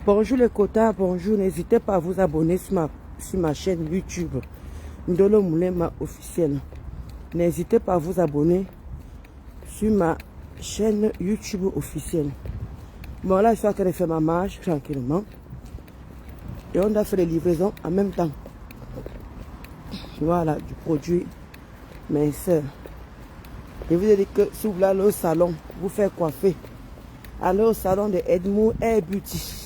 Bonjour les quotas, bonjour. N'hésitez pas à vous abonner sur ma chaîne YouTube. Ndolo Moulema officielle. N'hésitez pas à vous abonner sur ma chaîne YouTube officielle. Bon, là, je suis en train de faire ma marche tranquillement. Et on a fait les livraisons en même temps. Voilà, du produit minceur. Je vous ai dit que si vous voulez aller au salon, vous faire coiffer, allez au salon de Edmond Hair Beauty,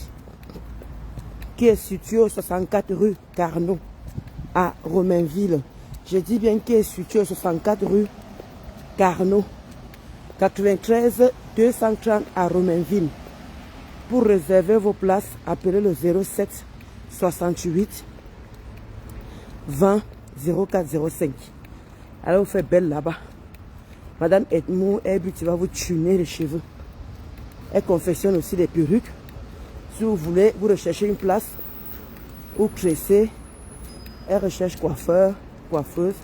qui est situé au 64 rue Carnot, à Romainville. Je dis bien qui est situé au 64 rue Carnot, 93 230 à Romainville. Pour réserver vos places, appelez le 07 68 20 0405. Alors vous faites belle là-bas. Madame Edmond Hair Beauty va vous tuner les cheveux. Elle confectionne aussi des perruques. Si vous voulez, vous recherchez une place ou tresser, elle recherche coiffeur, coiffeuse.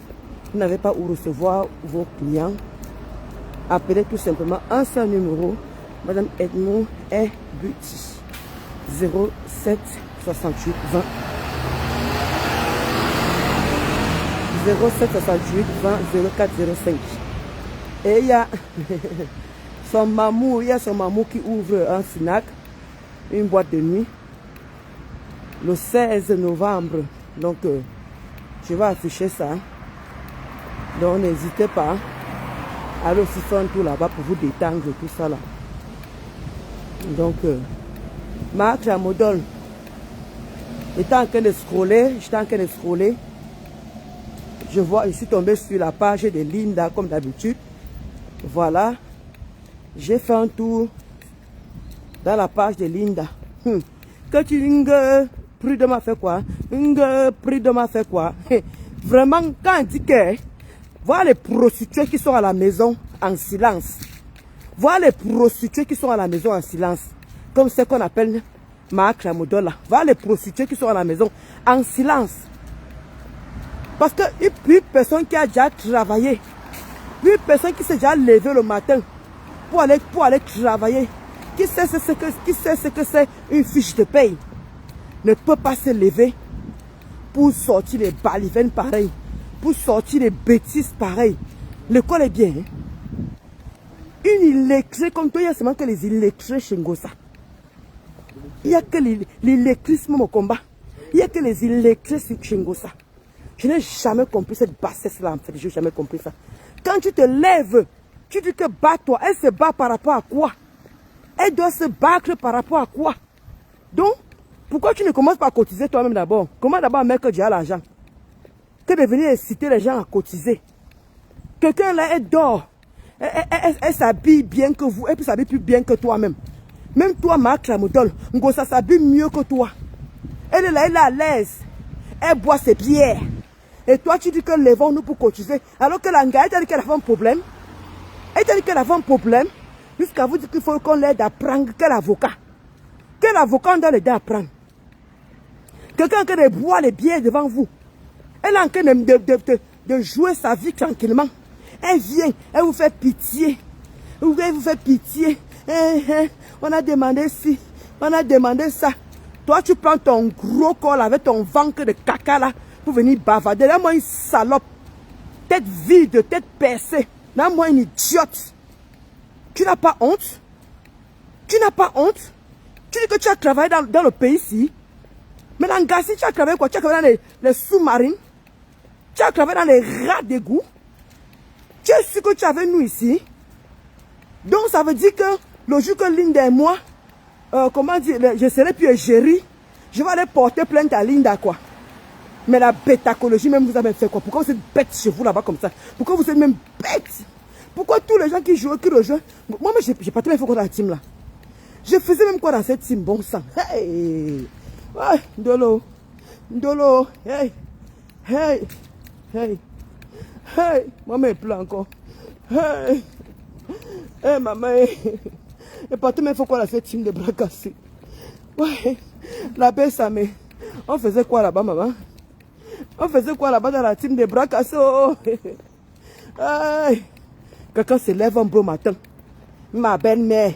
Vous n'avez pas où recevoir vos clients. Appelez tout simplement un seul numéro, Madame Edmond Hair Beauty, 07 68 20 07 68 20 0405. Et il y a son mamou, qui ouvre un snack, une boîte de nuit, le 16 novembre. Donc, je vais afficher ça. Donc, n'hésitez pas à aller aussi faire un tour là-bas pour vous détendre tout ça là. Donc, Marc Jamodol, j'étais en train de scroller, je suis tombé sur la page de Linda comme d'habitude. Voilà, j'ai fait un tour dans la page de Linda. Que tu prudemment fait quoi? Prudemment fait quoi? Vraiment, quand on dit que voilà les prostituées qui sont à la maison en silence. Voilà les prostituées qui sont à la maison en silence. Comme ce qu'on appelle Marc Ramodola. Voilà les prostituées qui sont à la maison en silence. Parce que une personne qui a déjà travaillé, une personne qui s'est déjà levée le matin pour aller travailler, qui sait ce que c'est une fiche de paye, ne peut pas se lever pour sortir les balivernes pareilles, pour sortir les bêtises pareilles. L'école est bien. Hein? Une illettrée comme toi, il y a seulement que les illettrés chez Ngosa. Il n'y a que l'illettrisme au combat. Il n'y a que les illettrés chez Ngosa. Je n'ai jamais compris cette bassesse-là, en fait. Je n'ai jamais compris ça. Quand tu te lèves, tu dis que bats-toi. Elle se bat par rapport à quoi? Elle doit se battre par rapport à quoi? Donc, pourquoi tu ne commences pas à cotiser toi-même d'abord? Comment d'abord un mec que tu as l'argent? Que de venir inciter les gens à cotiser? Quelqu'un là, elle dort. Elle s'habille bien que vous. Elle peut s'habiller plus bien que toi-même. Même toi, Marc Ramodol, Ngosa s'habille mieux que toi. Elle est là, elle est à l'aise. Elle boit ses bières. Et toi, tu dis que lèvons-nous pour cotiser. Alors que l'Anga, elle t'a dit qu'elle avait un problème. Elle t'a dit qu'elle avait un problème. Jusqu'à vous dire qu'il faut qu'on l'aide à prendre. Quel avocat? Quel avocat on doit l'aider à prendre? Quelqu'un qui boit les bières devant vous. Elle est en train de jouer sa vie tranquillement. Elle vient, elle vous fait pitié. Elle vous fait pitié. On a demandé ci, on a demandé ça. Toi, tu prends ton gros corps avec ton ventre de caca là pour venir bavarder. Là, moi, une salope. Tête vide, tête percée. Là, moi, une idiote. Tu n'as pas honte? Tu n'as pas honte? Tu dis que tu as travaillé dans le pays ici. Mais dans Gassi, tu as travaillé quoi? Tu as travaillé dans les sous-marines. Tu as travaillé dans les rats d'égout. Tu es sûr que tu avais nous ici. Donc, ça veut dire que le jour que Linda et moi, comment dire, je serai plus égérie, je vais aller porter plainte à Linda, quoi. Mais la bêtacologie, même vous avez fait quoi? Pourquoi vous êtes bête chez vous là-bas comme ça? Pourquoi vous êtes même bête? Pourquoi tous les gens qui jouent, qui rejoignent? Moi, j'ai pas tellement fait quoi dans la team là. Je faisais même quoi dans cette team, bon sang. Hey! Ouais, Ndolo. Ndolo. Hey! Hey! Hey! Hey! Maman est plein encore. Hey! Hey, maman. Et pas tellement fait quoi dans cette team de bras cassés. Ouais. La belle Samé. On faisait quoi là-bas, maman? On faisait quoi là-bas dans la team de bras cassés? Oh. Hey! Quelqu'un se lève un beau matin. Ma belle-mère.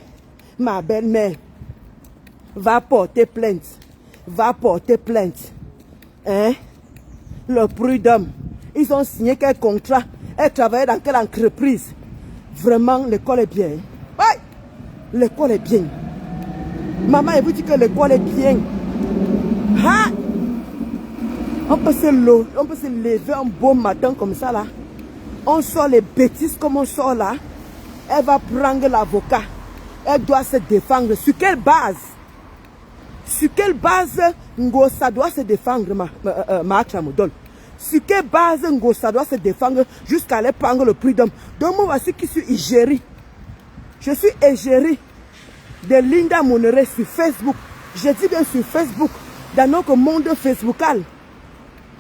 Va porter plainte. Va porter plainte. Hein? Le prud'homme. Ils ont signé quel contrat? Elle travaillait dans quelle entreprise? Vraiment, l'école est bien. Ouais! L'école est bien. Maman, elle vous dit que l'école est bien. Ha! On peut se lever un beau matin comme ça là. On sort les bêtises comme on sort là. Elle va prendre l'avocat. Elle doit se défendre. Sur quelle base? Sur quelle base Ngosa doit se défendre, Maître Modol? Sur quelle base Ngosa doit se défendre jusqu'à aller prendre le prud'homme? Donc moi voici qui suis égérie. Je suis égérie de Linda Monere sur Facebook. Je dis bien sur Facebook. Dans notre monde facebookal.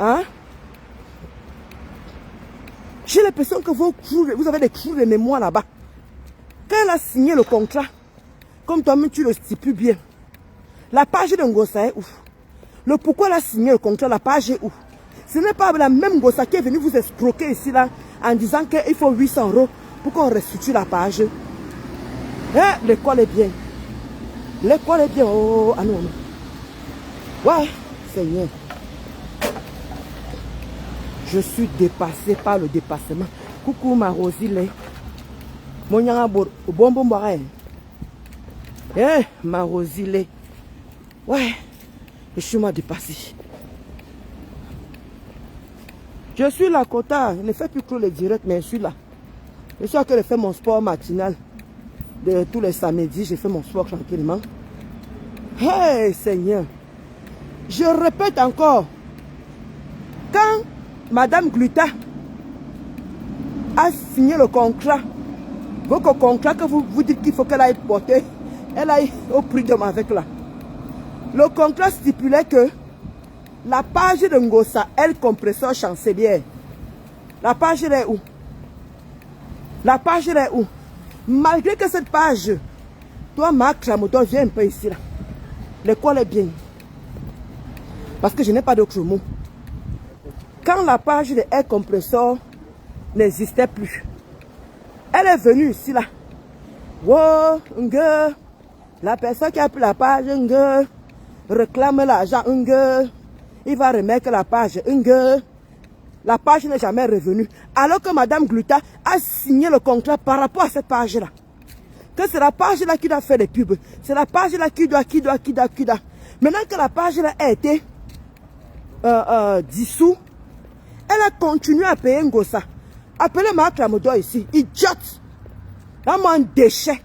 Hein? J'ai l'impression que vous avez des trous de mémoire là-bas. Quand elle a signé le contrat, comme toi-même tu le stipules bien, la page de Ngosa est où? Le pourquoi elle a signé le contrat, la page est où? Ce n'est pas la même Ngosa qui est venue vous escroquer ici là en disant qu'il faut 800 € pour qu'on restitue la page. Eh, l'école est bien. L'école est bien. Oh, ah non, non. Ouais, Seigneur. Je suis dépassé par le dépassement. Coucou ma Rosile. Mon yanga bon eh, ma Rosile. Ouais, je suis moi dépassé. Je suis là, Kota. Je ne fais plus que les directs, mais je suis là. Je suis en train de faire mon sport matinal. De tous les samedis, je fais mon sport tranquillement. Hey, Seigneur. Je répète encore. Quand Madame Gluta a signé le contrat, votre contrat que vous dites qu'il faut qu'elle aille porter, elle aille au prud'homme avec là. Le contrat stipulait que la page de Ngosa, elle compresseur chancelière. La page elle est où? La page elle est où? Malgré que cette page, toi Marc Tramotor, viens un peu ici là. L'école est bien. Parce que je n'ai pas d'autre mot. Quand la page de air compresseur n'existait plus, elle est venue ici là. Wow, la personne qui a pris la page, réclame l'argent, il va remettre la page, la page n'est jamais revenue. Alors que Madame Gluta a signé le contrat par rapport à cette page-là. Que c'est la page-là qui doit faire les pubs. C'est la page-là qui doit. Maintenant que la page-là a été dissous, elle a continué à payer Ngosa. Appelez Marc Lamodo ici, idiote. Là, moi, un déchet.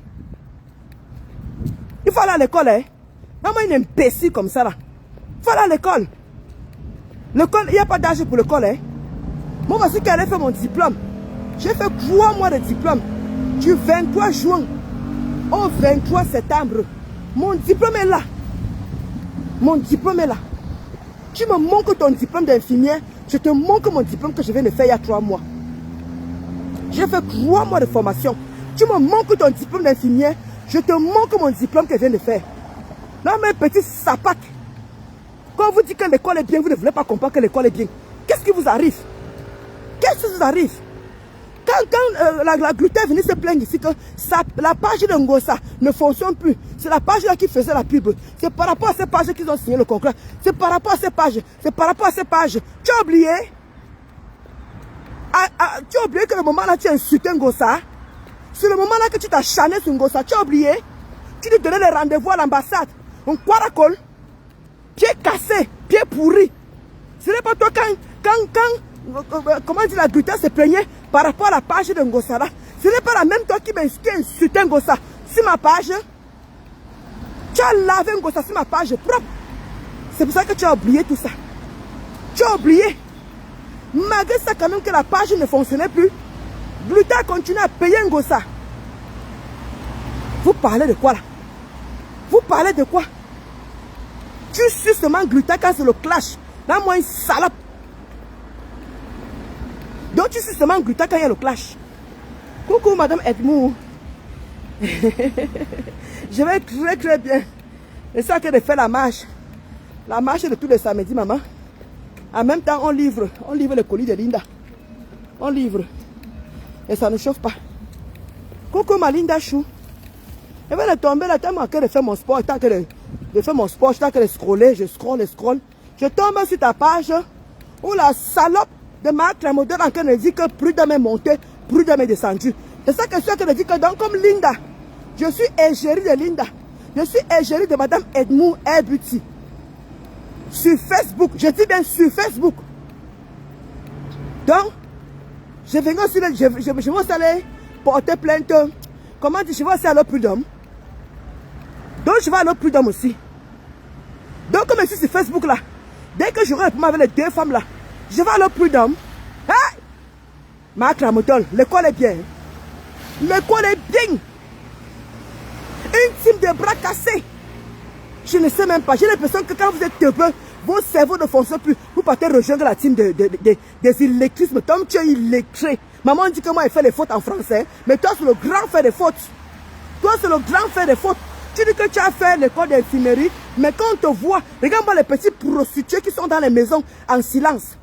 Il faut aller à l'école, hein. Là, moi, une imbécile comme ça, là. Il faut aller à l'école. L'école, il n'y a pas d'âge pour l'école, hein. Moi, voici qu'elle a fait mon diplôme. J'ai fait 3 mois de diplôme. Du 23 juin au 23 septembre. Mon diplôme est là. Mon diplôme est là. Tu me montres ton diplôme d'infirmière, je te montre mon diplôme que je viens de faire il y a 3 mois. J'ai fait 3 mois de formation. Tu me montres ton diplôme d'infirmière, je te montre mon diplôme que je viens de faire. Non mais petit sapac. Quand on vous dit que l'école est bien, vous ne voulez pas comprendre que l'école est bien. Qu'est-ce qui vous arrive? Qu'est-ce qui vous arrive? Quand la Gluta est venue se plaindre ici que la page de Ngosa ne fonctionne plus, c'est la page là qui faisait la pub. C'est par rapport à ces pages qu'ils ont signé le contrat. C'est par rapport à ces pages. C'est par rapport à ces pages. Tu as oublié? Tu as oublié que le moment là tu as insulté Ngosa? C'est le moment là que tu t'as chané sur Ngosa. Tu as oublié? Tu lui donnais les rendez-vous à l'ambassade. On quaracole. Pied cassé, pied pourri. Ce n'est pas toi comment dire, la Gluta se plaignait par rapport à la page de Ngosa là. Ce n'est pas la même toi qui insulté Ngosa sur ma page. Tu as lavé Ngosa sur ma page propre. C'est pour ça que tu as oublié tout ça. Tu as oublié. Malgré ça quand même que la page ne fonctionnait plus, Gluta continue à payer Ngosa. Vous parlez de quoi là? Vous parlez de quoi? Tu suis seulement Gluta quand c'est le clash. Là moi une salope. Donc tu suis seulement Gluta quand il y a le clash. Coucou Madame Edmou. Je vais très très bien. Et ça que de faire la marche. La marche de tous les samedis, maman. En même temps, on livre le colis de Linda. On livre. Et ça ne chauffe pas. Coucou ma Linda Chou. Je vais tomber là, tellement que de faire mon sport, tant que Je fais mon sport, je suis en train de scroller, je scrolle. Je tombe sur ta page où la salope de Marc Tramodel en train de dire que Prud'homme est monté, Prud'homme est descendu. C'est ça que je suis en train de dire que donc comme Linda, je suis égérie de Linda. Je suis égérie de Madame Edmond Beauty. Sur Facebook, je dis bien sur Facebook. Donc, je vais aussi aller porter plainte. Comment dire, je vais aussi aller au Prud'homme. Donc, je vais aller au Prud'homme aussi. Donc, comme je suis sur Facebook là, dès que j'aurai un problème avec les deux femmes là, je vais aller au Prud'homme. Hey! Marc Ramotol, l'école est bien. L'école est bien. Une team de bras cassés. Je ne sais même pas. J'ai l'impression que quand vous êtes teubeux, vos cerveaux ne fonctionnent plus. Vous partez rejoindre la team des illectrismes. Tom, tu es illettré. Maman dit que moi, elle fait les fautes en français. Mais toi, c'est le grand fait des fautes. Toi, c'est le grand fait des fautes. Tu dis que tu as fait l'école d'infirmerie. Mais quand on te voit, regarde-moi les petits prostituées qui sont dans les maisons en silence.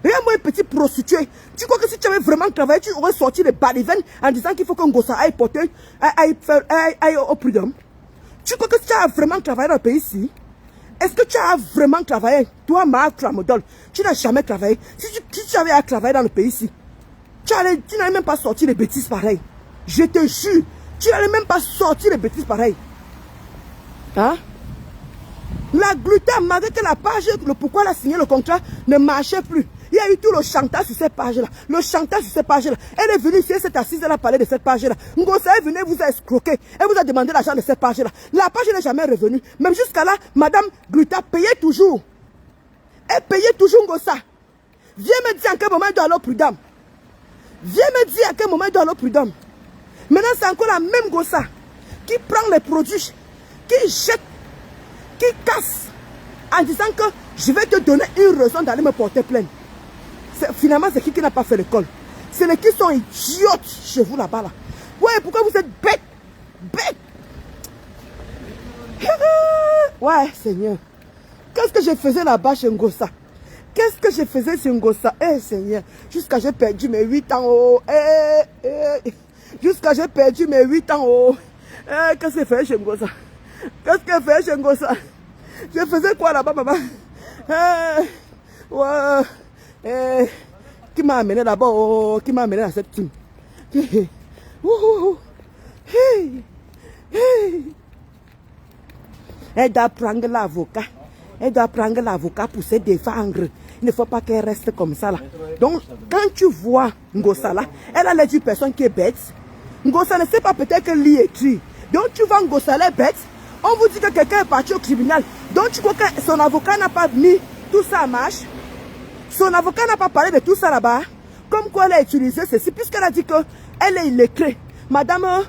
Regarde-moi les petits prostituées. Tu crois que si tu avais vraiment travaillé, tu aurais sorti les balivennes en disant qu'il faut qu'un gosse aille porter, aille au Prud'homme. Tu crois que si tu as vraiment travaillé dans le pays ici? Est-ce que tu as vraiment travaillé? Toi, Marc Tramodol, tu n'as jamais travaillé. Si tu avais à travailler dans le pays ici, tu n'allais même pas sortir les bêtises pareilles. Je te jure, tu n'allais même pas sortir les bêtises pareilles. Hein? La Glutta, malgré que la page, le pourquoi elle a signé le contrat ne marchait plus. Il y a eu tout le chantage sur cette page-là. Le chantage sur cette page-là. Elle est venue ici, elle s'est assise, elle a parlé de cette page-là. Ngosa est venue, vous a escroqué. Elle vous a demandé l'argent de cette page-là. La page n'est jamais revenue. Même jusqu'à là, Madame Glutta payait toujours. Elle payait toujours Ngosa. Viens me dire à quel moment elle doit aller au Prud'homme. Viens me dire à quel moment elle doit aller au Prud'homme. Maintenant, c'est encore la même Ngosa qui prend les produits, qui jette, qui casse, en disant que je vais te donner une raison d'aller me porter plainte. Finalement, c'est qui n'a pas fait l'école? C'est les qui sont idiotes chez vous là-bas. Là. Ouais, pourquoi vous êtes bêtes? Bêtes! Ouais, Seigneur. Qu'est-ce que je faisais là-bas chez Ngosa? Qu'est-ce que je faisais chez Ngosa? Eh, Seigneur, jusqu'à j'ai perdu mes 8 ans. Oh. Jusqu'à j'ai perdu mes 8 ans. Oh. Qu'est-ce que je faisais chez Ngosa? Qu'est-ce que je faisais chez Ngosa? Je faisais quoi là-bas, maman? Ouais. Qui m'a amené là-bas, oh, qui m'a amené à cette team. Elle doit prendre l'avocat. Elle doit prendre l'avocat pour se défendre. Il ne faut pas qu'elle reste comme ça là. Donc, quand tu vois Ngosa là, elle a l'air d'une personne qui est bête. Ngosa ne sait pas peut-être que lit écrit. Donc, tu vois Ngosa elle est bête. On vous dit que quelqu'un est parti au tribunal. Donc, tu crois que son avocat n'a pas mis tout ça en marche? Son avocat n'a pas parlé de tout ça là-bas. Comme quoi elle a utilisé ceci, puisqu'elle a dit qu'elle est illettrée. Madame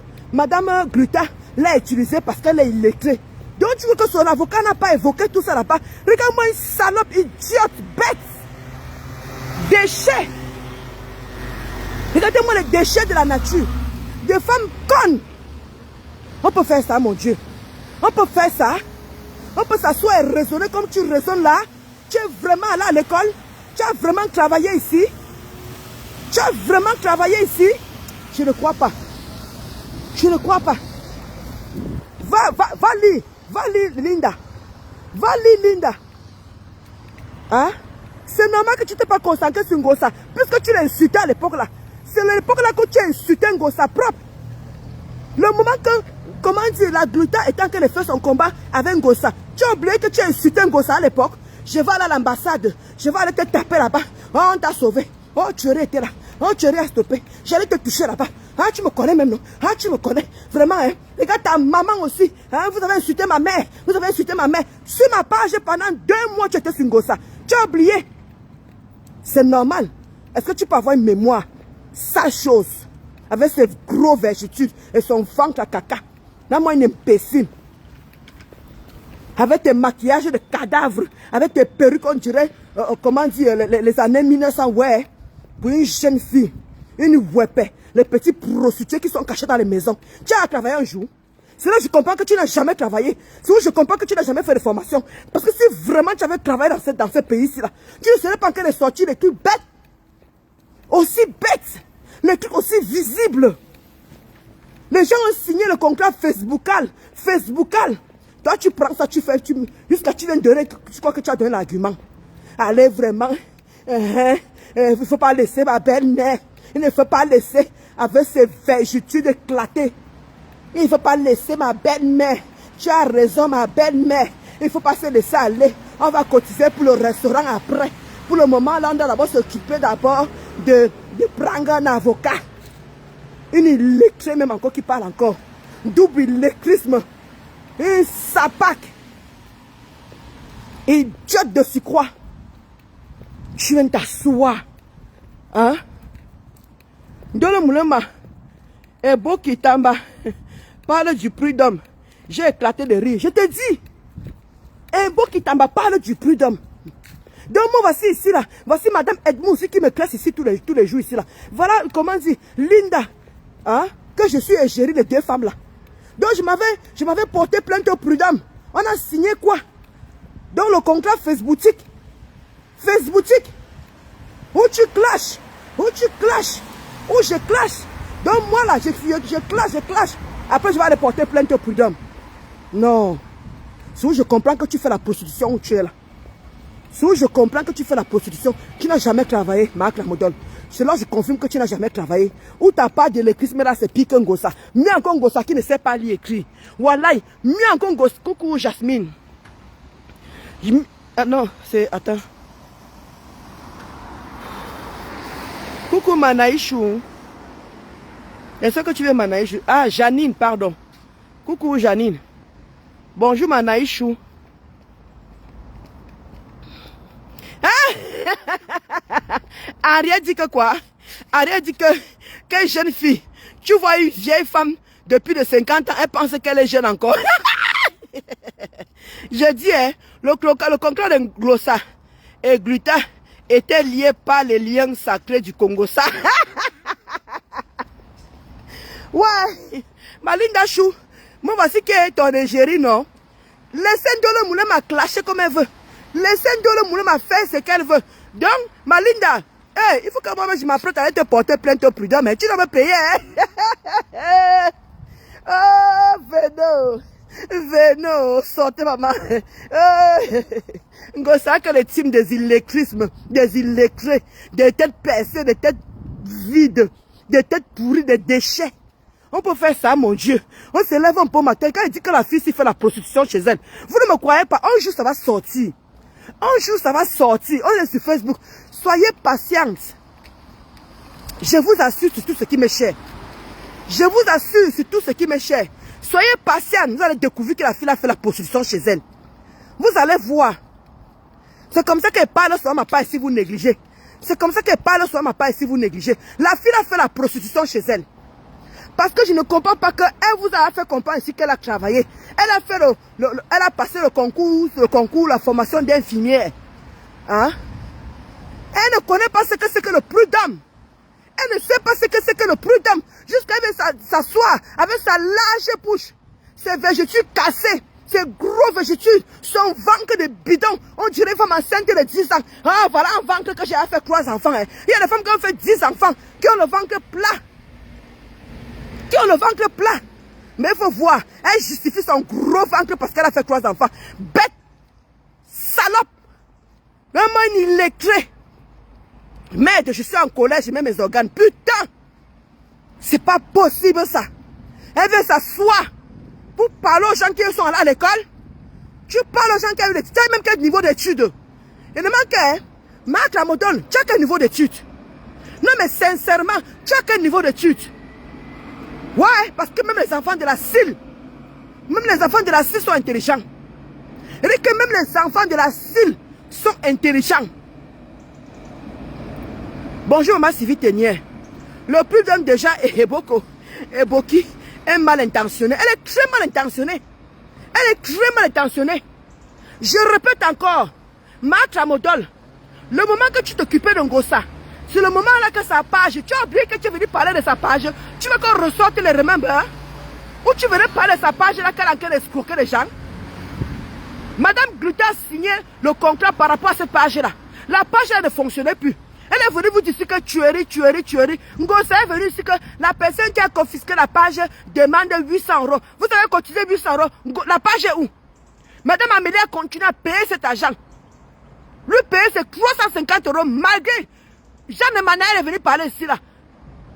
Glutta l'a utilisé parce qu'elle est illettrée. Donc tu vois que son avocat n'a pas évoqué tout ça là-bas. Regarde-moi une salope idiote, bête. Déchets. Regardez-moi les déchets de la nature. Des femmes connes. On peut faire ça, mon Dieu. On peut faire ça. On peut s'asseoir et raisonner comme tu raisonnes là. Tu es vraiment allé à l'école. Tu as vraiment travaillé ici? Tu as vraiment travaillé ici? Je ne crois pas. Je ne crois pas. Va lire, Linda. Va lire, Linda. Hein? C'est normal que tu ne t'es pas concentré sur Ngosa. Puisque tu l'as insulté à l'époque là. C'est à l'époque là que tu as insulté Ngosa propre. Le moment que, comment dire, la Glutta était en train de faire son combat avec Ngosa. Tu as oublié que tu as insulté Ngosa à l'époque. Je vais aller à l'ambassade. Je vais aller te taper là-bas. Oh, on t'a sauvé. Oh, tu aurais été là. Oh, tu aurais stoppé. J'allais te toucher là-bas. Ah, tu me connais même, non? Ah, tu me connais. Vraiment, hein? Regarde ta maman aussi. Hein? Vous avez insulté ma mère. Vous avez insulté ma mère. Sur ma page, pendant 2 mois, tu étais sur Ngosa. Tu as oublié. C'est normal. Est-ce que tu peux avoir une mémoire? Sale chose. Avec ses gros vergitudes et son ventre à caca. Là, moi, une imbécile. Avec tes maquillages de cadavres, avec tes perruques, on dirait, comment dire, les années 1900, ouais, pour une jeune fille, une wepé, les petits prostituées qui sont cachés dans les maisons. Tu as travaillé un jour. C'est là que je comprends que tu n'as jamais travaillé. C'est là que je comprends que tu n'as jamais fait de formation. Parce que si vraiment tu avais travaillé dans ce pays-ci, là, tu ne serais pas en train de sortir des trucs bêtes. Aussi bêtes. Les trucs aussi visibles. Les gens ont signé le contrat Facebookal. Toi, tu prends ça, tu fais, jusqu'à tu viens de donner, tu crois que tu as donné l'argument. Allez, vraiment, il ne faut pas laisser ma belle-mère. Il ne faut pas laisser, avec ses vergitudes éclatées. Il ne faut pas laisser ma belle-mère. Tu as raison, ma belle-mère. Il ne faut pas se laisser aller. On va cotiser pour le restaurant après. Pour le moment, là, on doit d'abord s'occuper d'abord de prendre un avocat. Une illettrée même encore qui parle encore. Double illettrisme. Une sapac. Idiote de surcroît. Tu viens t'asseoir. Hein? Dans le moulema. Et Bokitamba parle du prud'homme. J'ai éclaté de rire. Je te dis. Et Bokitamba parle du prud'homme. Donc moi voici ici là. Voici Madame Edmond aussi qui me classe ici tous les jours ici là. Voilà comment dit Linda. Hein? Que je suis égérie de 2 femmes là. Donc je m'avais porté plainte au prud'homme. On a signé quoi? Donc le contrat Facebooktique. Facebooktique. Où tu clashes. Où tu clashes. Où je clash. Donc moi là, je clash. Après je vais aller porter plainte au prud'homme. Non. C'est où je comprends que tu fais la prostitution où tu es là. C'est où je comprends que tu fais la prostitution. Tu n'as jamais travaillé, Marc Lamodol. C'est là que je confirme que tu n'as jamais travaillé. Ou tu n'as pas de l'écrit, mais là c'est pire qu'un gossa. Mieux encore un gossa qui ne sait pas lire écrire. Voilà, mieux encore un gossa. Coucou Jasmine. Ah non, c'est... Attends. Coucou Manaïchou. Est-ce que tu veux Manaïchou? Ah, Janine, pardon. Coucou Janine. Bonjour Manaïchou. Ariel dit que quoi? Ariel dit que jeune fille, tu vois une vieille femme depuis de 50 ans, elle pense qu'elle est jeune encore. Je dis, hein, le contrat de Glossa et Gluta était lié par les liens sacrés du Congo. Ça. Ouais, Malinda Chou, moi voici qui est ton égérie, non? Laissez Ndolo Moulin m'a clashé comme elle veut. Laissez Ndolo Moulin m'a fait ce qu'elle veut. Donc, Malinda, hey, il faut que moi je m'apprête à aller te porter plainte au prud'homme, mais tu dois me payer. Hein? Oh, Veno, sortez maman. Ça que les teams des illectrismes, des illettrés, des têtes percées, des têtes vides, des têtes pourries, des déchets. On peut faire ça, mon Dieu. On se lève un peu matin. Quand il dit que la fille s'y fait la prostitution chez elle, vous ne me croyez pas. Un jour, ça va sortir. Un jour, ça va sortir. On est sur Facebook. Soyez patiente. Je vous assure sur tout ce qui m'est cher. Je vous assure sur tout ce qui m'est cher. Soyez patiente. Vous allez découvrir que la fille a fait la prostitution chez elle. Vous allez voir. C'est comme ça qu'elle parle sur ma part si vous négligez. C'est comme ça qu'elle parle sur ma part si vous négligez. La fille a fait la prostitution chez elle. Parce que je ne comprends pas qu'elle vous a fait comprendre ici qu'elle a travaillé. Elle a fait elle a passé le concours, la formation d'infirmière. Hein? Elle ne connaît pas ce que c'est que le prud'homme. Elle ne sait pas ce que c'est que le prud'homme. Jusqu'à s'asseoir avec sa large bouche. Ses vergetures cassées. Ses gros vergetures. Son ventre de bidon. On dirait une femme enceinte de 10 ans. Ah, voilà un ventre que j'ai fait 3 enfants. Hein. Il y a des femmes qui ont fait 10 enfants. Qui ont le ventre plat. Qui ont le ventre plat. Mais il faut voir. Elle justifie son gros ventre parce qu'elle a fait 3 enfants. Bête. Salope. Même une illettrée. Merde, je suis en colère, je mets mes organes. Putain. C'est pas possible ça. Elle veut s'asseoir pour parler aux gens qui sont allés à l'école. Tu parles aux gens qui ont eu des études. Tu as même quel niveau d'études. Il ne manque qu'un. Marc Lamodol, tu as quel niveau d'études? Non mais sincèrement, tu as quel niveau d'études? Ouais, parce que même les enfants de la CIL, sont intelligents. Et que même les enfants de la CIL sont intelligents. Bonjour, ma Sylvie Ténière. Le prud'homme déjà est Eboki est mal intentionné. Elle est très mal intentionnée. Elle est très mal intentionnée. Je répète encore, Marc Lamodol, le moment que tu t'occupais d'un gossa, c'est le moment là que sa page, tu as oublié que tu es venu parler de sa page, tu veux qu'on ressorte les remembers, ou tu veux parler de sa page là qu'elle a en train d'escroquer les gens. Madame Gluta a signé le contrat par rapport à cette page là. La page là ne fonctionnait plus. Elle est venue vous dire que tuerie. Ngosa est venue dire que la personne qui a confisqué la page demande 800 €. Vous avez cotisé 800 €. La page est où? Madame Amélie a continué à payer cet agent. Lui payer ses 350 € malgré. Jeanne Emmanuel est venu parler ici là.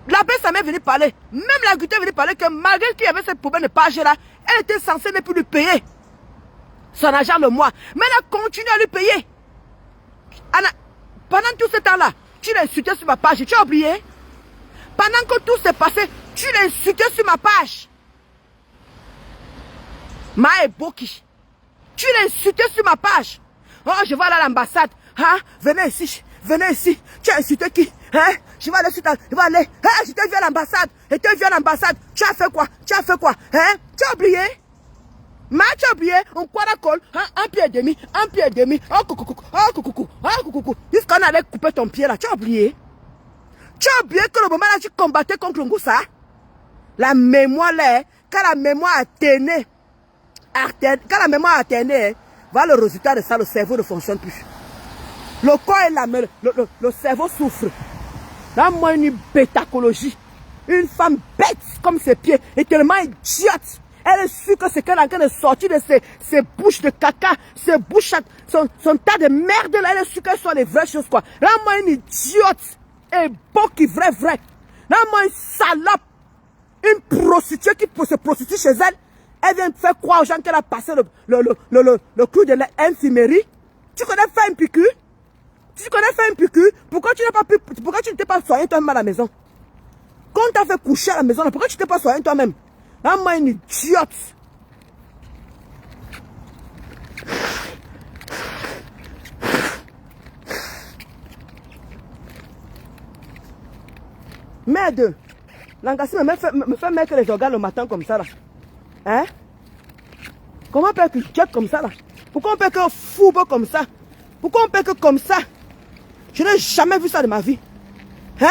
L'abbé Sam est venu parler. Même la Guité est venu parler que malgré qu'il y avait ce problème de page là, elle était censée ne plus lui payer son agent le mois. Mais elle a continué à lui payer. Pendant tout ce temps-là, tu l'as insulté sur ma page. Tu as oublié? Pendant que tout s'est passé, tu l'as insulté sur ma page. Maë Boki. Tu l'as insulté sur ma page. Oh, je vais aller à l'ambassade. Hein? Venez ici. Venez ici. Tu as insulté qui? Hein? Je vais aller sur ta... Je vais aller. Hein? Je t'ai vu à l'ambassade. Je t'ai vu à l'ambassade. Tu as fait quoi? Tu as fait quoi? Hein? Tu as oublié? Tu as oublié? On croit d'accord. Hein? Un pied et demi. Un pied et demi. Oh, coucou. Oh, coucou. Oh, coucou. Jusqu'à on allait couper ton pied là. Tu as oublié? Tu as oublié que le moment là, tu combattais contre le Ngoussa? La mémoire là, quand la mémoire a téné, quand la mémoire a téné, voilà le résultat de ça, le cerveau ne fonctionne plus. Le corps est là, mais le cerveau souffre. Là, moi, une bêtacologie. Une femme bête comme ses pieds est tellement idiote. Elle est sûre que c'est qu'elle est en train de sortir de ses bouches de caca, ses bouches, son tas de merde là. Elle est sûre qu'elles sont les vraies choses, quoi. Là, moi, une idiote. Et bon qui vrai. Là, moi, une salope. Une prostituée qui se prostitue chez elle. Elle vient faire croire aux gens qu'elle a passé le clou de l'infirmerie. Tu connais faire une piqûre? Tu connais faire une piqûre? Pourquoi tu ne t'es pas soigné toi-même à la maison? Quand on t'a fait coucher à la maison, pourquoi tu ne t'es pas soigné toi-même? Là, moi, une idiote. Merde. L'engassime me fait mettre les organes le matin comme ça là. Hein? Comment on peut que tu comme ça là? Pourquoi on peut que fourbe comme ça? Pourquoi on peut que comme ça? Je n'ai jamais vu ça de ma vie. Hein?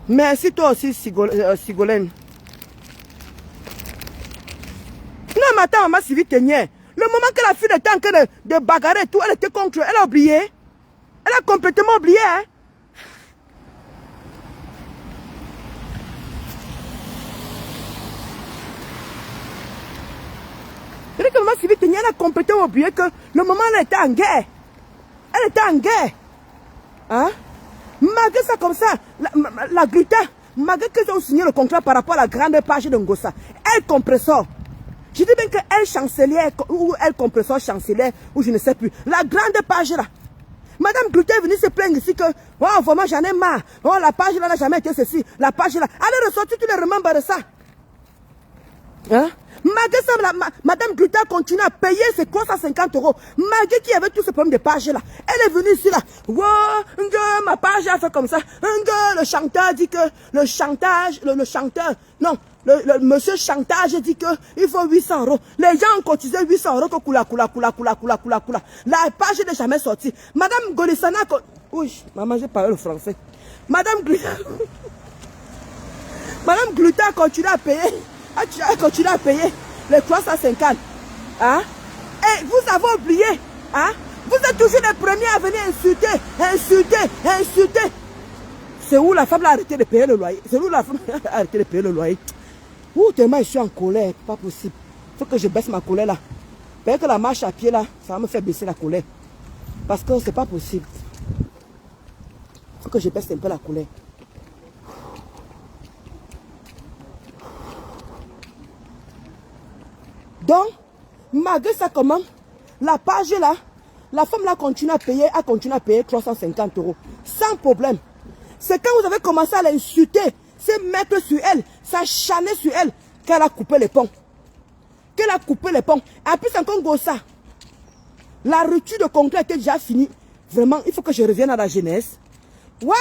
Merci toi aussi, Sigolène. Non, mais attends, maman Sylvie Ténier. Le moment que la fille était en train de bagarrer et tout, elle était contre. Elle a oublié. Elle a complètement oublié, hein? C'est que maman Sylvie Ténier, elle a complètement oublié que le moment où elle était en guerre. Elle était en guerre. Hein? Malgré ça comme ça, la Grita, malgré qu'ils ont signé le contrat par rapport à la grande page de Ngossa, elle compresseur. Je dis bien qu'elle chancelière, ou elle compresseur chancelière, ou je ne sais plus. La grande page là. Madame Grita est venue se plaindre ici que, oh vraiment j'en ai marre. Oh la page là n'a jamais été ceci. La page là. Allez ressortir, tu les remembres de ça. Hein? Malgré ça, Madame Grita continue à payer ses 350 €. Malgré qu'il y avait tout ce problème de page là. Elle est venue ici là. Wow, ma page a fait comme ça. Le chanteur dit que le chanteur, non, le monsieur chantage dit que il faut 800 €. Les gens ont cotisé 800 € que coula. La page n'est jamais sortie. Madame Golissana, oui, maman, j'ai parlé le français. Madame Gluta continue à payer. Tu as continué à payer les 350. Hein? Et vous avez oublié. Hein? Vous êtes toujours les premiers à venir insulter. C'est où la femme a arrêté de payer le loyer? C'est où la femme a arrêté de payer le loyer? Ouh, tellement je suis en colère. Pas possible. Il faut que je baisse ma colère là. Peut-être que la marche à pied là, ça va me faire baisser la colère. Parce que c'est pas possible. Il faut que je baisse un peu la colère. Donc, malgré ça, comment? La page là, la femme là continue à payer 350 €. Sans problème. C'est quand vous avez commencé à l'insulter, se mettre sur elle, s'acharner sur elle, qu'elle a coupé les ponts. En plus, encore Ngossa. La rupture de contrat était déjà finie. Vraiment, il faut que je revienne à la jeunesse. Ouais,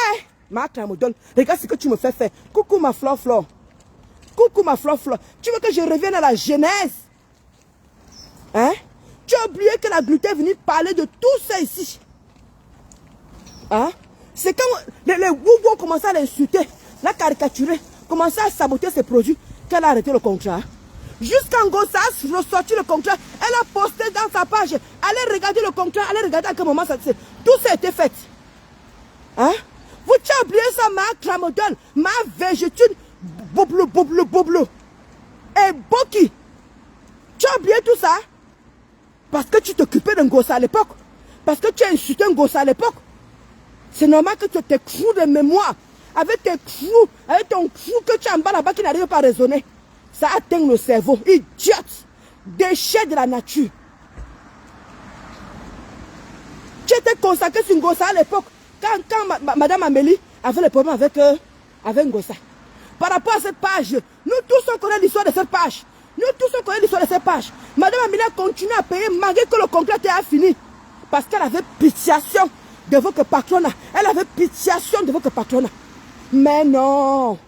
ma Clamodol, regarde ce que tu me fais faire. Coucou ma fleur. Coucou ma fleur. Tu veux que je revienne à la jeunesse? Hein? Tu as oublié que la gluten est venue parler de tout ça ici. Hein? C'est quand les Wougou ont commencé à l'insulter, la caricaturer, commencé à saboter ses produits, qu'elle a arrêté le contrat. Jusqu'à Ngossa a ressorti le contrat, elle a posté dans sa page. Allez regarder le contrat, allez regarder à quel moment ça se fait. Tout ça a été fait. Hein? Vous avez oublié ça, ma Clamodol, ma végétune, boblou. Et Boki. Tu as oublié tout ça. Parce que tu t'occupais d'un gosse à l'époque. Parce que tu as insulté un gosse à l'époque. C'est normal que tu tes crous de mémoire. Avec tes crous, avec ton crous que tu as en bas là-bas qui n'arrive pas à raisonner. Ça atteint le cerveau. Idiote. Déchet de la nature. Tu étais consacré sur Ngossa à l'époque. Quand Madame Amélie avait le problème avec Ngossa. Par rapport à cette page, nous tous on connaît l'histoire de cette page. Nous tous on connaît l'histoire de cette page. Madame Amélie a continué à payer malgré que le contrat a fini. Parce qu'elle avait pitiation de votre patronat. Elle avait pitiation de votre patronat. Mais non.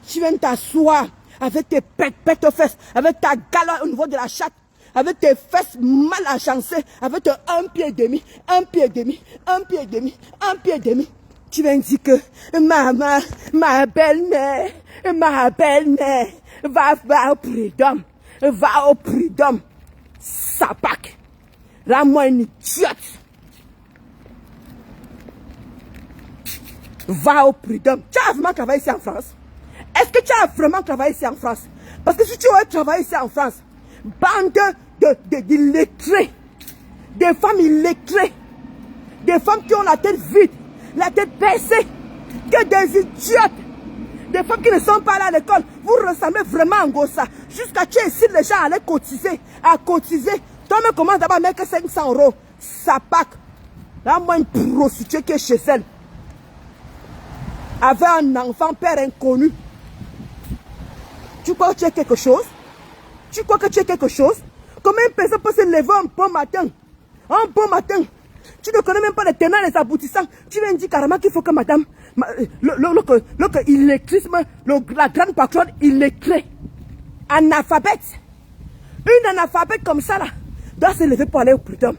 Tu viens t'asseoir avec tes pètes aux fesses, avec ta gala au niveau de la chatte, avec tes fesses mal agencées, avec un pied et demi, un pied et demi, un pied et demi, un pied et demi. Tu viens dire que ma belle-mère, va au prud'homme, va au prud'homme. Sapac. Rends-moi une idiote. Va au prud'homme. Tu as vraiment travaillé ici en France? Est-ce que tu as vraiment travaillé ici en France? Parce que si tu avais travaillé ici en France, bande d'illettrés, des femmes illettrées, des femmes qui ont la tête vide, la tête baissée, que des idiotes, des femmes qui ne sont pas là à l'école, vous ressemblez vraiment à Ngossa. Jusqu'à tu ici, les gens allaient cotiser, à cotiser. Toi-même, comment d'abord mettre 500 €? Ça pack. Là, moi, une prostituée qui est chez elle, avec un enfant, père inconnu. Tu crois que tu es quelque chose? Tu crois que tu es quelque chose? Comment une personne peut se lever un bon matin? Un bon matin. Tu ne connais même pas les tenants et les aboutissants. Tu viens dire carrément qu'il faut que madame, l'illectrisme, la grande patronne illettrée, analphabète. Une analphabète comme ça là, doit se lever pour aller au prud'homme.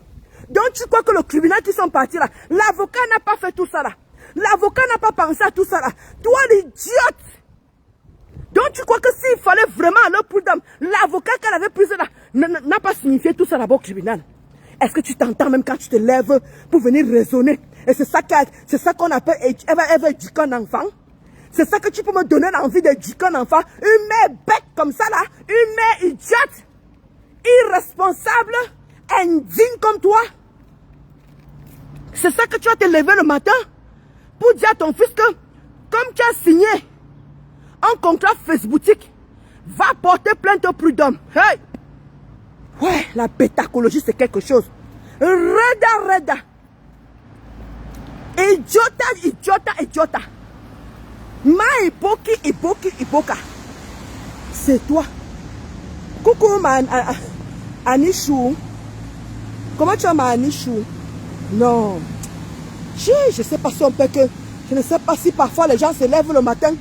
Donc tu crois que le tribunal qui sont partis là, l'avocat n'a pas fait tout ça là. L'avocat n'a pas pensé à tout ça là. Toi l'idiote. Donc tu crois que s'il fallait vraiment aller au prud'homme, l'avocat qu'elle avait pris là n'a pas signifié tout ça là-bas au tribunal. Est-ce que tu t'entends même quand tu te lèves pour venir raisonner? Et c'est ça qu'on appelle éduquer un enfant. C'est ça que tu peux me donner l'envie d'éduquer un enfant. Une mère bête comme ça là, une mère idiote, irresponsable, indigne comme toi. C'est ça que tu vas te lever le matin pour dire à ton fils que comme tu as signé un contrat Facebooktique, va porter plainte au prud'homme. Hey! Ouais, la pétacologie c'est quelque chose. Reda. Idiota. Ma iboka. C'est toi. Coucou ma Anichou. Comment tu vas ma Anichou? Non. Je sais pas si on peut que... Je ne sais pas si parfois les gens se lèvent le matin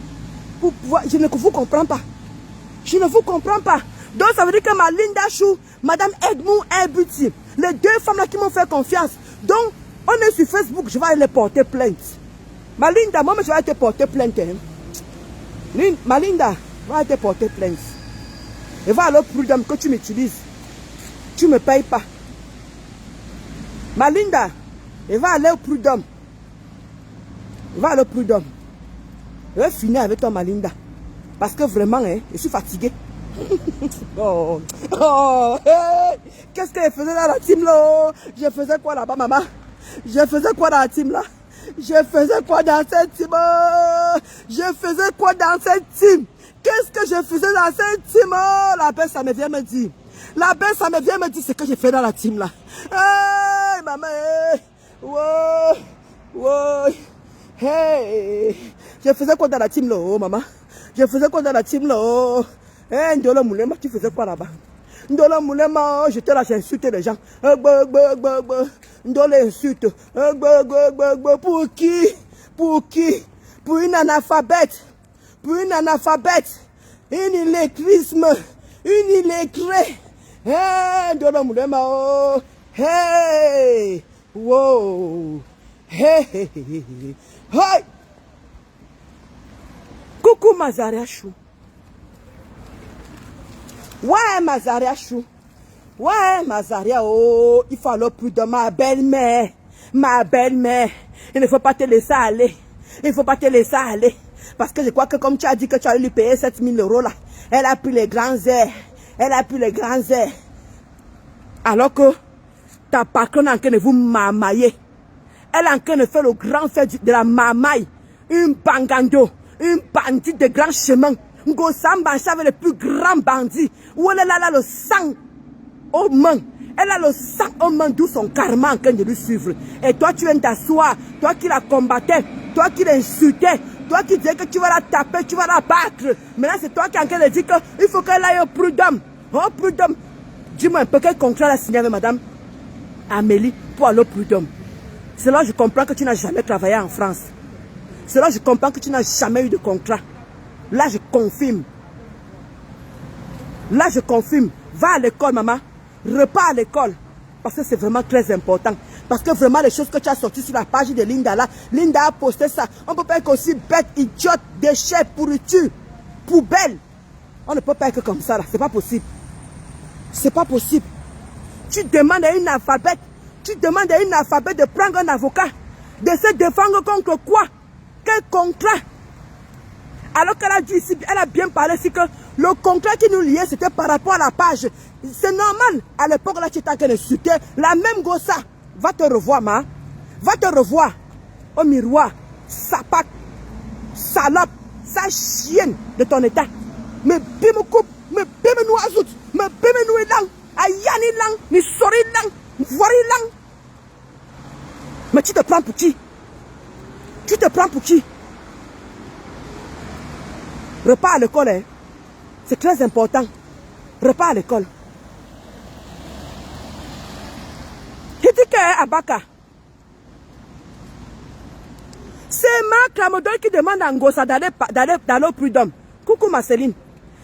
pour pouvoir... Je ne vous comprends pas. Je ne vous comprends pas. Donc ça veut dire que ma Linda Chou, Madame Edmond Elbuti, les deux femmes là qui m'ont fait confiance. Donc on est sur Facebook, je vais aller porter plainte. Ma Linda, moi je vais te porter plainte. Hein. Ma Linda, je vais te porter plainte. Et va alors prud'homme que tu m'utilises. Tu ne me payes pas. Ma Linda, et va aller au prud'homme. Va aller au prud'homme. Je vais finir avec toi ma Linda. Parce que vraiment, hein, je suis fatigué. Oh, hey. Qu'est-ce que je faisais dans la team là? Je faisais quoi là-bas, maman? Je faisais quoi dans la team là? Je faisais quoi dans cette team? Je faisais quoi dans cette team? Qu'est-ce que je faisais dans cette team? La belle, ça me vient me dire. La belle, ça me vient me dire ce que j'ai fait dans la team là. Hey, maman, hey. Wow. Hey. Je faisais quoi dans la team là, oh, maman? Je faisais quoi dans la team là, oh? Eh, Ndola Moulema, tu faisais quoi là-bas? Ndola Moulema, j'étais là, j'ai insulté les gens. Ndola insulte. Pour qui? Pour qui? Pour une analphabète. Pour une analphabète. Une illetrisme. Une illettrée. Hey, Ndola Moulema, oh. Hey. Wow. Hey. Hey. Coucou Mazaria Chou. Ouais, Mazaria Chou. Ouais, Mazaria, oh, il faut aller plus de ma belle-mère. Ma belle-mère. Il ne faut pas te laisser aller. Il ne faut pas te laisser aller. Parce que je crois que comme tu as dit que tu allais lui payer 7 000 € là, elle a pris les grands airs. Elle a pris les grands airs. Alors que ta patronne est en train de vous mamailler. Elle est en train de faire le grand fait de la mamaille. Une bangando, une bandite de grand chemin. Ngosamba avec le plus grand bandit. Où elle a le sang aux mains. Elle a le sang aux mains d'où son karma en train de lui suivre. Et toi tu viens t'asseoir. Toi qui la combattais. Toi qui l'insultais. Toi qui disais que tu vas la taper, tu vas la battre. Maintenant c'est toi qui es en train de dire qu'il faut qu'elle aille au prud'homme. Oh prud'homme. Dis-moi un peu quel contrat elle a signé avec madame Amélie pour aller au prud'homme. C'est là que je comprends que tu n'as jamais travaillé en France. C'est là que je comprends que tu n'as jamais eu de contrat. Là, je confirme. Là, je confirme. Va à l'école, maman. Repars à l'école. Parce que c'est vraiment très important. Parce que vraiment, les choses que tu as sorties sur la page de Linda, là, Linda a posté ça. On ne peut pas être aussi bête, idiote, déchet, pourriture, poubelle. On ne peut pas être comme ça, là. C'est pas possible. C'est pas possible. Tu demandes à une alphabète. Tu demandes à une alphabète de prendre un avocat. De se défendre contre quoi? Quel contrat? Alors qu'elle a dit ici, elle a bien parlé ici que le contrat qui nous liait, c'était par rapport à la page. C'est normal. À l'époque, là, tu étais en train de chuter. La même gossa. Va te revoir, ma. Va te revoir. Au miroir. Sapac. Salope. Sa chienne de ton état. Me bime coupe. Me bime nous azout. Me bime nous lang. Ayani lang. Ni sori lang. Voiri lang. Mais tu te prends pour qui? Tu te prends pour qui? Repars à l'école, hein. C'est très important. Repars à l'école. Hitike Abaka. C'est Marc Ramodol qui demande à Ngosa d'aller au prud'homme. Coucou Marceline.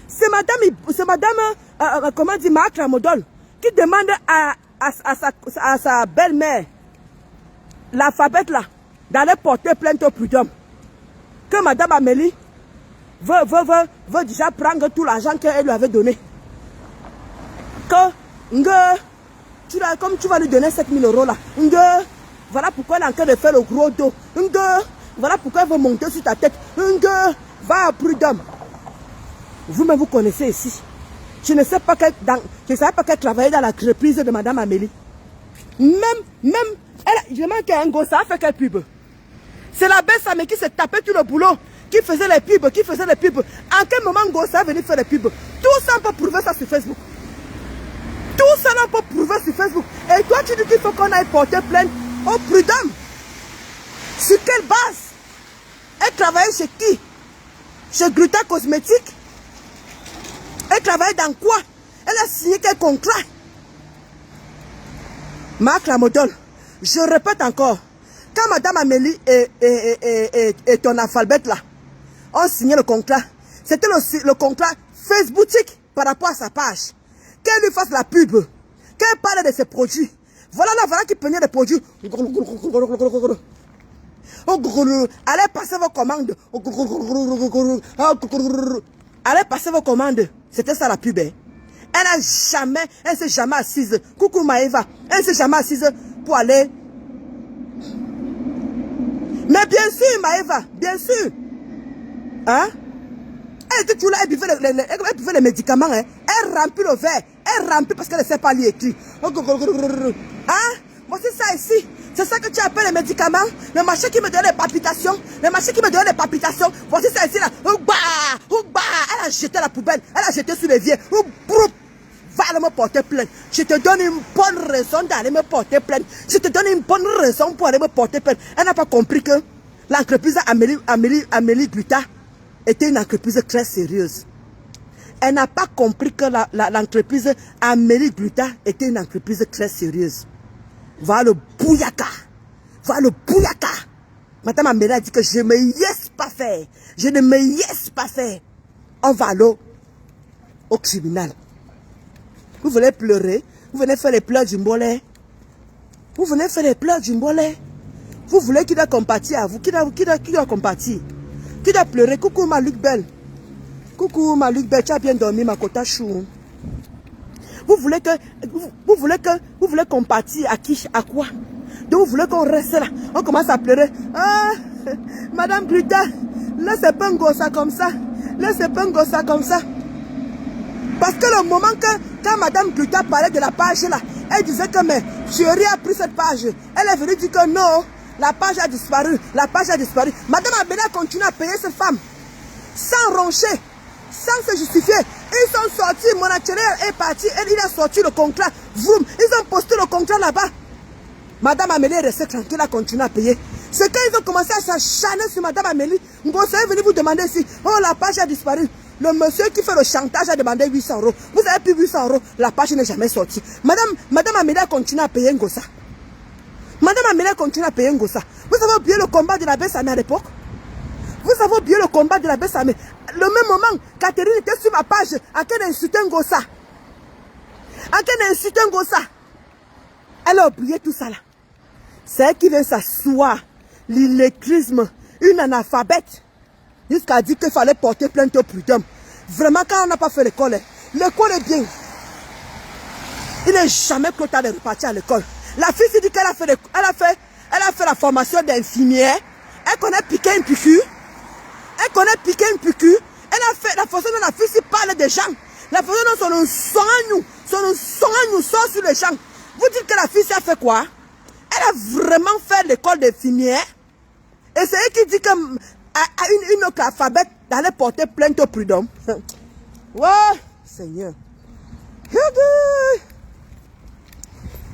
C'est madame, comment dit Marc Ramodol, qui demande à sa belle-mère, l'alphabet là, d'aller porter plainte au prud'homme. Que madame Amélie veut déjà prendre tout l'argent qu'elle lui avait donné. Comme tu vas lui donner 7 000 € là. Voilà pourquoi elle est en train de faire le gros dos. Voilà pourquoi elle veut monter sur ta tête. Va à prud'homme. Vous-même vous connaissez ici. Je ne sais pas qu'elle travaillait dans la reprise de madame Amélie. Même, je demande qu'un gosse, ça a fait quelle pub? C'est la belle Samé qui s'est tapé tout le boulot, qui faisait les pubs. En quel moment Ngosa est venu faire les pubs? Tout ça, on peut prouver ça sur Facebook. Tout ça, on peut prouver sur Facebook. Et toi, tu dis qu'il faut qu'on aille porter plainte au prud'homme. Sur quelle base? Elle travaillait chez qui? Chez Gluta Cosmétique? Elle travaillait dans quoi? Elle a signé quel contrat? Marc Ramodol, je répète encore. Quand madame Amélie et ton alphabet là ont signé le contrat, c'était le contrat Facebookique par rapport à sa page. Qu'elle lui fasse la pub, qu'elle parle de ses produits. Voilà qui prenait les produits. Allez passer vos commandes. Allez passer vos commandes. C'était ça la pub. Elle s'est jamais assise. Coucou Maëva. Elle s'est jamais assise pour aller. Mais bien sûr, Maëva, bien sûr. Hein? Elle était toujours là, elle buvait les médicaments. Hein? Elle remplit le verre. Elle remplit parce qu'elle ne sait pas lire écrit. Hein? Voici ça ici. C'est ça que tu appelles les médicaments? Le machin qui me donne les palpitations. Le machin qui me donne les palpitations. Voici ça ici là. Elle a jeté la poubelle. Elle a jeté sur les vieux. Va aller me porter plainte. Je te donne une bonne raison d'aller me porter plainte. Je te donne une bonne raison pour aller me porter plainte. Elle n'a pas compris que l'entreprise Amélie Gluta était une entreprise très sérieuse. Elle n'a pas compris que l'entreprise Amélie Gluta était une entreprise très sérieuse. Va le bouyaka. Va le bouyaka. Madame Amélie a dit que je ne me laisse pas faire. Je ne me laisse pas faire. On va aller au tribunal. Vous voulez pleurer? Vous venez faire les pleurs du mbolet? Vous venez faire les pleurs du mbolet? Vous voulez qu'il doit compatir à vous? Qui doit compatir? Qui doit pleurer? Coucou ma Luc Belle. Coucou ma Luc Belle, tu as bien dormi ma Kota Chou. Vous voulez compatir à qui? À quoi? Donc vous voulez qu'on reste là? On commence à pleurer. Ah, Madame Gluta, laissez pas un gossa comme ça. Laissez pas un gossa comme ça. Parce que le moment quand Madame Gluta parlait de la page là, Elle disait que mais Chérie a pris cette page. Elle est venue dire que non, la page a disparu. La page a disparu. Madame Amélie a continué à payer cette femme. Sans roncher, sans se justifier. Ils sont sortis, mon actionnaire est parti, il a sorti le contrat. Vroom, ils ont posté le contrat là-bas. Madame Amélie est restée tranquille, a continué à payer. C'est quand ils ont commencé à s'acharner sur Madame Amélie. Ngosa est venu vous demander si, oh la page a disparu. Le monsieur qui fait le chantage a demandé 800 €. Vous avez pris 800 €, la page n'est jamais sortie. Madame Amélie a continué à payer Ngosa. Madame Amélie a continué à payer Ngosa. Vous avez oublié le combat de la Bessamé à l'époque? Vous avez oublié le combat de la Bessamé. Le même moment, Catherine était sur ma page, en train d'insulter Ngosa. En train d'insulter Ngosa. Elle a oublié tout ça là. C'est elle qui vient s'asseoir, l'illettrisme, une analphabète, jusqu'à dire qu'il fallait porter plainte au prud'homme. Vraiment, quand on n'a pas fait l'école, l'école est bien. Il n'est jamais clôturé de repartir à l'école. La fille s'est dit qu'elle a fait la formation d'infirmière. Elle connaît piquer une piqûre. Elle connaît piquer une piqûre. Elle a fait la façon dont la fille s'y parle des gens. La façon dont son soin sort sur les gens. Vous dites que la fille s'est fait quoi? Elle a vraiment fait l'école d'infirmière. Et c'est elle qui dit que une autre alphabet d'aller porter plainte au prud'homme. Ouais, Seigneur.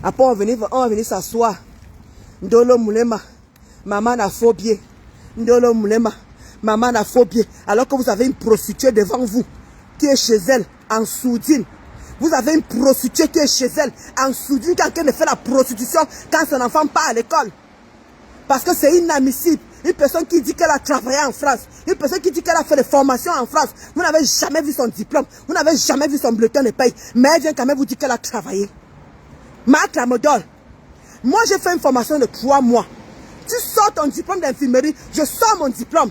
Après, on va venir s'asseoir. Ndolo Moulema, maman a phobie. Ndolo Moulema, maman a phobie. Alors que vous avez une prostituée devant vous, qui est chez elle, en sourdine. Vous avez une prostituée qui est chez elle, en sourdine, quelqu'un ne fait la prostitution quand son enfant part à l'école. Parce que c'est inadmissible. Une personne qui dit qu'elle a travaillé en France, une personne qui dit qu'elle a fait des formations en France, vous n'avez jamais vu son diplôme, vous n'avez jamais vu son bulletin de paye, mais elle vient quand même vous dire qu'elle a travaillé. Marc Lamadol, moi j'ai fait une formation de 3 mois. Tu sors ton diplôme d'infirmerie, je sors mon diplôme.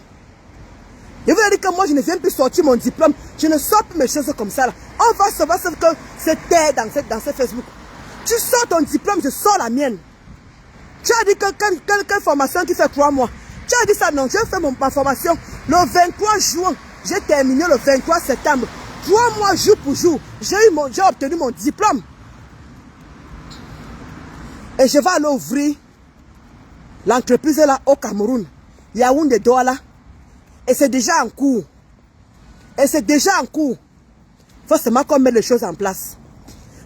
Je vous ai dit que moi je ne viens plus sortir mon diplôme, je ne sors plus mes choses comme ça là. On va savoir ce que c'était dans ce Facebook. Tu sors ton diplôme, je sors la mienne. Tu as dit que quelle formation qui fait 3 mois? Tu as dit ça, non, j'ai fait ma formation le 23 juin. J'ai terminé le 23 septembre. 3 mois jour pour jour. J'ai obtenu mon diplôme. Et je vais aller ouvrir l'entreprise là au Cameroun. Yaoundé Douala. Et c'est déjà en cours. Et c'est déjà en cours. Il faut seulement qu'on mette les choses en place.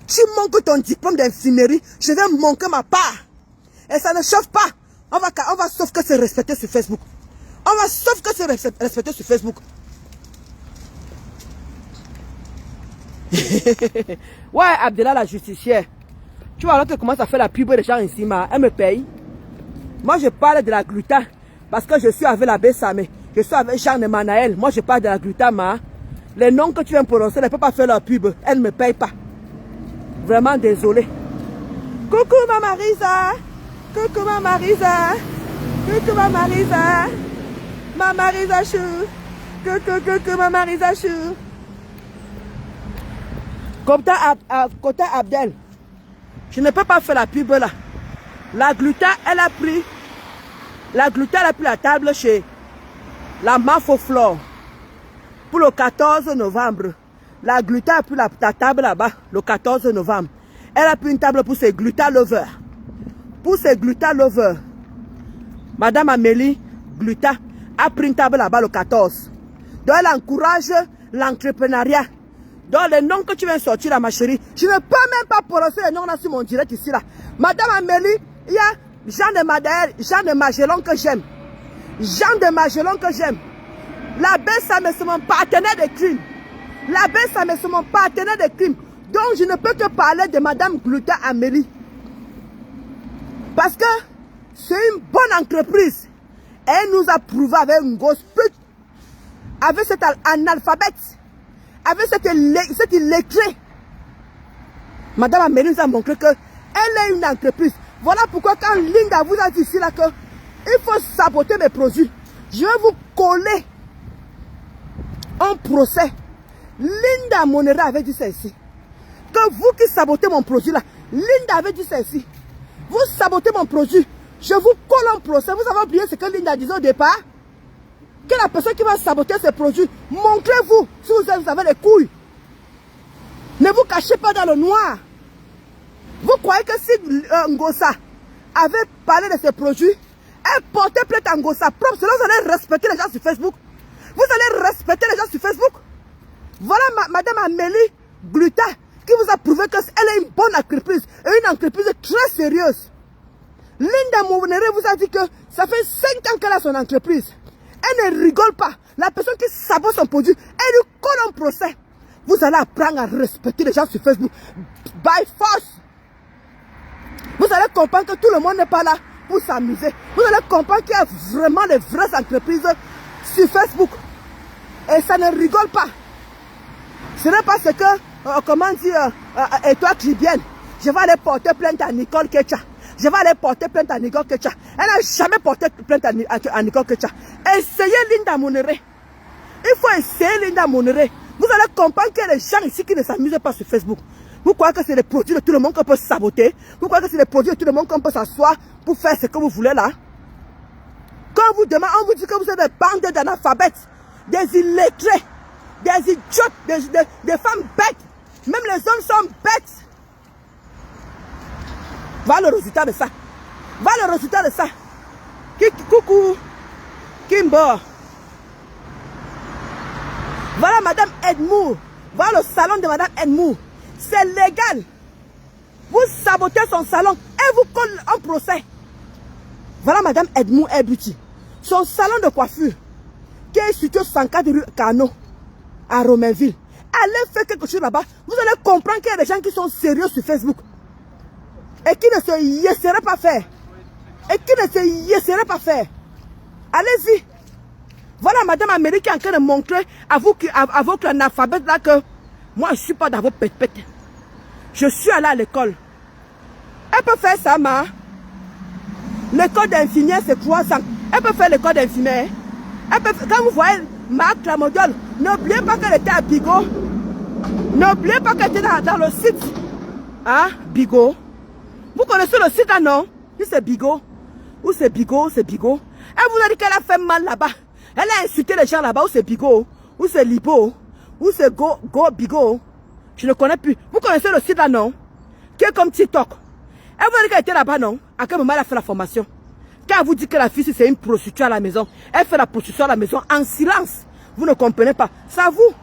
Tu manques ton diplôme d'infirmerie, je vais manquer ma part. Et ça ne chauffe pas. On va sauf que c'est respecté sur Facebook. On va sauf que c'est respecté sur Facebook. Ouais, Abdella la justicière. Tu vois, alors que commence à faire la pub des gens ici, elle me paye. Moi, je parle de la gluta. Parce que je suis avec la Bessamé. Je suis avec Jean de Manaël. Moi, je parle de la gluta, les noms que tu viens prononcer ne peuvent pas faire leur pub. Elle ne me paye pas. Vraiment désolé. Coucou, ma Marisa. Coucou, ma Marisa. Coucou, ma Marisa. Ma Marisa chou. Coucou, ma Marisa chou. Côté Abdel. Je ne peux pas faire la pub là. La gluta, elle a pris la table chez la Mafoflore pour le 14 novembre. La gluta a pris la table là-bas le 14 novembre. Elle a pris une table pour ses gluta lovers. Pour ses gluta lovers. Madame Amélie Gluta a pris une table là-bas le 14. Donc elle encourage l'entrepreneuriat. Donc les noms que tu viens sortir là, ma chérie, je ne peux même pas prononcer les noms là sur mon direct ici là. Madame Amélie, il y a Jean de Madaël, Jean de Magellan que j'aime. Jean de Magellan que j'aime. La Bessamé, c'est mon partenaire de crime. La Bessamé, c'est mon partenaire de crime. Donc je ne peux que parler de Madame Gluta Amélie. Parce que c'est une bonne entreprise. Elle nous a prouvé avec une grosse pute, avec cet analphabète, avec cette illettrée. Madame Amélie nous a montré qu'elle est une entreprise. Voilà pourquoi quand Linda vous a dit ici là que il faut saboter mes produits, je vais vous coller un procès. Linda Monera avait dit ça ici. Que vous qui sabotez mon produit là, Linda avait dit ça ici. Vous sabotez mon produit, je vous colle un procès. Vous avez oublié ce que Linda disait au départ? Que la personne qui va saboter ces produits, montrez-vous si vous avez les couilles. Ne vous cachez pas dans le noir. Vous croyez que si Ngossa avait parlé de ses produits, elle portait plainte à Ngossa propre, sinon vous allez respecter les gens sur Facebook. Vous allez respecter les gens sur Facebook. Voilà Madame Amélie Gluta qui vous a prouvé qu'elle est une bonne entreprise et une entreprise très sérieuse. Linda Monere vous a dit que ça fait 5 ans qu'elle a son entreprise. Elle ne rigole pas. La personne qui sabote son produit, elle lui colle un procès. Vous allez apprendre à respecter les gens sur Facebook. By force. Vous allez comprendre que tout le monde n'est pas là pour s'amuser. Vous allez comprendre qu'il y a vraiment les vraies entreprises sur Facebook. Et ça ne rigole pas. Ce n'est pas ce que, comment dire, et toi Tribienne, je vais aller porter plainte à Nicole Ketcha. Je vais aller porter plainte à Nicole Ketcha. Elle n'a jamais porté plainte à Nicole Ketcha. Essayez Linda Monere. Il faut essayer Linda Monere. Vous allez comprendre qu'il y a des gens ici qui ne s'amusent pas sur Facebook. Vous croyez que c'est les produits de tout le monde qu'on peut saboter? Vous croyez que c'est les produits de tout le monde qu'on peut s'asseoir pour faire ce que vous voulez là? Quand on vous demande, on vous dit que vous êtes des bandes d'analphabètes, des illettrés, des idiotes, des femmes bêtes. Même les hommes sont bêtes. Voilà le résultat de ça. Voilà le résultat de ça. Coucou. Kimbo. Voilà Madame Edmour. Voilà le salon de Madame Edmour. C'est légal. Vous sabotez son salon et vous collez un procès. Voilà Madame Edmour Beauty. Son salon de coiffure qui est situé 104 rue Cano à Romainville. Allez faire quelque chose là-bas. Vous allez comprendre qu'il y a des gens qui sont sérieux sur Facebook. Et qui ne se laisseraient pas faire. Et qui ne se laisseraient pas faire. Allez-y. Voilà Madame Amélie qui est en train de montrer à votre analphabète là que moi je ne suis pas dans vos pètes-pètes. Je suis allée à l'école. Elle peut faire ça, ma. L'école d'infirmière c'est 3 ans. Elle peut faire l'école d'infirmière. Quand vous voyez Marc Clamodiol, n'oubliez pas qu'elle était à Bigot. N'oubliez pas qu'elle était dans le site. Hein, Bigot. Vous connaissez le site là, non? Oui, c'est Bigot. Ou c'est Bigot, c'est Bigot. Elle vous a dit qu'elle a fait mal là-bas. Elle a insulté les gens là-bas, ou c'est Bigot, ou c'est Libo, ou c'est Go Bigot. Je ne connais plus. Vous connaissez le site là, non? Qui est comme TikTok. Elle vous a dit qu'elle était là-bas, non? À quel moment elle a fait la formation? Quand elle vous dit que la fille, c'est une prostituée à la maison, elle fait la prostitution à la maison en silence. Vous ne comprenez pas. Ça vous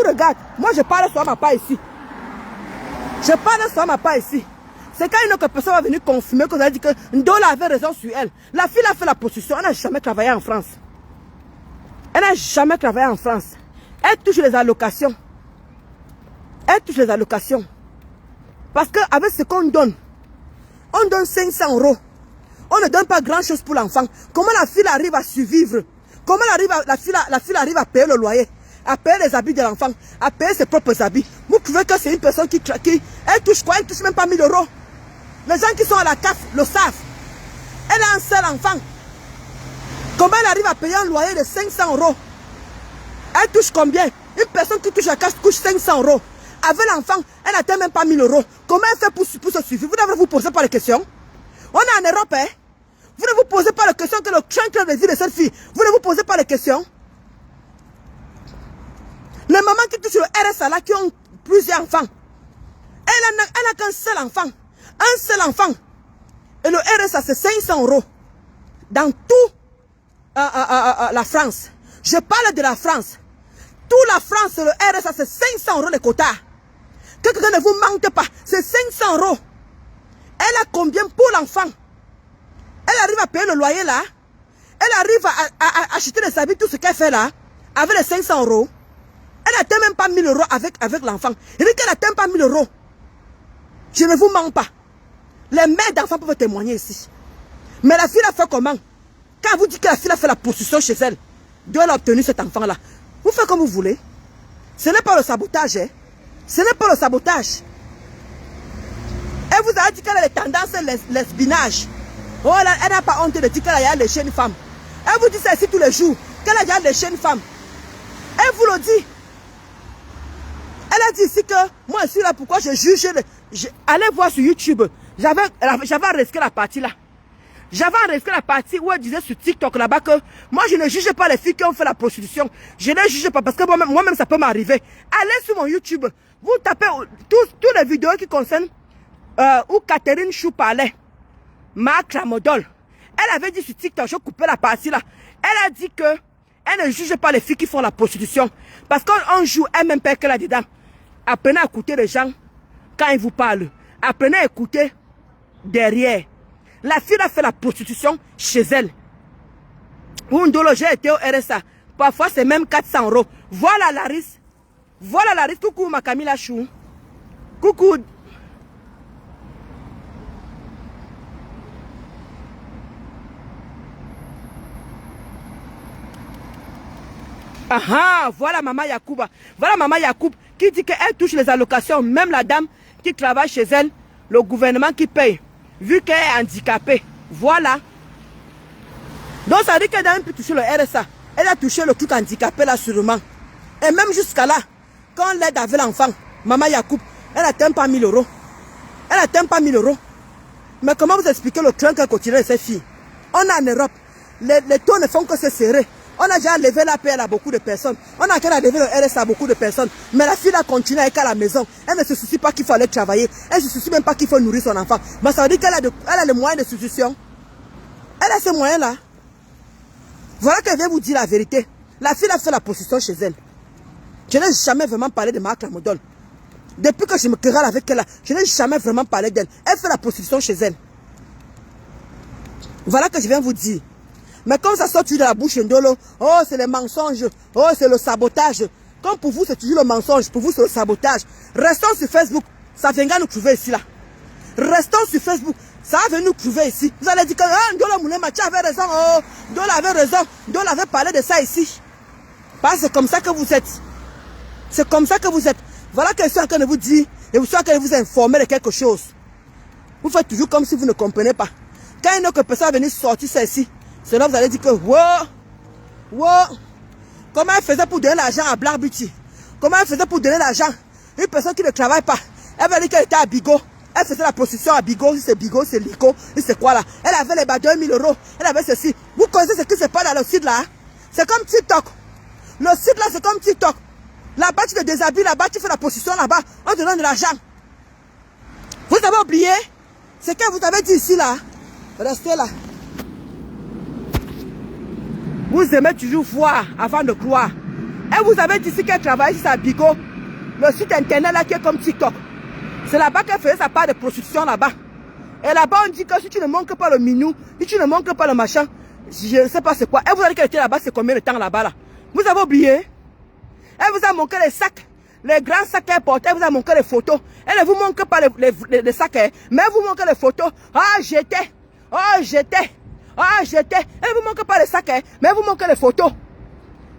regarde. Moi, je parle sur ma part ici. Je parle sur ma part ici. C'est quand une autre personne va venir confirmer que vous avez dit que Ndola avait raison sur elle. La fille a fait la prostitution. Elle n'a jamais travaillé en France. Elle n'a jamais travaillé en France. Elle touche les allocations. Elle touche les allocations. Parce qu'avec ce qu'on donne, on donne 500 €. On ne donne pas grand chose pour l'enfant. Comment la fille arrive à survivre? Comment la fille arrive à payer le loyer, à payer les habits de l'enfant, à payer ses propres habits? Vous trouvez que c'est une personne qui elle touche quoi? Elle touche même pas 1000 €. Les gens qui sont à la CAF le savent. Elle a un seul enfant. Comment elle arrive à payer un loyer de 500 €? Elle touche combien? Une personne qui touche la CAF touche 500 €. Avec l'enfant, elle n'atteint même pas 1000 €. Comment elle fait pour se suivre? Vous devez vous poser pas les questions. On est en Europe, hein? Vous ne vous posez pas les questions que le train de vie de cette fille. Vous ne vous posez pas les questions. Les mamans qui touchent le RSA là, qui ont plusieurs enfants. Elle n'a qu'un seul enfant. Un seul enfant. Et le RSA, c'est 500 €. Dans tout la France. Je parle de la France. Toute la France, le RSA, c'est 500 € les quotas. Que quelqu'un ne vous manque pas. C'est 500 €. Elle a combien pour l'enfant? Elle arrive à payer le loyer là. Elle arrive à acheter les habits, tout ce qu'elle fait là. Avec les 500 €. Elle n'atteint même pas 1000 € avec l'enfant. Elle dit qu'elle n'atteint pas 1000 €. Je ne vous mens pas. Les mères d'enfants peuvent témoigner ici. Mais la fille a fait comment? Quand elle vous dit que la fille a fait la prostitution chez elle, d'où elle a obtenu cet enfant-là. Vous faites comme vous voulez. Ce n'est pas le sabotage. Hein? Ce n'est pas le sabotage. Elle vous a dit qu'elle a les tendances l'esbinage. Oh, elle n'a pas honte de dire qu'elle a léché une femme. Elle vous dit ça ici tous les jours. Qu'elle a déjà léché une femme. Elle vous le dit. Elle a dit ici que moi je suis là, pourquoi je juge. Allez voir sur YouTube. J'avais enregistré la partie là. J'avais enregistré la partie où elle disait sur TikTok là-bas que moi je ne juge pas les filles qui ont fait la prostitution. Je ne les juge pas parce que moi-même ça peut m'arriver. Allez sur mon YouTube. Vous tapez toutes les vidéos qui concernent où Catherine Chou parlait, Marc Lamodol, elle avait dit sur TikTok, je coupais la partie là, elle a dit que elle ne juge pas les filles qui font la prostitution. Parce qu'on joue elle-même que là-dedans. Apprenez à écouter les gens quand ils vous parlent. Apprenez à écouter derrière. La fille a fait la prostitution chez elle. Oundolo, j'ai été au RSA. Parfois, c'est même 400 €. Voilà Laris. Voilà Laris. Coucou ma Camilla Chou. Coucou. Ah, voilà Maman Yacouba. Voilà Maman Yacoub qui dit qu'elle touche les allocations. Même la dame qui travaille chez elle, le gouvernement qui paye. Vu qu'elle est handicapée. Voilà. Donc ça dit qu'elle a pu toucher le RSA. Elle a touché le truc handicapé là sûrement. Et même jusqu'à là, quand elle aide avec l'enfant, Maman Yacoub, elle n'atteint pas 1000 €. Elle n'atteint pas 1000 €. Mais comment vous expliquez le train qu'elle continue de ces filles? On est en Europe. Les taux ne font que se serrer. On a déjà levé la paix à beaucoup de personnes. On a déjà levé le RSA à beaucoup de personnes. Mais la fille a continué avec à la maison. Elle ne se soucie pas qu'il faut aller travailler. Elle ne se soucie même pas qu'il faut nourrir son enfant. Mais ça veut dire qu'elle a les moyens de substitution. Elle a ces moyens-là. Voilà que je vais vous dire la vérité. La fille a fait la prostitution chez elle. Je n'ai jamais vraiment parlé de Marc Lamodol. Depuis que je me querelle avec elle, je n'ai jamais vraiment parlé d'elle. Elle fait la prostitution chez elle. Voilà que je viens vous dire. Mais comme ça sort toujours de la bouche d'Ndolo, oh c'est les mensonges, oh c'est le sabotage. Comme pour vous c'est toujours le mensonge, pour vous c'est le sabotage. Restons sur Facebook, ça viendra nous trouver ici là. Restons sur Facebook, ça va venir nous trouver ici. Vous allez dire que Ndolo Mounema, tu avais raison, oh, Ndolo avait raison, Ndolo avait parlé de ça ici. Parce que c'est comme ça que vous êtes. C'est comme ça que vous êtes. Voilà que je suis en train de vous dire, et vous suis en train de vous informer de quelque chose. Vous faites toujours comme si vous ne comprenez pas. Quand une autre personne va venir sortir ça ici, c'est là que vous allez dire que, wow, comment elle faisait pour donner l'argent à Black Beauty? Comment elle faisait pour donner l'argent? Une personne qui ne travaille pas, elle va dire qu'elle était à Bigot. Elle faisait la prostitution à Bigot, si c'est Bigot, c'est Lico, si c'est quoi là. Elle avait les 2000 €, elle avait ceci. Vous connaissez ce qui se passe dans le site là? C'est comme TikTok. Le site là, c'est comme TikTok. Là-bas, tu te déshabilles, là-bas, tu fais la prostitution là-bas, on te donne de l'argent. Vous avez oublié ce que vous avez dit ici là? Restez là. Vous aimez toujours voir avant de croire. Et vous avez dit ici qu'elle travaille ici à Bigot, le site internet là qui est comme TikTok. C'est là-bas qu'elle faisait sa part de prostitution là-bas. Et là-bas on dit que si tu ne manques pas le minou, si tu ne manques pas le machin, je ne sais pas c'est quoi. Elle vous a dit qu'elle était là-bas, c'est combien de temps là-bas là? Vous avez oublié? Elle vous a montré les sacs, les grands sacs qu'elle portait, elle vous a montré les photos. Elle ne vous montre pas les sacs, mais elle vous montre les photos. Ah j'étais, oh j'étais. Ah, j'étais. Elle ne vous manque pas les sacs, mais elle vous manque les photos.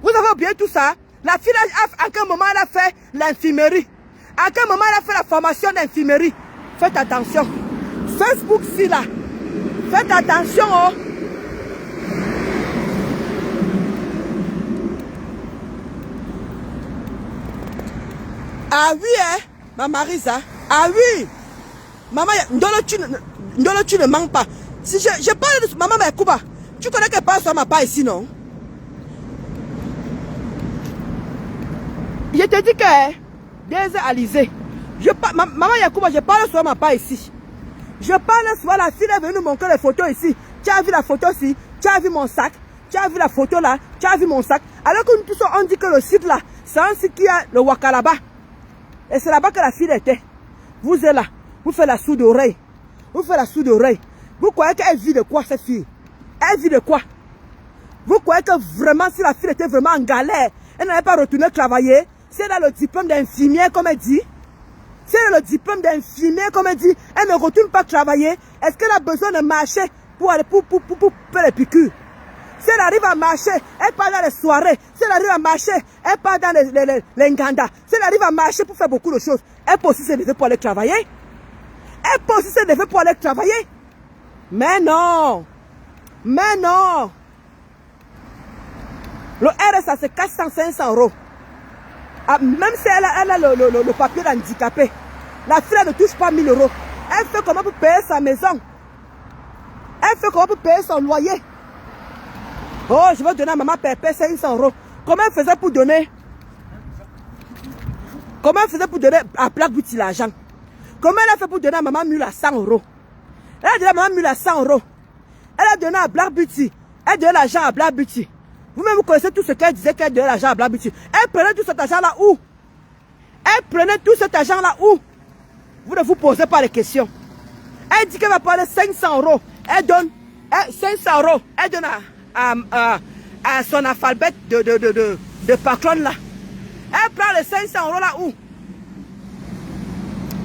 Vous avez oublié tout ça? La fille, à quel moment elle a fait l'infirmerie? À quel moment elle a fait la formation d'infirmerie? Faites attention. Facebook, si là. Faites attention, oh. Ah oui, hein, ma Marisa. Ah oui. Maman, Ndolo, tu ne manques pas. Si je parle de Maman Yacouba, tu connais qu'elle parle sur ma part ici, non? Je te dis que des Alizé. Maman Yacouba, je parle sur ma part ici. Je parle sur la fille, elle est venue nous montrer les photos ici. Tu as vu la photo ici, tu as vu mon sac, tu as vu la photo là, tu as vu mon sac. Alors que nous tous on dit que le site là, c'est un site qui a le Wakalaba. Et c'est là-bas que la fille était. Vous êtes là, vous faites la sourde oreille. Vous faites la sourde oreille. Vous croyez qu'elle vit de quoi cette fille? Elle vit de quoi? Vous croyez que vraiment si la fille était vraiment en galère, elle n'avait pas retourné travailler? Si elle a le diplôme d'infirmière comme elle dit, si elle a le diplôme d'infirmière comme elle dit, elle ne retourne pas travailler, est-ce qu'elle a besoin de marcher pour aller pour faire les piqûres? Si elle arrive à marcher, elle part dans les soirées. Si elle arrive à marcher, elle part dans les nganda. Si elle arrive à marcher pour faire beaucoup de choses, elle peut aussi se lever pour aller travailler. Elle peut aussi se lever pour aller travailler. Mais non. Mais non. Le RSA, c'est 400-500 €. Ah, même si elle a le papier d'handicapé, la fille ne touche pas 1000 €. Elle fait comment pour payer sa maison? Elle fait comment pour payer son loyer? Oh, je vais donner à maman Pépé 500 €. Comment elle faisait pour donner? Comment elle faisait pour donner à Black Beauty l'argent? Comment elle a fait pour donner à maman Mule à 100 euros? Elle a donné à maman Mule à 100 euros. Elle a donné à Black Beauty. Elle donnait l'argent à Black Beauty. Vous-même, vous connaissez tout ce qu'elle disait qu'elle donnait l'argent à Black Beauty. Elle prenait tout cet argent-là où? Elle prenait tout cet argent-là où? Vous ne vous posez pas les questions. Elle dit qu'elle va prendre 500 euros. Elle donne 500 euros. Elle donne à son alphabet de patronne là. Elle prend les 500 euros là où?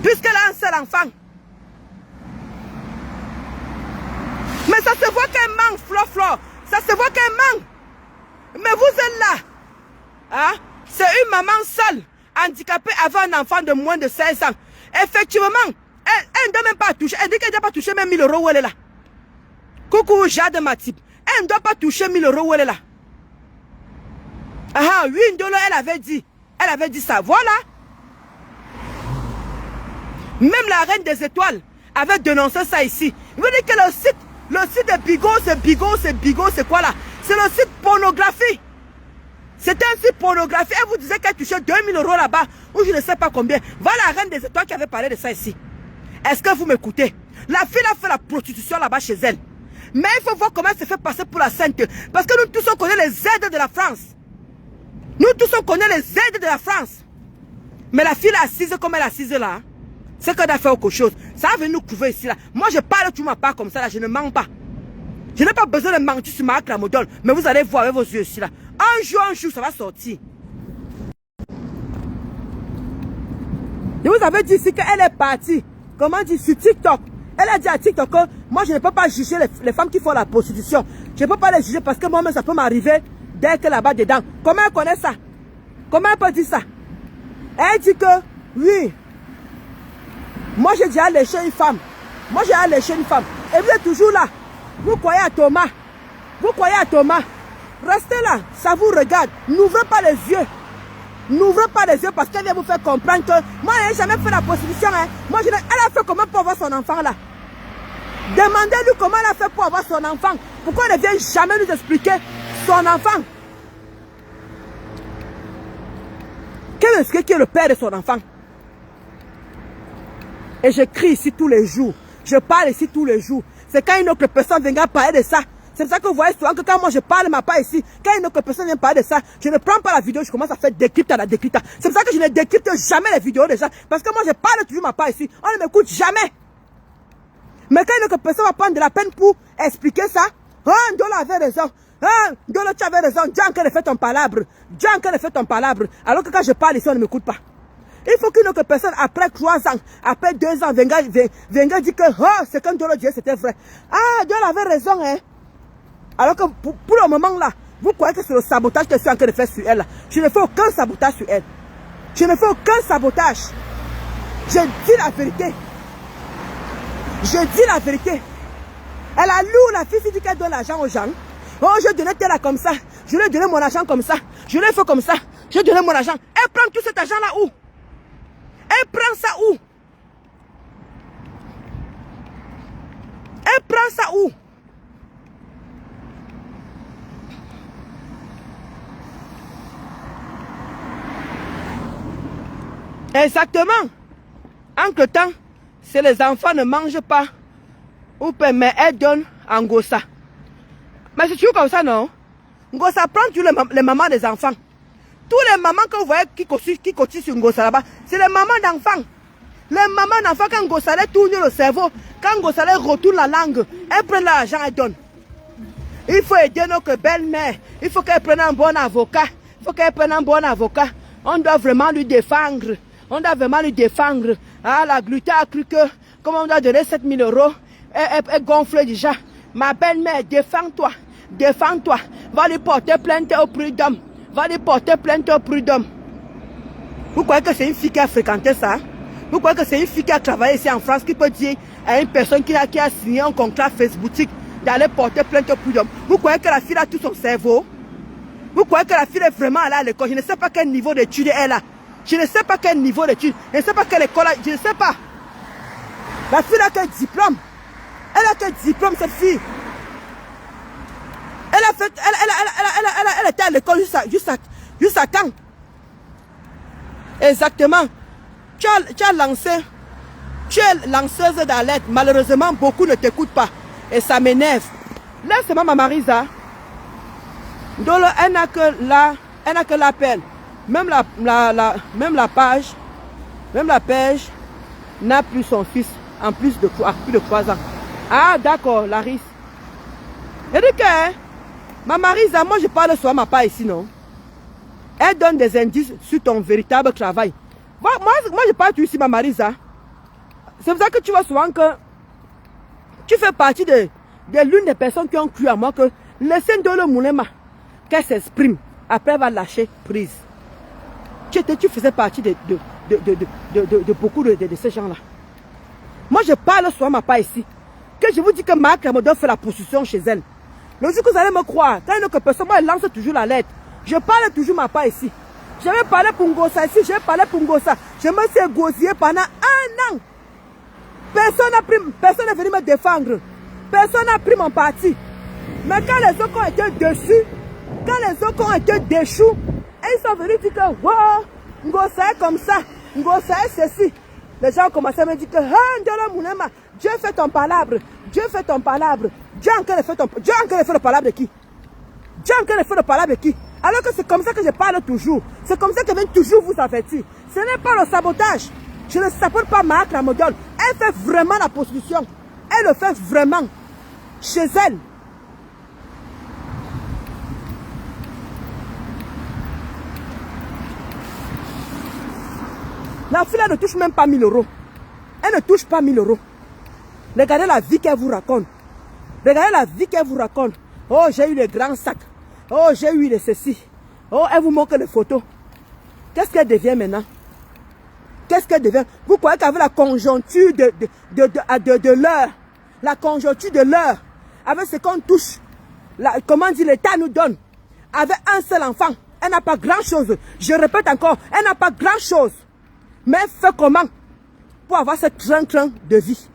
Puisqu'elle a un seul enfant. Mais ça se voit qu'elle manque, Flo. Ça se voit qu'elle manque. Mais vous êtes là. Hein? C'est une maman seule, handicapée, avec un enfant de moins de 16 ans. Effectivement, elle ne doit même pas toucher. Elle dit qu'elle ne doit pas toucher même 1000 euros où elle est là. Coucou Jade Matip. Elle ne doit pas toucher 1000 euros où elle est là. Ah, 8 $, elle avait dit. Elle avait dit ça. Voilà. Même la reine des étoiles avait dénoncé ça ici. Vous dites que le site de Bigot, c'est quoi là? C'est le site pornographie. C'est un site pornographie. Elle vous disait qu'elle touchait 2000 euros là-bas, ou je ne sais pas combien. Voilà la reine des étoiles qui avait parlé de ça ici. Est-ce que vous m'écoutez? La fille a fait la prostitution là-bas chez elle. Mais il faut voir comment elle se fait passer pour la sainte. Parce que nous tous on connaît les aides de la France. Nous tous on connaît les aides de la France. Mais la fille là assise comme elle est assise là, c'est qu'elle a fait autre chose. Ça va venir nous couvrir ici là. Moi je parle tout ma part comme ça là, je ne mens pas. Je n'ai pas besoin de mentir sur ma clamodole. Mais vous allez voir avec vos yeux ici là. Un jour, ça va sortir. Je vous avais dit ici qu'elle est partie. Comment dire, sur TikTok. Elle a dit à TikTok que moi je ne peux pas juger les femmes qui font la prostitution. Je ne peux pas les juger parce que moi-même ça peut m'arriver d'être là-bas dedans. Comment elle connaît ça? Comment elle peut dire ça? Elle dit que oui. Moi j'ai déjà léché une femme. Moi j'ai déjà léché une femme. Et vous êtes toujours là. Vous croyez à Thomas. Vous croyez à Thomas. Restez là. Ça vous regarde. N'ouvrez pas les yeux. N'ouvrez pas les yeux parce qu'elle vient vous faire comprendre que moi je n'ai jamais fait la prostitution. Hein. Moi, elle a fait comment pour avoir son enfant là? Demandez-lui comment elle a fait pour avoir son enfant. Pourquoi elle ne vient jamais nous expliquer son enfant? Quel est qui est le père de son enfant? Et je crie ici tous les jours. Je parle ici tous les jours. C'est quand une autre personne viendra parler de ça. C'est ça que vous voyez souvent que quand moi je parle ma part ici, quand une autre personne vient parler de ça, je ne prends pas la vidéo, je commence à faire décrypte à la décrypte. C'est pour ça que je ne décrypte jamais les vidéos des gens. Parce que moi je parle toujours ma part ici. On ne m'écoute jamais. Mais quand une autre personne va prendre de la peine pour expliquer ça, ah, Ndolo avait raison. Ah, Ndolo, tu avais raison. Dieu encore fait ton palabre. Dieu encore fait ton palabre. Alors que quand je parle ici, on ne m'écoute pas. Il faut qu'une autre personne, après 3 ans, après 2 ans, viendra dire que oh, c'est quand Ndolo disait c'était vrai. Ah, Dieu avait raison, hein. Alors que pour le moment là, vous croyez que c'est le sabotage que je suis en train de faire sur elle là. Je ne fais aucun sabotage sur elle. Je ne fais aucun sabotage. Je dis la vérité. Je dis la vérité. Elle a loué la fille, dit qu'elle donne l'argent aux gens. Oh, je donnais tel là comme ça. Je lui ai donné mon argent comme ça. Je lui ai fait comme ça. Je donné mon argent. Elle prend tout cet argent là où? Elle prend ça où? Elle prend ça où? Exactement. Entre temps, si les enfants ne mangent pas, ou mais elle donne en gossa. Mais c'est toujours comme ça, non? Gossa prend tous les mamans des enfants. Tous les mamans que vous voyez qui cotisent sur Ngossa là-bas, c'est les mamans d'enfants. Les mamans d'enfants, quand Ngossa les tourne le cerveau, quand Ngossa les retourne la langue, elles prennent l'argent et donnent. Il faut aider notre belle-mère. Il faut qu'elle prenne un bon avocat. Il faut qu'elle prenne un bon avocat. On doit vraiment lui défendre. On doit vraiment lui défendre. Ah, la gluten a cru que, comme on doit donner 7000 euros, elle gonfle déjà. Ma belle-mère, défends-toi. Défends-toi. Va lui porter plainte au prud'homme. Va lui porter plainte au prud'homme. Vous croyez que c'est une fille qui a fréquenté ça? Vous croyez que c'est une fille qui a travaillé ici en France qui peut dire à une personne qui a signé un contrat Facebook d'aller porter plainte au prud'homme? Vous croyez que la fille a tout son cerveau? Vous croyez que la fille est vraiment allée à l'école? Je ne sais pas quel niveau d'études elle a. Je ne sais pas quel niveau d'études. Je ne sais pas quelle école. Je ne sais pas. La fille a quel diplôme? Elle a quel diplôme cette fille? Elle a fait. Elle était à l'école jusqu'à quand? Exactement. Tu as lancé Tu es lanceuse d'alerte. Malheureusement, beaucoup ne t'écoutent pas. Et ça m'énerve. Laisse-moi ma Marisa. Donc, elle n'a que l'appel. Même la page n'a plus son fils en plus de 3 ans. Ah, d'accord, Laris. Et dit que, ma Marisa, moi je parle sur ma part ici, non? Elle donne des indices sur ton véritable travail. Moi je parle ici, ma Marisa. C'est pour ça que tu vois souvent que tu fais partie de l'une des personnes qui ont cru à moi que laissez Ndolo Moulema qu'elle s'exprime. Après, elle va lâcher prise. Tu faisais partie de beaucoup de ces gens-là. Moi, je parle sur ma part ici. Que je vous dis que Marc Ramadan fait la position chez elle. Le jour que vous allez me croire, quand une autre personne, moi, elle lance toujours la lettre. Je parle toujours ma part ici. J'avais parlé pour Ngosa ici, j'ai parlé pour Ngosa. Je me suis égosillé pendant 1 an. Personne n'est venu me défendre. Personne n'a pris mon parti. Mais quand les autres ont été dessus, quand les autres ont été déchus, ils sont venus dire que wow, Ngosa est comme ça, Ngosa est ceci. Les gens ont commencé à me dire que Ndolo Moulema, Dieu fait ton palabre, Dieu fait ton palabre. Dieu en fait le palabre de qui? Dieu en fait le palabre de qui? Alors que c'est comme ça que je parle toujours. C'est comme ça que je viens toujours vous avertir. Ce n'est pas le sabotage. Je ne sabote pas Marc Ramadan. Elle fait vraiment la prostitution. Elle le fait vraiment. Chez elle. La fille elle ne touche même pas 1000 euros. Elle ne touche pas 1000 euros. Regardez la vie qu'elle vous raconte. Regardez la vie qu'elle vous raconte. Oh, j'ai eu les grands sacs. Oh, j'ai eu les ceci. Oh, elle vous montre les photos. Qu'est-ce qu'elle devient maintenant? Qu'est-ce qu'elle devient? Vous croyez qu'avec la conjoncture de l'heure, la conjoncture de l'heure, avec ce qu'on touche, comment dire, l'État nous donne, avec un seul enfant, elle n'a pas grand-chose. Je répète encore, elle n'a pas grand-chose. Mais elle fait comment pour avoir ce train-train de vie?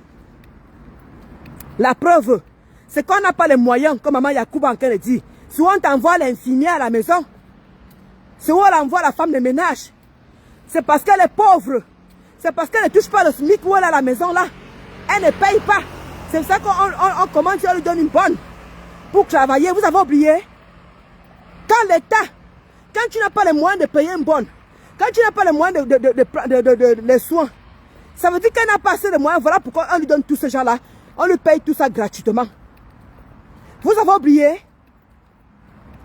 La preuve, c'est qu'on n'a pas les moyens, comme maman Yacouba en train de dire. Si on t'envoie l'infirmière à la maison, si on envoie la femme de ménage, c'est parce qu'elle est pauvre. C'est parce qu'elle ne touche pas le SMIC où elle est à la maison là. Elle ne paye pas. C'est ça qu'on commence à lui donner une bonne pour travailler. Vous avez oublié? Quand l'État, quand tu n'as pas les moyens de payer une bonne, quand tu n'as pas les moyens de soins, ça veut dire qu'elle n'a pas assez de moyens. Voilà pourquoi on lui donne tous ces gens-là. On lui paye tout ça gratuitement. Vous avez oublié?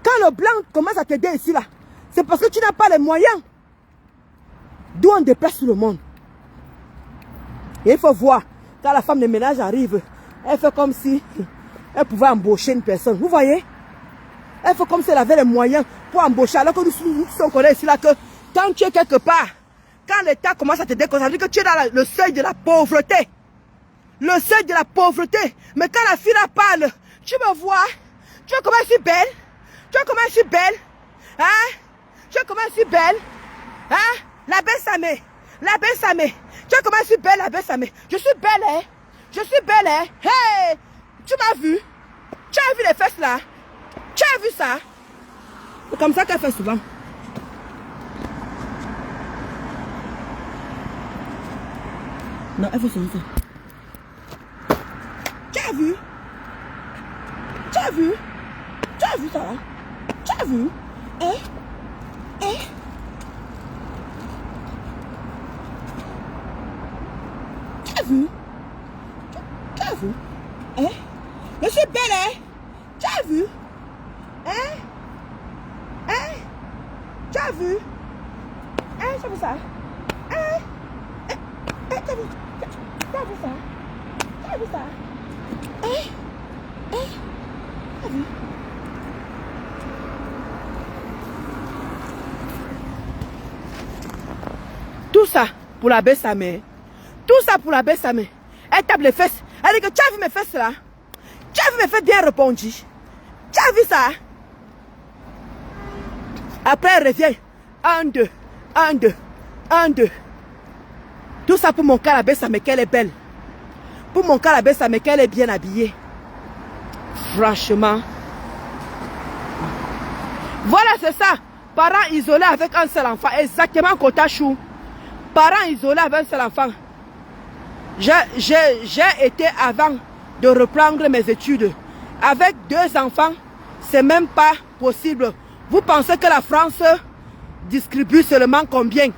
Quand le blanc commence à t'aider ici là, c'est parce que tu n'as pas les moyens. D'où on déplace tout le monde. Et il faut voir, quand la femme de ménage arrive, elle fait comme si elle pouvait embaucher une personne. Vous voyez? Elle fait comme si elle avait les moyens pour embaucher. Alors que nous sommes connus ici là que quand tu es quelque part, quand l'État commence à t'aider, ça veut dire que tu es dans le seuil de la pauvreté. Le seuil de la pauvreté. Mais quand la fille là parle, tu me vois, tu vois comment je suis belle? Tu vois comment je suis belle? Hein? Tu vois comment je suis belle? Hein? La belle Samé. La belle Samé. Tu vois comment je suis belle, la belle Samé? Je suis belle, hein? Je suis belle, hein? Hey! Tu m'as vu? Tu as vu les fesses là? Tu as vu ça? C'est comme ça qu'elle fait souvent. Non, elle fait souvent ça. Tu as vu? Tu as vu? Tu as vu ça là? Tu as vu? Hein? Hein? Tu as vu? Tu as vu? Hein? Je suis belle, hein? Tu as vu? Hein? Hein? Tu as vu? Hein? Tu as vu ça? Hein? Hein? Tu as vu? Tu as vu ça? Tu as vu ça? Hein? Hein? Tu as vu? Tout ça pour la baisse à main. Tout ça pour la baisse à main. Elle tape les fesses. Elle dit que tu as vu mes fesses là? Tu as vu mes fesses bien répondu? Tu as vu ça? Après elle revient. 1, 2, 1, 2, 1, 2. Tout ça pour mon cas la baisse à main qu'elle est belle. Pour mon cas la baisse à main qu'elle est bien habillée. Franchement. Voilà c'est ça. Parents isolés avec un seul enfant. Exactement Kota Chou. Parents isolés avec un seul enfant. J'ai été avant de reprendre mes études. Avec 2 enfants, c'est même pas possible. Vous pensez que la France distribue seulement combien?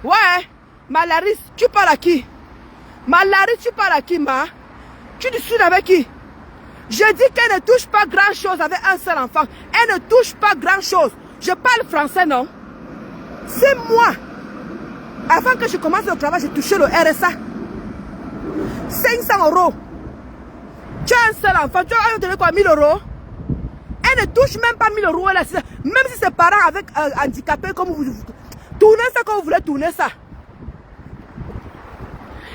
Ouais, Malaris, tu parles à qui? Malaris, tu parles à qui, ma? Tu discutes avec qui? Je dis qu'elle ne touche pas grand chose avec un seul enfant. Elle ne touche pas grand chose. Je parle français, non? C'est moi. Avant que je commence le travail, j'ai touché le RSA. 500 €. Tu as un seul enfant, tu as donné quoi, 1000 €? Elle ne touche même pas 1000 €. Même si ses parents avec handicapés, comme vous tournez ça comme vous voulez tourner ça.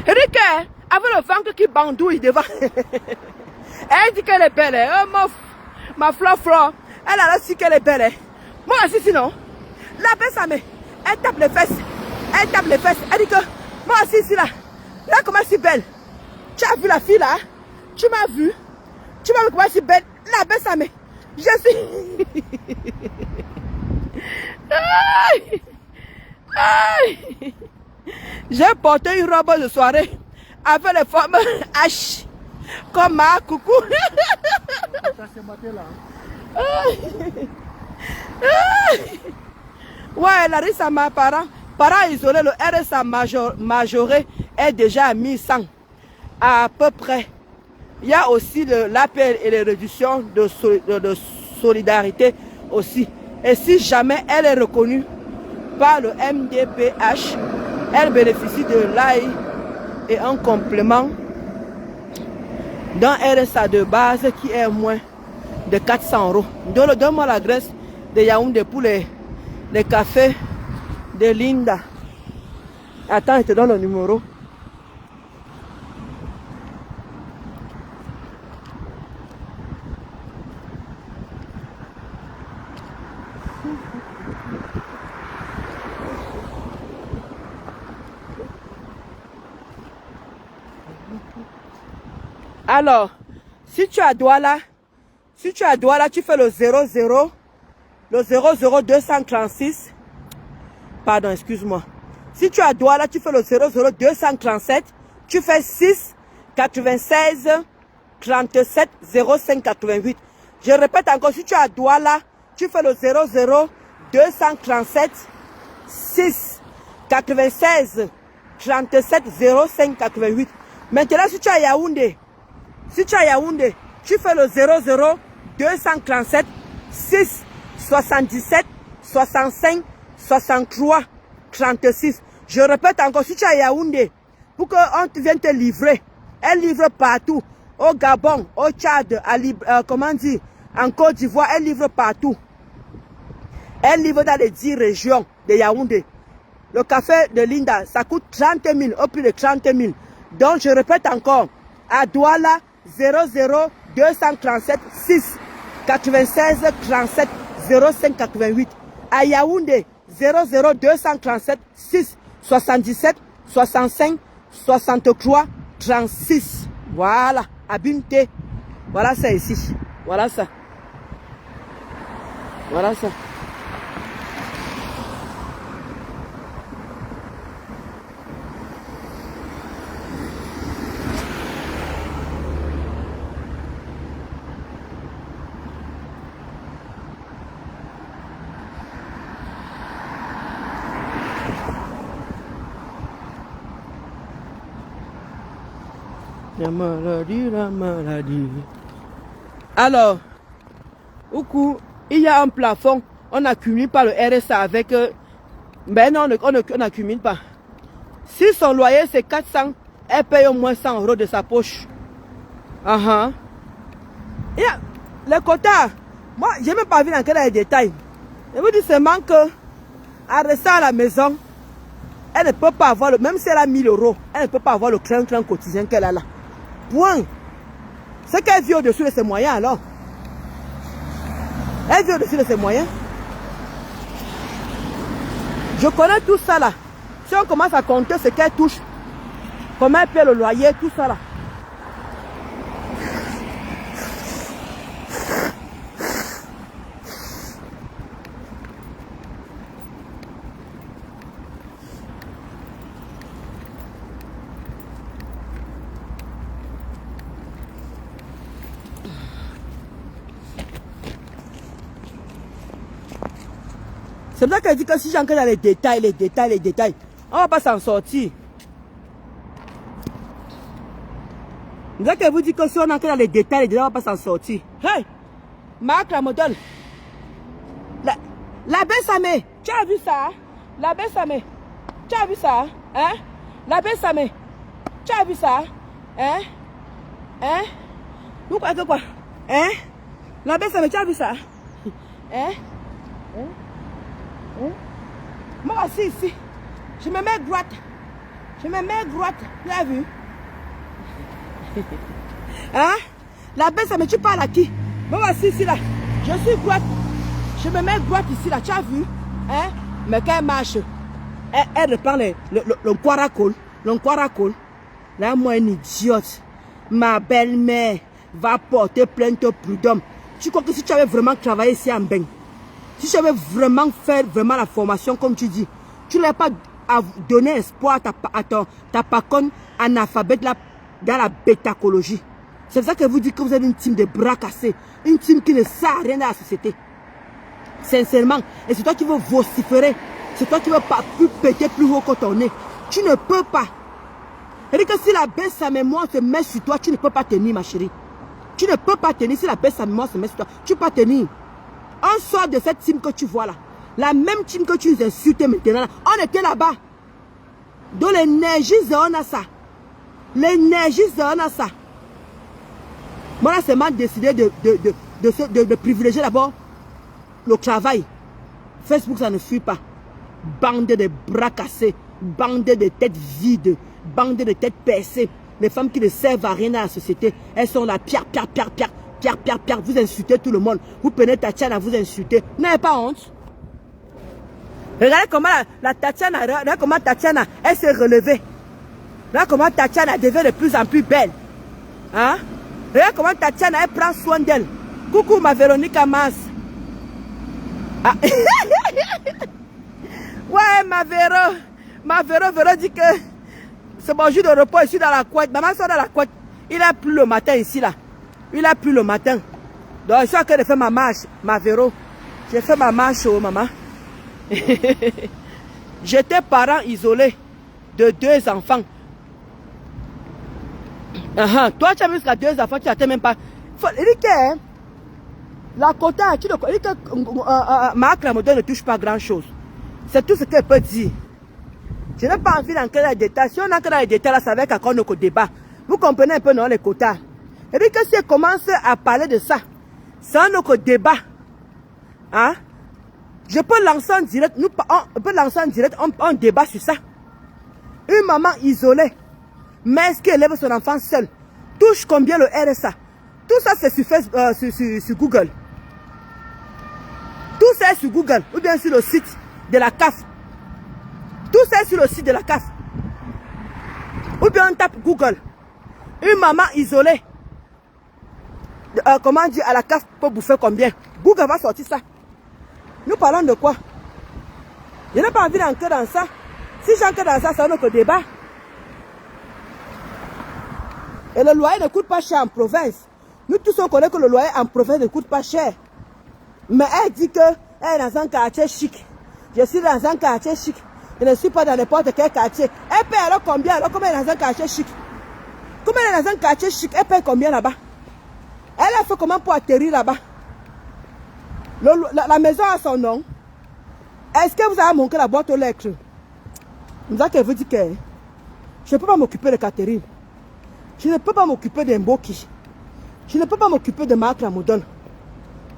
Rick, avec le ventre qui bandouille devant. Elle dit qu'elle est belle. Hein? Oh, ma fleur. Elle a su qu'elle est belle. Hein? Moi aussi, sinon. La baisse sa main. Elle tape les fesses. Elle tape les fesses. Elle dit que moi aussi, ici là. Là, comment elle est si belle. Tu as vu la fille là? Tu m'as vu? Tu m'as vu comment elle est si belle? La baisse sa main. Je suis. Aïe. Aïe. J'ai porté une robe de soirée avec les formes H. Comme ma coucou. Ouais, la RSA, ma parent isolé, le RSA majoré est déjà à 1100 à peu près. Il y a aussi l'appel et les réductions de solidarité aussi. Et si jamais elle est reconnue par le MDPH, elle bénéficie de l'AI et un complément d'un RSA de base qui est moins de 400 €. Donne-moi l'adresse de Yaoundé pour les cafés de Linda. Attends, je te donne le numéro. Alors, si tu as Douala, tu fais le 00, le 00236. Pardon, excuse-moi. Si tu as Douala, tu fais le 00237, tu fais 6 96 37 05 88. Je répète encore, si tu as Douala, tu fais le 00237 6 96 37 05 88. Maintenant, si tu as Yaoundé, tu fais le 00237 6 77 65 63 36. Je répète encore, si tu as Yaoundé, pour qu'on vienne te livrer, elle livre partout, au Gabon, au Tchad, en Côte d'Ivoire, elle livre partout. Elle livre dans les 10 régions de Yaoundé. Le café de Linda, ça coûte 30 000, au plus de 30 000. Donc je répète encore, à Douala, 00237 6 96 37 05 88. À Yaoundé, 00237 6 77 65 63 36. Voilà, à Binté. Voilà ça ici. Voilà ça. Voilà ça. La maladie. Alors, au coup, il y a un plafond. On n'accumule pas le RSA avec... ben non, on n'accumule pas. Si son loyer c'est 400, elle paye au moins 100 € de sa poche. Il y a les quotas. Moi, je n'ai même pas vu dans quel détail. Je vous dis seulement que à rester à la maison, elle ne peut pas avoir, même si elle a 1000 €, elle ne peut pas avoir le train quotidien qu'elle a là. Point. C'est qu'elle vit au-dessus de ses moyens alors. Elle vit au-dessus de ses moyens. Je connais tout ça là. Si on commence à compter ce qu'elle touche, comment elle paie le loyer, tout ça là. C'est pour ça qu'elle dit que si j'entre dans les détails, on ne va pas s'en sortir. C'est pour ça qu'elle vous dit que si on entre dans les détails, on ne va pas s'en sortir. Hey! Marc la modèle. La Bessamé, tu as vu ça? La Bessamé, tu as vu ça? Hein? La Bessamé, tu as vu ça? Hein? Hein? Vous croyez que quoi? Hein? La Bessamé, tu as vu ça? Hein? Hein? Hein? Moi aussi ici, je me mets droite. Je me mets droite. Tu as vu? Hein? La Bessamé, tu parles à qui? Moi aussi ici là, je suis droite. Je me mets droite ici là, tu as vu? Hein? Mais quand elle marche, elle reprend le quaracol. Le quaracol. Là, moi, une idiote. Ma belle-mère va porter plainte au prud'homme. Tu crois que si tu avais vraiment travaillé ici en Beng, si tu avais vraiment fait la formation comme tu dis, tu n'aurais pas donné espoir à ta paconne analphabète dans la bêtacologie. C'est ça que vous dites que vous êtes une team de bras cassés. Une team qui ne sert à rien dans la société. Sincèrement. Et c'est toi qui veux vociférer. C'est toi qui veux pas plus péter plus haut que ton nez. Tu ne peux pas. C'est-à-dire que si la baisse sa mémoire se met sur toi, tu ne peux pas tenir, ma chérie. Tu ne peux pas tenir si la baisse sa mémoire se met sur toi. Tu ne peux pas tenir. On sort de cette team que tu vois là. La même team que tu insultes maintenant là. On était là-bas. Donc l'énergie, on a ça. L'énergie, on a ça. Moi là, c'est moi décidé de privilégier d'abord le travail. Facebook, ça ne suit pas. Bande de bras cassés, bande de têtes vides, bande de têtes percées. Les femmes qui ne servent à rien dans la société, elles sont là, pierre. Vous insultez tout le monde. Vous prenez Tatiana, vous insultez. Vous n'avez pas honte? Regardez comment regardez comment Tatiana, elle s'est relevée. Regardez comment Tatiana devient de plus en plus belle. Hein? Regarde comment Tatiana, elle prend soin d'elle. Coucou ma Véronique Amas. Ah. Ouais, ma Véro dit que c'est mon jour de repos ici dans la couette. Maman sort dans la couette. Il a plu le matin ici là. Il a plu le matin. Donc je suis en train de faire ma marche, ma Véro. J'ai fait ma marche, oh maman. J'étais parent isolé de 2 enfants. Toi, tu as vu que 2 enfants, tu n'attends même pas. Il dit que la quota, il dit que Marc Ramodon ne touche pas grand chose. C'est tout ce qu'elle peut dire. Je n'ai pas envie d'entrer dans les détails. Si on entre dans les détails, là, ça va être encore notre débat. Vous comprenez un peu, non, les quotas. Et puis que si elle commence à parler de ça, c'est un autre débat. Hein? Je peux lancer en direct, on peut lancer en direct, on débat sur ça. Une maman isolée, mais est-ce qu'elle élève son enfant seul, touche combien le RSA? Tout ça c'est sur Google. Tout ça est sur Google, ou bien sur le site de la CAF. Tout ça est sur le site de la CAF. Ou bien on tape Google. Une maman isolée, comment dire, à la CAF peut bouffer combien? Google va sortir ça. Nous parlons de quoi? Je n'ai pas envie d'entrer dans ça. Si j'entre dans ça, c'est un autre débat. Et le loyer ne coûte pas cher en province. Nous tous on connaît que le loyer en province ne coûte pas cher. Mais elle dit qu'elle est dans un quartier chic. Je suis dans un quartier chic. Je ne suis pas dans n'importe quel quartier. Elle paie alors combien? Alors comment elle est dans un quartier chic? Comment elle est dans un quartier chic? Elle paie combien là-bas? Elle a fait comment pour atterrir là-bas? La maison a son nom. Est-ce que vous avez montré la boîte aux lettres? Vous avez vous dit que je ne peux pas m'occuper de Catherine. Je ne peux pas m'occuper d'Mboki. Je ne peux pas m'occuper de Marc Ramodon.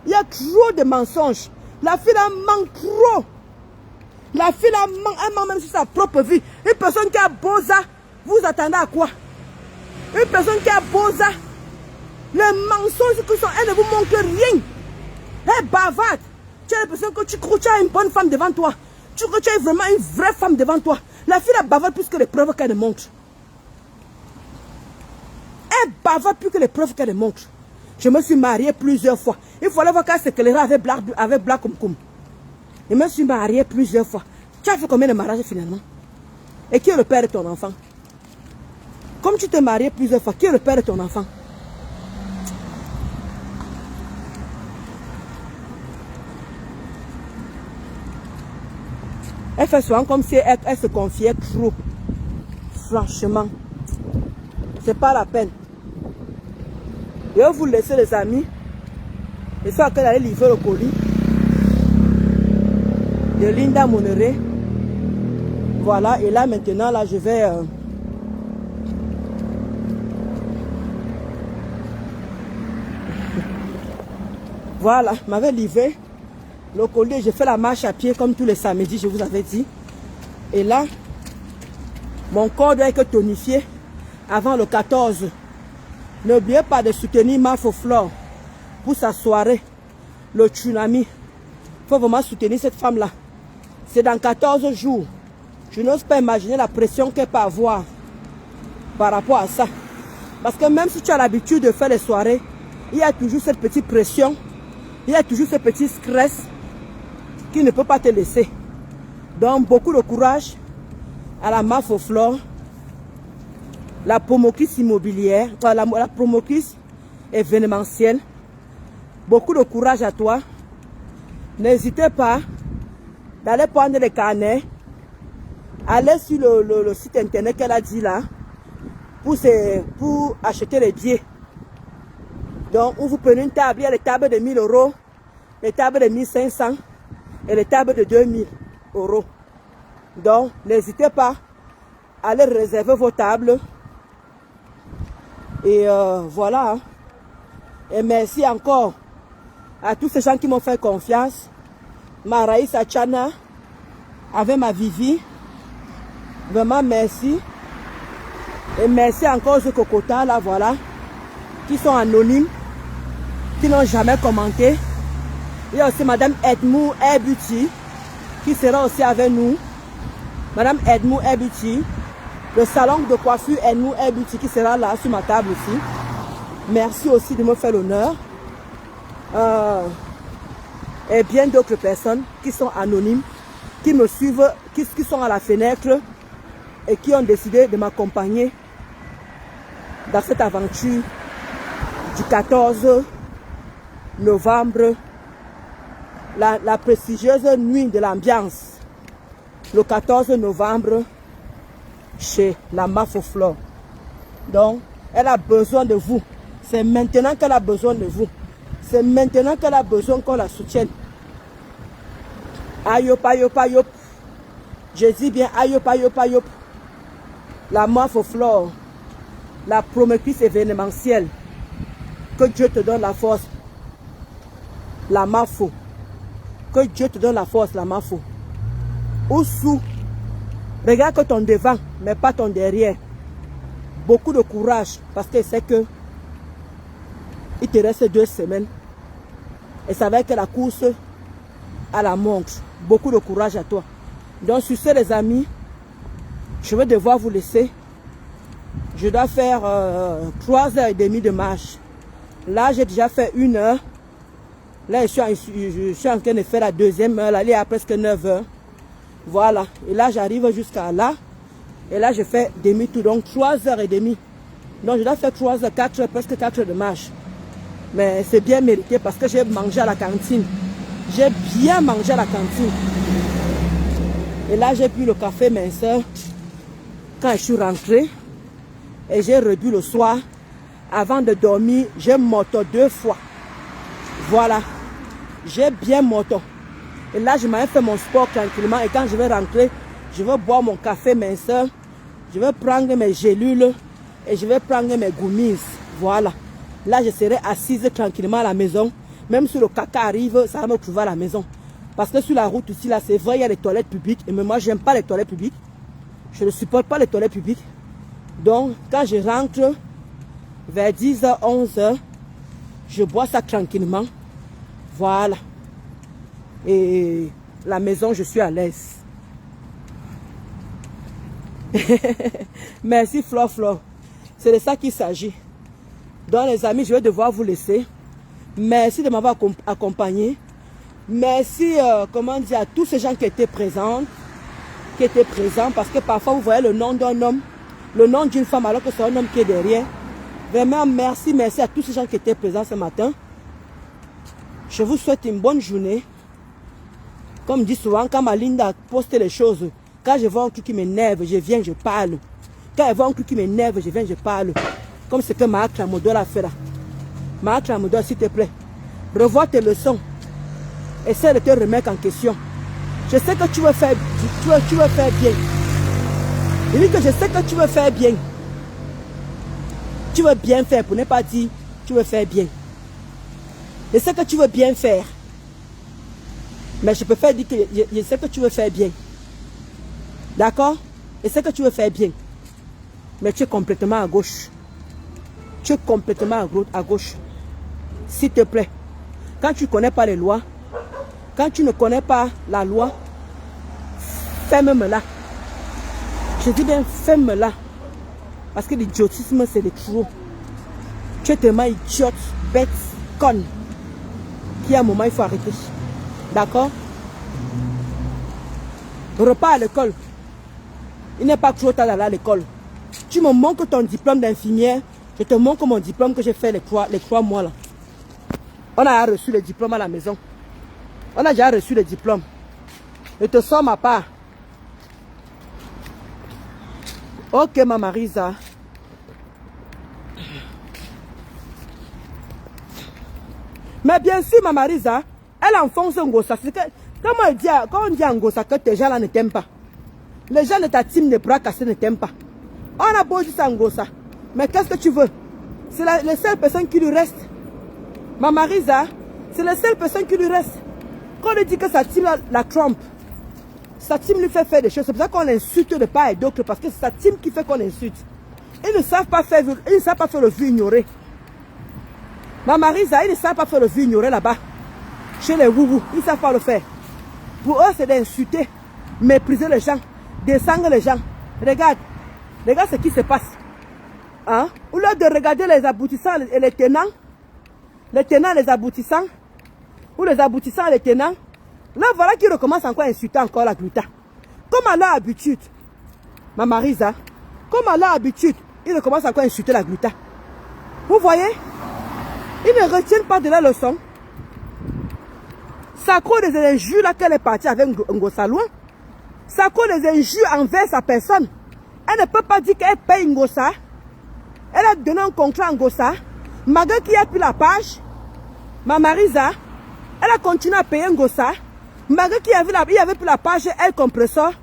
Il y a trop de mensonges. La fille a manque trop. La fille a manque, elle ment même sur sa propre vie. Une personne qui a Boza, vous attendez à quoi? Une personne qui a Boza, les mensonges que sont, elle ne vous montre rien. Elle bavarde. Tu as l'impression que tu crois que tu as une bonne femme devant toi. Tu crois que tu as vraiment une vraie femme devant toi. La fille a bavarde plus que les preuves qu'elle montre. Elle bavarde plus que les preuves qu'elle montre. Je me suis mariée plusieurs fois. Il fallait voir qu'elle s'éclairait avec Black Koum. Je me suis mariée plusieurs fois. Tu as fait combien de mariages finalement? Et qui est le père de ton enfant? Comme tu t'es mariée plusieurs fois, qui est le père de ton enfant? Elle fait souvent comme si elle se confiait trop. Franchement, c'est pas la peine. Je vais vous laisser les amis. Je suis en train d'aller livrer le colis de Linda Monneré. Voilà, et là maintenant, là je vais... Voilà, m'avait livré le colis. J'ai fait la marche à pied comme tous les samedis, je vous avais dit. Et là, mon corps doit être tonifié avant le 14. N'oubliez pas de soutenir Mafoflore pour sa soirée, le tsunami. Il faut vraiment soutenir cette femme-là. C'est dans 14 jours. Je n'ose pas imaginer la pression qu'elle peut avoir par rapport à ça. Parce que même si tu as l'habitude de faire les soirées, il y a toujours cette petite pression. Il y a toujours ce petit stress qui ne peut pas te laisser. Donc, beaucoup de courage à la Mafoflore, la promotrice immobilière, la promotrice événementielle. Beaucoup de courage à toi. N'hésitez pas d'aller prendre les carnets, aller sur le site internet qu'elle a dit là, pour acheter les billets. Donc, vous prenez une table, il y a les tables de 1000 €, les tables de 1500 et les tables de 2000 €. Donc, n'hésitez pas à aller réserver vos tables. Et voilà. Et merci encore à tous ces gens qui m'ont fait confiance. Ma Raïssa Chana, avec ma Vivi. Vraiment, merci. Et merci encore aux Kokota, là, voilà, qui sont anonymes, qui n'ont jamais commenté. Il y a aussi Madame Edmou Beauty, qui sera aussi avec nous. Madame Edmou Beauty, le salon de coiffure Edmou Beauty, qui sera là sur ma table aussi. Merci aussi de me faire l'honneur. Et bien d'autres personnes qui sont anonymes, qui me suivent, qui sont à la fenêtre et qui ont décidé de m'accompagner dans cette aventure du 14 novembre, la prestigieuse nuit de l'ambiance, le 14 novembre chez la Mafoflore. Donc, elle a besoin de vous. C'est maintenant qu'elle a besoin de vous. C'est maintenant qu'elle a besoin qu'on la soutienne. Ayop, ayop, ayop. Je dis bien ayop, ayop, ayop. La Mafoflore, la promotrice événementielle. Que Dieu te donne la force. La Mafo. Que Dieu te donne la force, la Mafo. Oussou. Regarde que ton devant, mais pas ton derrière. Beaucoup de courage, parce que c'est que il te reste 2 semaines. Et ça va être la course à la montre. Beaucoup de courage à toi. Donc sur ce les amis, je vais devoir vous laisser. Je dois faire 3h30 de marche. Là j'ai déjà fait 1 heure. Là je suis en train de faire la 2e heure. Là il est à presque 9 h. Voilà. Et là j'arrive jusqu'à là. Et là je fais demi-tour. Donc 3h30. Donc je dois faire 3 h, 4 h, presque 4 h de marche. Mais c'est bien mérité parce que j'ai mangé à la cantine. J'ai bien mangé à la cantine. Et là, j'ai bu le café minceur quand je suis rentrée. Et j'ai rebu le soir. Avant de dormir, j'ai moto 2 fois. Voilà. J'ai bien moto. Et là, je m'avais fait mon sport tranquillement. Et quand je vais rentrer, je vais boire mon café minceur. Je vais prendre mes gélules. Et je vais prendre mes gummies. Voilà. Là, je serai assise tranquillement à la maison. Même si le caca arrive, ça va me trouver à la maison. Parce que sur la route ici, là, c'est vrai, il y a les toilettes publiques. Et moi, je n'aime pas les toilettes publiques. Je ne supporte pas les toilettes publiques. Donc, quand je rentre vers 10 h, 11 h, je bois ça tranquillement. Voilà. Et la maison, je suis à l'aise. Merci, Flore. C'est de ça qu'il s'agit. Donc les amis, je vais devoir vous laisser. Merci de m'avoir accompagné. Merci, comment dire, à tous ces gens qui étaient présents. Parce que parfois vous voyez le nom d'un homme, le nom d'une femme alors que c'est un homme qui est derrière. Vraiment, merci à tous ces gens qui étaient présents ce matin. Je vous souhaite une bonne journée. Comme dit souvent, quand ma Linda poste les choses, quand je vois un truc qui m'énerve, je viens, je parle. Quand elle voit un truc qui m'énerve, je viens, je parle. Comme ce que Marc Lamodo a fait là. Marc Lamodo, s'il te plaît, revois tes leçons. Essaie de te remettre en question. Je sais que tu veux faire, tu veux faire bien. Je dis que je sais que tu veux faire bien. Tu veux bien faire, pour ne pas dire tu veux faire bien. Je sais que tu veux bien faire. Mais je préfère dire que je sais que tu veux faire bien. D'accord? Je sais que tu veux faire bien. Mais tu es complètement à gauche. Tu es complètement à gauche. S'il te plaît. Quand tu ne connais pas les lois, quand tu ne connais pas la loi, ferme-la. Je dis bien ferme-la. Parce que l'idiotisme, c'est de trop. Tu es tellement idiote, bête, conne. Qu'il y a un moment, il faut arrêter. D'accord? Repars à l'école. Il n'est pas trop tard d'aller à l'école. Tu me montres ton diplôme d'infirmière. Je te montre mon diplôme que j'ai fait les 3 mois là. On a reçu le diplôme à la maison. On a déjà reçu le diplôme. Je te sors ma part. Ok, ma Marisa. Mais bien sûr, ma Marisa, elle enfonce un gossa. Quand on dit en gossa que tes gens là ne t'aiment pas. Les gens de ta team de bras cassés ne t'aiment pas. On a beau dire ça en gossa. Mais qu'est-ce que tu veux? C'est la seule personne qui lui reste. Ma Marisa, c'est la seule personne qui lui reste. Quand on lui dit que sa team la trompe, sa team lui fait faire des choses. C'est pour ça qu'on l'insulte de part et d'autre. Parce que c'est sa team qui fait qu'on insulte. Ils ne savent pas faire, le vu ignorer. Ma Marisa, ils ne savent pas faire le vu ignorer là-bas. Chez les woubou, ils ne savent pas le faire. Pour eux, c'est d'insulter, mépriser les gens, descendre les gens. Regarde ce qui se passe. Hein? Au lieu de regarder les aboutissants et les tenants, les aboutissants, ou les aboutissants et les tenants, là voilà qu'ils recommencent encore à insulter encore la gluta. Comme à leur habitude, ma Marisa, comme à leur habitude, ils recommencent encore à insulter la gluta. Vous voyez? Ils ne retiennent pas de la leçon. C'est à cause des injures là qu'elle est partie avec Ngossa loin. C'est à cause des injures envers sa personne. Elle ne peut pas dire qu'elle paye Ngossa. Elle a donné un contrat à Ngossa. Malgré qu'il a pris la page, ma Marisa, elle a continué à payer Ngossa. Malgré qu'il y avait pris la page, elle compresseur.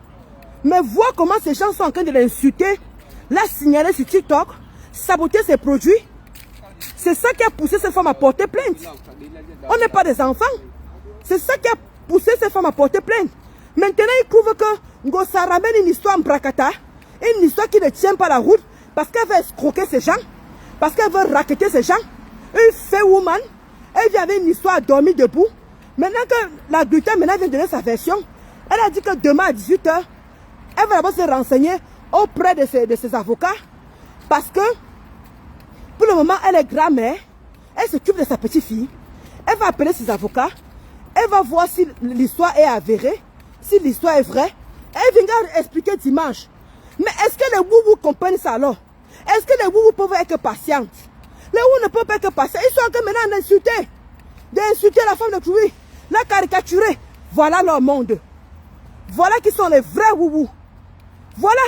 Mais vois comment ces gens sont en train de l'insulter, la signaler sur TikTok, saboter ses produits. C'est ça qui a poussé ces femmes à porter plainte. On n'est pas des enfants. C'est ça qui a poussé ces femmes à porter plainte. Maintenant, ils trouvent que Ngossa ramène une histoire en bracata, une histoire qui ne tient pas la route, parce qu'elle veut escroquer ces gens, parce qu'elle veut racketter ces gens. Une fée woman, elle vient avec une histoire à dormir debout. Maintenant que la gluta vient de donner sa version, elle a dit que demain à 18 h, elle va d'abord se renseigner auprès de ses avocats, parce que pour le moment, elle est grand-mère, elle s'occupe de sa petite fille, elle va appeler ses avocats, elle va voir si l'histoire est avérée, si l'histoire est vraie, elle viendra expliquer dimanche. Mais est-ce que les woubous comprennent ça alors? Est-ce que les woubous peuvent être patientes? Les woubous ne peuvent pas être patients, ils sont en train maintenant d'insulter la femme de Chloé, la caricaturer. Voilà leur monde. Voilà qui sont les vrais woubous. Voilà.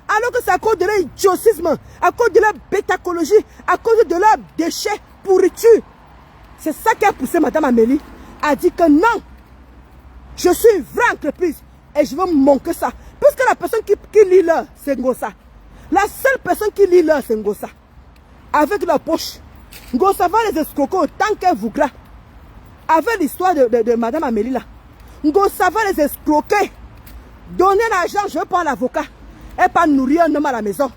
Alors que c'est à cause de leur idiotisme, à cause de leur bêtacologie, à cause de leur déchets pourriture. C'est ça qui a poussé Madame Amélie à dire que non, je suis une vraie entreprise et je veux manquer ça. Puisque la personne qui lit là, c'est Ngossa. La seule personne qui lit là, c'est Ngossa. Avec leur poche. Ngossa va les escroquer autant qu'elle voudra. Avec l'histoire de Madame Amélie là. Ngossa va les escroquer. Donner l'argent, je veux prendre l'avocat. Elle pas nourrir un homme à la maison.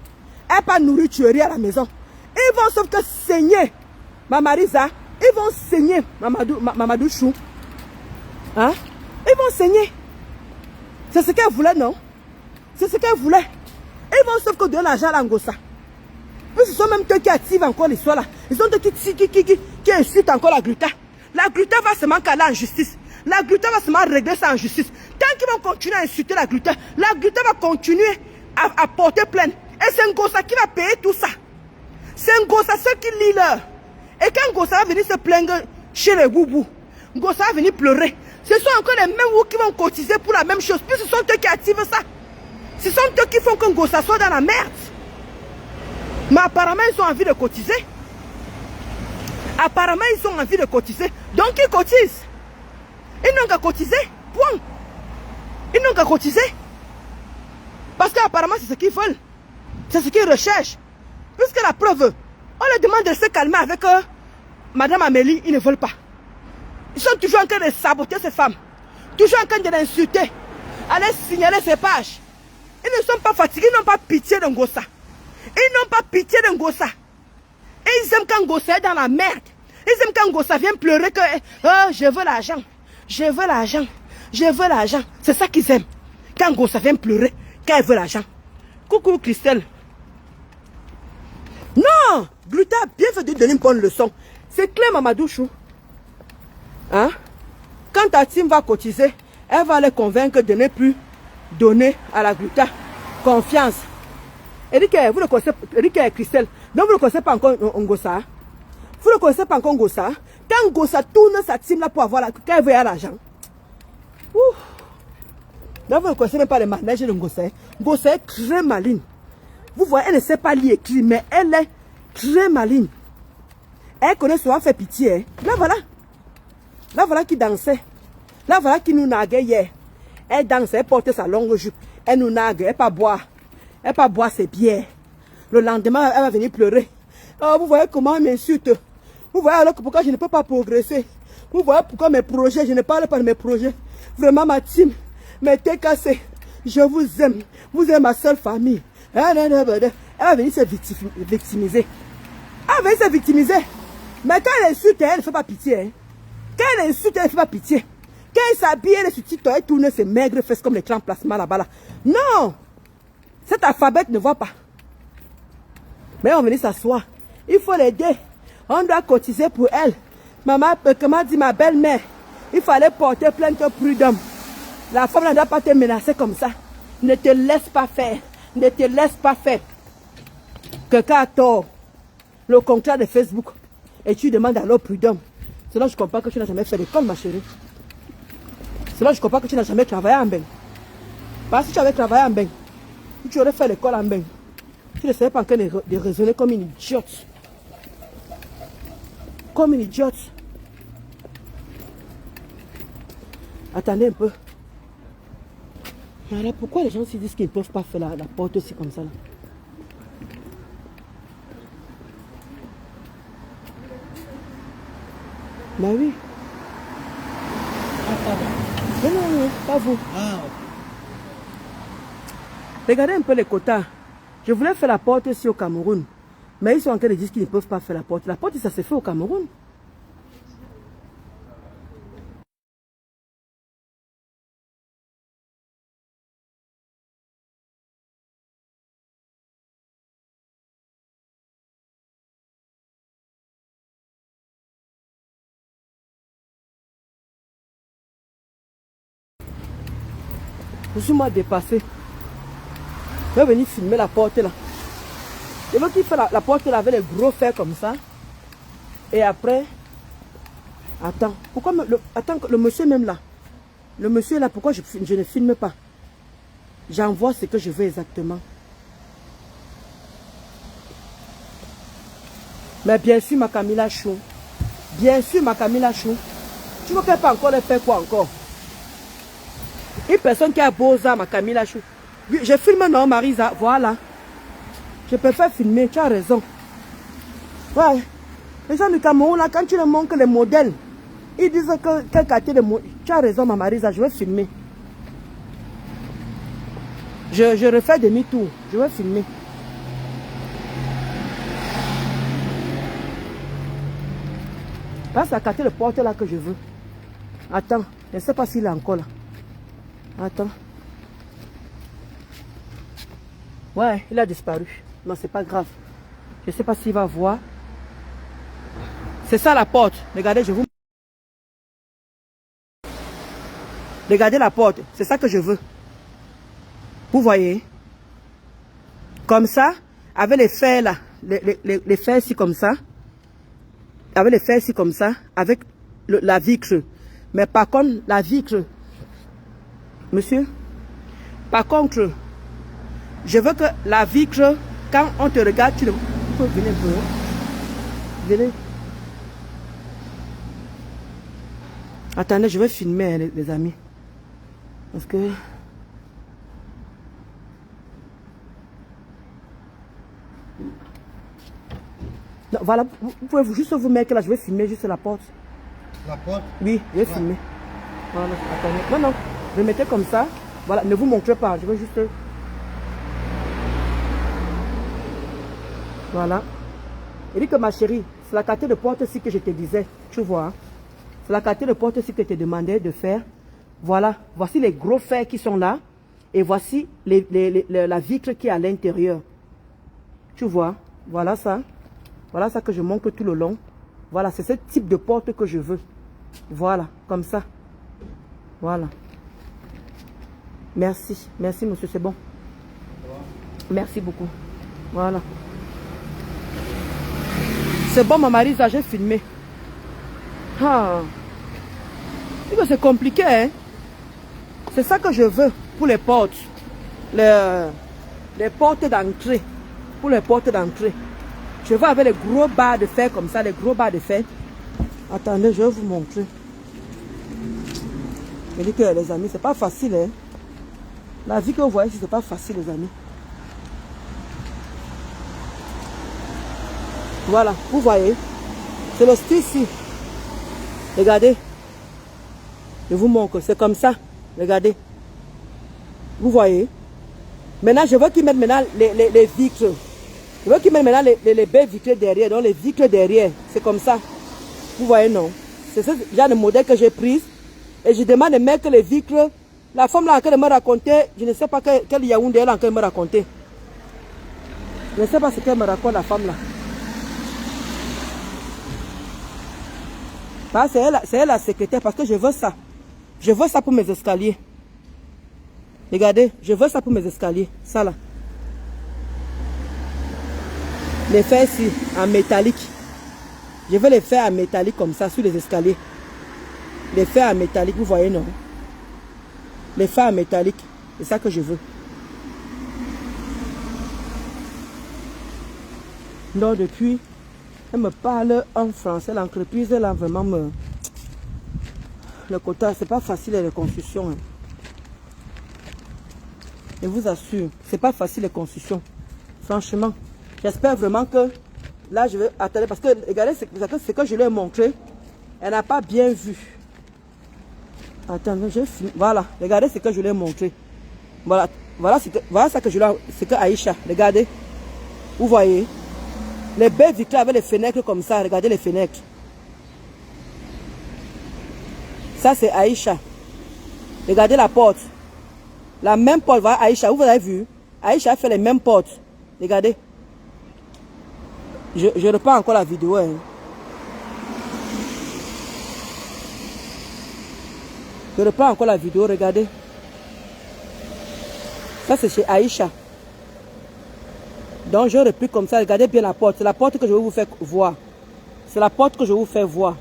Elle pas nourrir tuerie à la maison. Ils vont sauf que saigner. Ma Marisa, ils vont saigner Mamadou Chou. Hein? Ils vont saigner. C'est ce qu'elle voulait, non? C'est ce qu'elle voulait. Ils vont sauf que donner l'argent à Ngossa. Ce sont même eux qui activent encore l'histoire là. Ils sont eux qui incitent encore la gluta. La gluta va seulement aller en justice. La gluta va seulement régler ça en justice. Tant qu'ils vont continuer à insulter la gluta va continuer à porter plainte. Et c'est Ngossa qui va payer tout ça. C'est Ngossa ceux qui lit là. Et quand Ngossa va venir se plaindre chez les woubous, Ngossa va venir pleurer. Ce sont encore les mêmes qui vont cotiser pour la même chose. Puis ce sont eux qui activent ça. Ce sont eux qui font qu'un gosse soit dans la merde. Mais apparemment, ils ont envie de cotiser. Apparemment, ils ont envie de cotiser. Donc, ils cotisent. Ils n'ont qu'à cotiser. Point. Ils n'ont qu'à cotiser. Parce qu'apparemment, c'est ce qu'ils veulent. C'est ce qu'ils recherchent. Puisque la preuve, on leur demande de se calmer avec Madame Amélie, ils ne veulent pas. Ils sont toujours en train de saboter ces femmes. Toujours en train de l'insulter. Aller signaler ces pages. Ils ne sont pas fatigués, ils n'ont pas pitié d'un gossa. Ils n'ont pas pitié d'un gossa. Et ils aiment quand gossa est dans la merde. Ils aiment quand gossa vient pleurer que oh, je veux l'argent. Je veux l'argent. Je veux l'argent. C'est ça qu'ils aiment. Quand gossa vient pleurer, quand elle veut l'argent. Coucou Christelle. Non, Gluta a bien fait de donner une bonne leçon. C'est clair, Mamadouchou. Hein? Quand ta team va cotiser, elle va les convaincre de ne plus donner à la Gluta confiance. Eric, vous ne connaissez pas, Eric et Christelle, donc vous ne connaissez pas encore Ngossa. Vous ne connaissez pas encore Ngossa. Quand Ngossa tourne sa team là pour avoir la, quand elle veut l'argent. Donc vous ne connaissez même pas le manège de Ngossa. Ngossa est très maligne. Vous voyez, elle ne sait pas lire écrire, mais elle est très maligne. Elle connaît souvent fait pitié. Hein. Là voilà. Là voilà qui dansait. Là voilà qui nous naguait hier. Elle dansait, elle portait sa longue jupe. Elle nous nague, elle pas boire. Elle pas boire ses bières. Le lendemain, elle va venir pleurer. Oh, vous voyez comment elle m'insulte. Vous voyez alors pourquoi je ne peux pas progresser. Vous voyez pourquoi mes projets, je ne parle pas de mes projets. Vraiment ma team, mettez cassé. Je vous aime. Vous êtes ma seule famille. Elle va venir se victimiser. Elle va venir se victimiser. Mais quand elle insulte, elle ne fait pas pitié. Hein. Quand elle insulte, elle ne fait pas pitié. Quand elle s'habille, elle est sur TikTok, elle tourne ses maigres fesses comme les clans placements là-bas. Là. Non! Cet alphabet ne voit pas. Mais on va venir s'asseoir. Il faut l'aider. On doit cotiser pour elle. Maman, comment dit ma belle-mère? Il fallait porter plainte prud'homme. La femme ne doit pas te menacer comme ça. Ne te laisse pas faire. Ne te laisse pas faire. Quelqu'un a tort. Le contrat de Facebook. Et tu demandes alors prud'homme. C'est là que je comprends que tu n'as jamais fait l'école, ma chérie. C'est là que je comprends que tu n'as jamais travaillé en bain. Parce que si tu avais travaillé en bain, tu aurais fait l'école en bain. Tu ne serais pas en train de raisonner comme une idiote. Comme une idiote. Attendez un peu. Mais alors pourquoi les gens se disent qu'ils ne peuvent pas faire la porte aussi comme ça là? Bah oui. Non, non, non, pas vous. Regardez un peu les quotas. Je voulais faire la porte ici au Cameroun. Mais ils sont en train de dire qu'ils ne peuvent pas faire la porte. La porte, ça se fait au Cameroun. Je suis moi dépassé. Je vais venir filmer la porte là. Je veux qu'il fasse la porte là avec les gros fers comme ça. Et après... Attends. Pourquoi attends, le monsieur même là. Le monsieur là, pourquoi je ne filme pas? J'envoie ce que je veux exactement. Mais bien sûr ma Camilla Chou. Bien sûr ma Camilla Chou. Tu ne peux pas encore le faire quoi encore? Une personne qui a beau ça, ma Camilla Chou. Je filme non, Marisa. Voilà. Je préfère filmer. Tu as raison. Ouais. Les gens du Cameroun, là, quand tu leur montres les modèles, ils disent que quel quartier de modèle. Tu as raison, ma Marisa. Je vais filmer. Je refais demi-tour. Je vais filmer. Là, c'est à quartier de porte là que je veux. Attends. Je ne sais pas s'il est encore là. Attends. Ouais, il a disparu. Non, c'est pas grave. Je ne sais pas s'il va voir. C'est ça la porte. Regardez, je vous... Regardez la porte. C'est ça que je veux. Vous voyez? Comme ça, avec les fers là. Les fers ici comme ça. Avec les fers ici comme ça. Avec la vitre. Mais par contre, la vitre, monsieur, par contre, je veux que la vitre, quand on te regarde, tu peux venir un peu. Venez. Attendez, je vais filmer, les amis. Parce que... Non, voilà, vous pouvez juste vous mettre là, je vais filmer juste la porte. La porte? Oui, je vais filmer. Voilà, attendez. Non, non, je vais mettre comme ça. Voilà, ne vous montrez pas, je vais juste... Voilà. Il dit que ma chérie, c'est la carte de porte aussi que je te disais, tu vois. Hein? C'est la carte de porte aussi que je te demandais de faire. Voilà, voici les gros fers qui sont là. Et voici la vitre qui est à l'intérieur. Tu vois, voilà ça. Voilà ça que je montre tout le long. Voilà, c'est ce type de porte que je veux. Voilà, comme ça. Voilà. Merci, merci monsieur, c'est bon. Merci beaucoup. Voilà. C'est bon, ma Marisa, j'ai filmé. Ah. C'est compliqué, hein. C'est ça que je veux pour les portes. Les portes d'entrée. Pour les portes d'entrée. Je veux avec les gros barres de fer comme ça, les gros barres de fer. Attendez, je vais vous montrer. Je dis que les amis, c'est pas facile, hein. La vie que vous voyez ici, c'est pas facile, les amis. Voilà, vous voyez. C'est le style ici. Regardez. Je vous montre, c'est comme ça. Regardez. Vous voyez. Maintenant, je veux qu'ils mettent maintenant les vitres. Je veux qu'ils mettent maintenant les baies vitrées derrière. Donc les vitres derrière. C'est comme ça. Vous voyez, non? C'est ce genre de modèle que j'ai pris. Et je demande de mettre les vitres. La femme là en train de me raconter. Je ne sais pas quel Yaoundé elle est en train de me raconter. Je ne sais pas ce qu'elle me raconte, la femme là. Bah, c'est elle la secrétaire parce que je veux ça. Je veux ça pour mes escaliers. Regardez, je veux ça pour mes escaliers. Ça là. Les faire ici en métallique. Je veux les faire en métallique comme ça sur les escaliers. Les faire en métallique, vous voyez, non? Les faire en métallique. C'est ça que je veux. Donc depuis, elle me parle en français. L'entreprise, elle a vraiment me... Le quota, c'est pas facile les constructions. Hein. Je vous assure, c'est pas facile les constructions. Franchement, j'espère vraiment que là je vais attendre parce que regardez ce que je lui ai montré, elle n'a pas bien vu. Attendez, je filme. Voilà, regardez ce que je lui ai montré. Voilà ça que je lui ai, c'est que Aïcha, regardez, vous voyez, les baies vitrées avec les fenêtres comme ça, regardez les fenêtres. Ça c'est Aïcha. Regardez la porte. La même porte, voilà Aïcha, vous avez vu? Aïcha a fait les mêmes portes. Regardez. Je reprends encore la vidéo. Hein. Je reprends encore la vidéo, regardez. Ça c'est chez Aïcha. Donc je reprends comme ça, regardez bien la porte. C'est la porte que je vais vous faire voir. C'est la porte que je vais vous faire voir.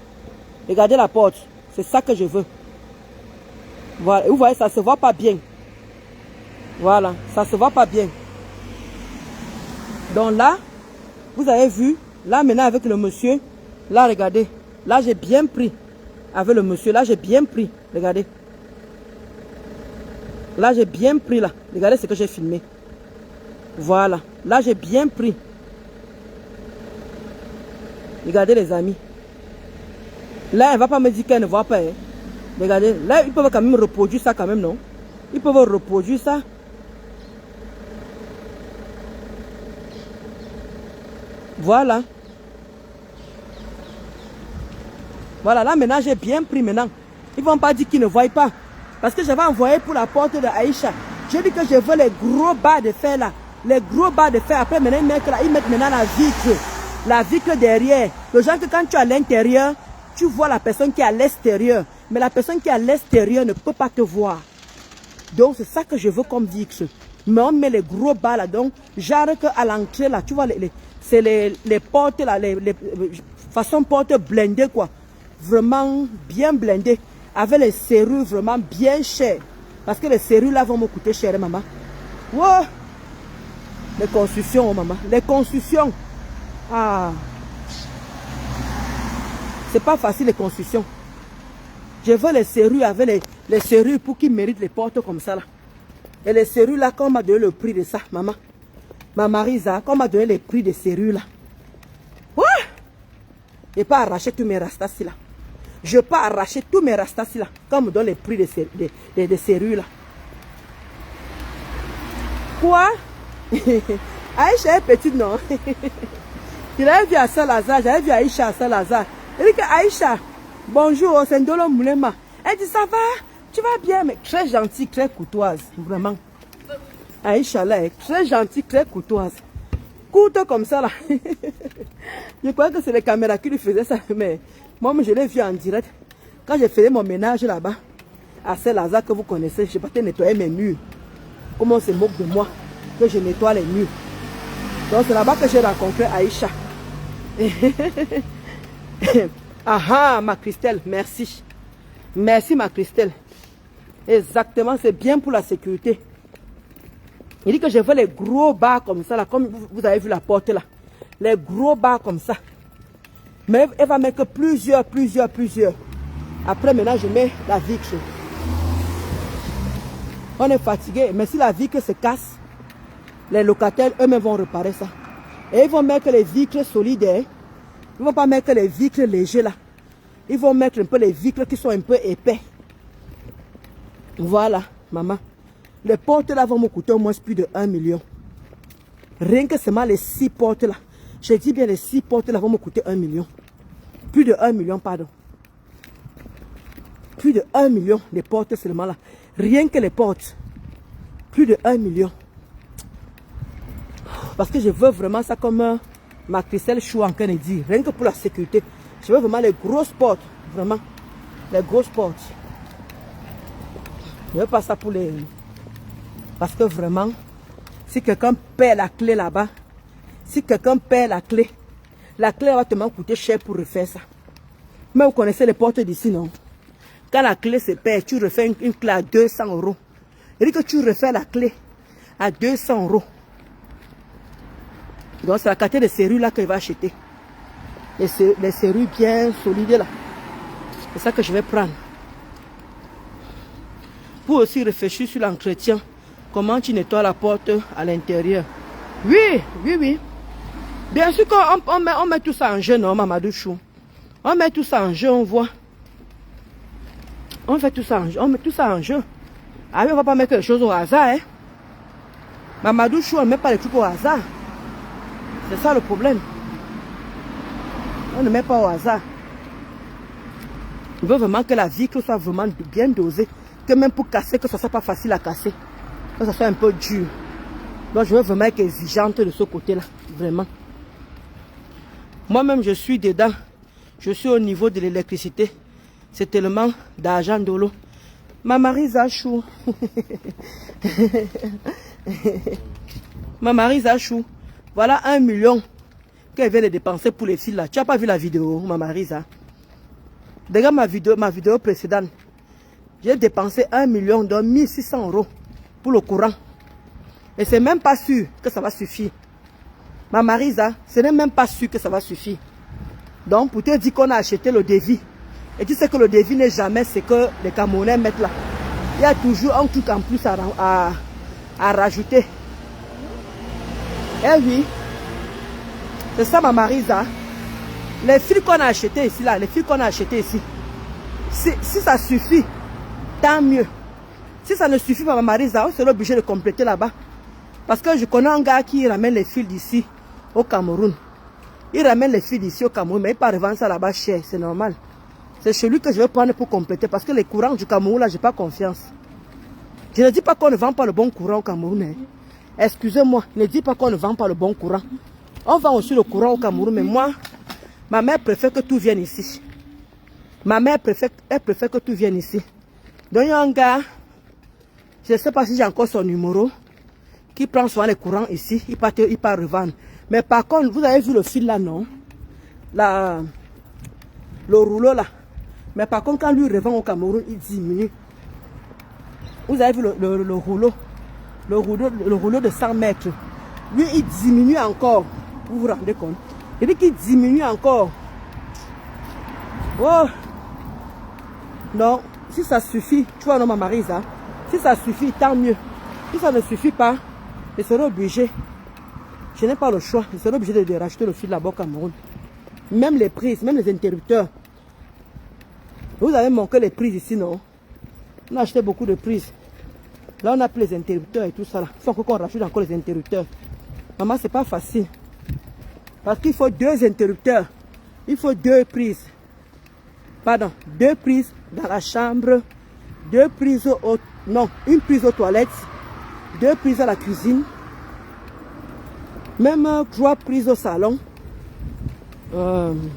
Regardez la porte. C'est ça que je veux. Voilà, vous voyez, ça ne se voit pas bien. Voilà, ça ne se voit pas bien. Donc là, vous avez vu, là maintenant avec le monsieur, là regardez, là j'ai bien pris. Avec le monsieur, là j'ai bien pris. Regardez. Là j'ai bien pris là. Regardez ce que j'ai filmé. Voilà, là j'ai bien pris. Regardez les amis. Là, elle ne va pas me dire qu'elle ne voit pas. Hein. Regardez, là, ils peuvent quand même reproduire ça quand même, non? Ils peuvent reproduire ça. Voilà. Voilà, là maintenant j'ai bien pris maintenant. Ils ne vont pas dire qu'ils ne voient pas. Parce que j'avais envoyé pour la porte de Aïcha. J'ai dit que je veux les gros barres de fer là. Les gros barres de fer. Après maintenant ils mettent maintenant la vitre. La vitre derrière. Le genre que quand tu es à l'intérieur, tu vois la personne qui est à l'extérieur. Mais la personne qui est à l'extérieur ne peut pas te voir. Donc c'est ça que je veux comme vitre. Mais on met les gros barres là. Donc genre qu'à l'entrée là, tu vois, c'est les portes là, façon porte blindées quoi. Vraiment bien blindées. avec les serrures vraiment bien chères. Parce que les serrures là vont me coûter cher, maman. Wow. Les constructions, maman. Les constructions. Ah. C'est pas facile les constructions. Je veux les serrures avec les serrures pour qu'ils méritent les portes comme ça là. Et les serrures là, quand on m'a donné le prix de ça, maman. Ma Marisa, quand on m'a donné les prix des serrures là. Ouais. Je n'ai pas arraché tous mes rastas là. Je ne vais pas arracher tous mes rastas là. Quand on me donne les prix des serrures là. Quoi? Aïcha est petite, non? Tu l'avais vu à Saint-Lazare, j'avais vu Aïcha à Saint-Lazare. Elle dit que Aïcha, bonjour, c'est Ndolo Moulema. Elle dit ça va, tu vas bien, mais très gentille, très courtoise, vraiment. Aïcha là est très gentille, très courtoise. Courte comme ça là. Je crois que c'est les caméras qui lui faisaient ça, mais moi je l'ai vu en direct. Quand je faisais mon ménage là-bas, à Saint-Lazare que vous connaissez, je partais nettoyer mes murs. Comment on se moque de moi, que je nettoie les murs. Donc c'est là-bas que j'ai rencontré Aïcha. Ah, ma Christelle, merci. Merci, ma Christelle. Exactement, c'est bien pour la sécurité. Il dit que je veux les gros bas comme ça, là, comme vous avez vu la porte là. Les gros bas comme ça. Mais elle va mettre plusieurs. Après, maintenant, je mets la vitre. On est fatigué, mais si la vitre se casse, les locataires eux-mêmes vont réparer ça. Et ils vont mettre les vitres solides. Ils ne vont pas mettre les vitres légers là. Ils vont mettre un peu les vitres qui sont un peu épais. Voilà, maman. Les portes là vont me coûter au moins plus de 1 million. Rien que seulement les 6 portes là. Je dis bien les 6 portes là vont me coûter 1 million. Plus de 1 million, pardon. Plus de 1 million les portes seulement là. Rien que les portes. Plus de 1 million. Parce que je veux vraiment ça comme ma Christelle Chou en train de dire. Rien que pour la sécurité. Je veux vraiment les grosses portes. Vraiment. Les grosses portes. Je veux pas ça pour les... Parce que vraiment, si quelqu'un perd la clé là-bas, si quelqu'un perd la clé va te coûter cher pour refaire ça. Mais vous connaissez les portes d'ici, non? Quand la clé se perd, tu refais une clé à 200 €. Il dit que tu refais la clé à 200 €. Donc c'est la quantité de serrures là qu'il va acheter. Les serrures bien solides là. C'est ça que je vais prendre. Pour aussi réfléchir sur l'entretien. Comment tu nettoies la porte à l'intérieur. Oui. Bien sûr qu'on met tout ça en jeu, non, Mamadou Chou. On met tout ça en jeu, on voit. On fait tout ça en jeu. On met tout ça en jeu. Ah oui, on ne va pas mettre les choses au hasard, hein. Mamadou Chou, on ne met pas les trucs au hasard. C'est ça le problème. On ne met pas au hasard. Je veux vraiment que la vitre soit vraiment bien dosée. Que même pour casser, que ce ne soit pas facile à casser. Que ce soit un peu dur. Donc je veux vraiment être exigeante de ce côté-là. Vraiment. Moi-même, je suis dedans. Je suis au niveau de l'électricité. C'est tellement d'argent de l'eau. Ma Marisa Chou. Ma Marisa Chou. Voilà 1 million qu'elle vient de dépenser pour les fils là. Tu n'as pas vu la vidéo, ma Marisa? Regarde ma vidéo précédente. J'ai dépensé 1 million, donc 1600 € pour le courant. Et c'est même pas sûr que ça va suffire. Ma Marisa, ce n'est même pas sûr que ça va suffire. Donc, pour te dire qu'on a acheté le devis. Et tu sais que le devis n'est jamais ce que les Camerounais mettent là. Il y a toujours un truc en plus à rajouter. Eh oui. C'est ça, ma Marisa. Les fils qu'on a achetés ici, là, si ça suffit, tant mieux. Si ça ne suffit pas, ma Marisa, on sera obligé de compléter là-bas. Parce que je connais un gars qui ramène les fils d'ici au Cameroun. Il ramène les fils d'ici au Cameroun, mais il part revendre ça là-bas cher, c'est normal. C'est celui que je vais prendre pour compléter. Parce que les courants du Cameroun, là, je n'ai pas confiance. Je ne dis pas qu'on ne vend pas le bon courant au Cameroun. Hein. Excusez-moi, ne dis pas qu'on ne vend pas le bon courant. On vend aussi le courant au Cameroun, mais moi, ma mère préfère que tout vienne ici. Ma mère préfère que tout vienne ici. Donc il y a un gars, je ne sais pas si j'ai encore son numéro, qui prend souvent les courants ici, il part revendre. Mais par contre, vous avez vu le fil là, non? Le rouleau là. Mais par contre, quand lui revend au Cameroun, il diminue. Vous avez vu le rouleau. Le rouleau de 100 mètres. Lui, il diminue encore. Vous vous rendez compte? Il dit qu'il diminue encore. Oh! Non, si ça suffit, tu vois, non, ma Marisa, si ça suffit, tant mieux. Si ça ne suffit pas, je serai obligé. Je n'ai pas le choix. Je serai obligé de racheter le fil là-bas au Cameroun. Même les prises, même les interrupteurs. Vous avez manqué les prises ici, non? On a acheté beaucoup de prises. Là, on a pris les interrupteurs et tout ça. Il faut qu'on rachète encore les interrupteurs. Maman, c'est pas facile. Parce qu'il faut 2 interrupteurs. Il faut 2 prises. Pardon, 2 prises dans la chambre. 2 prises non, une prise aux toilettes. 2 prises à la cuisine. Même 3 prises au salon. Il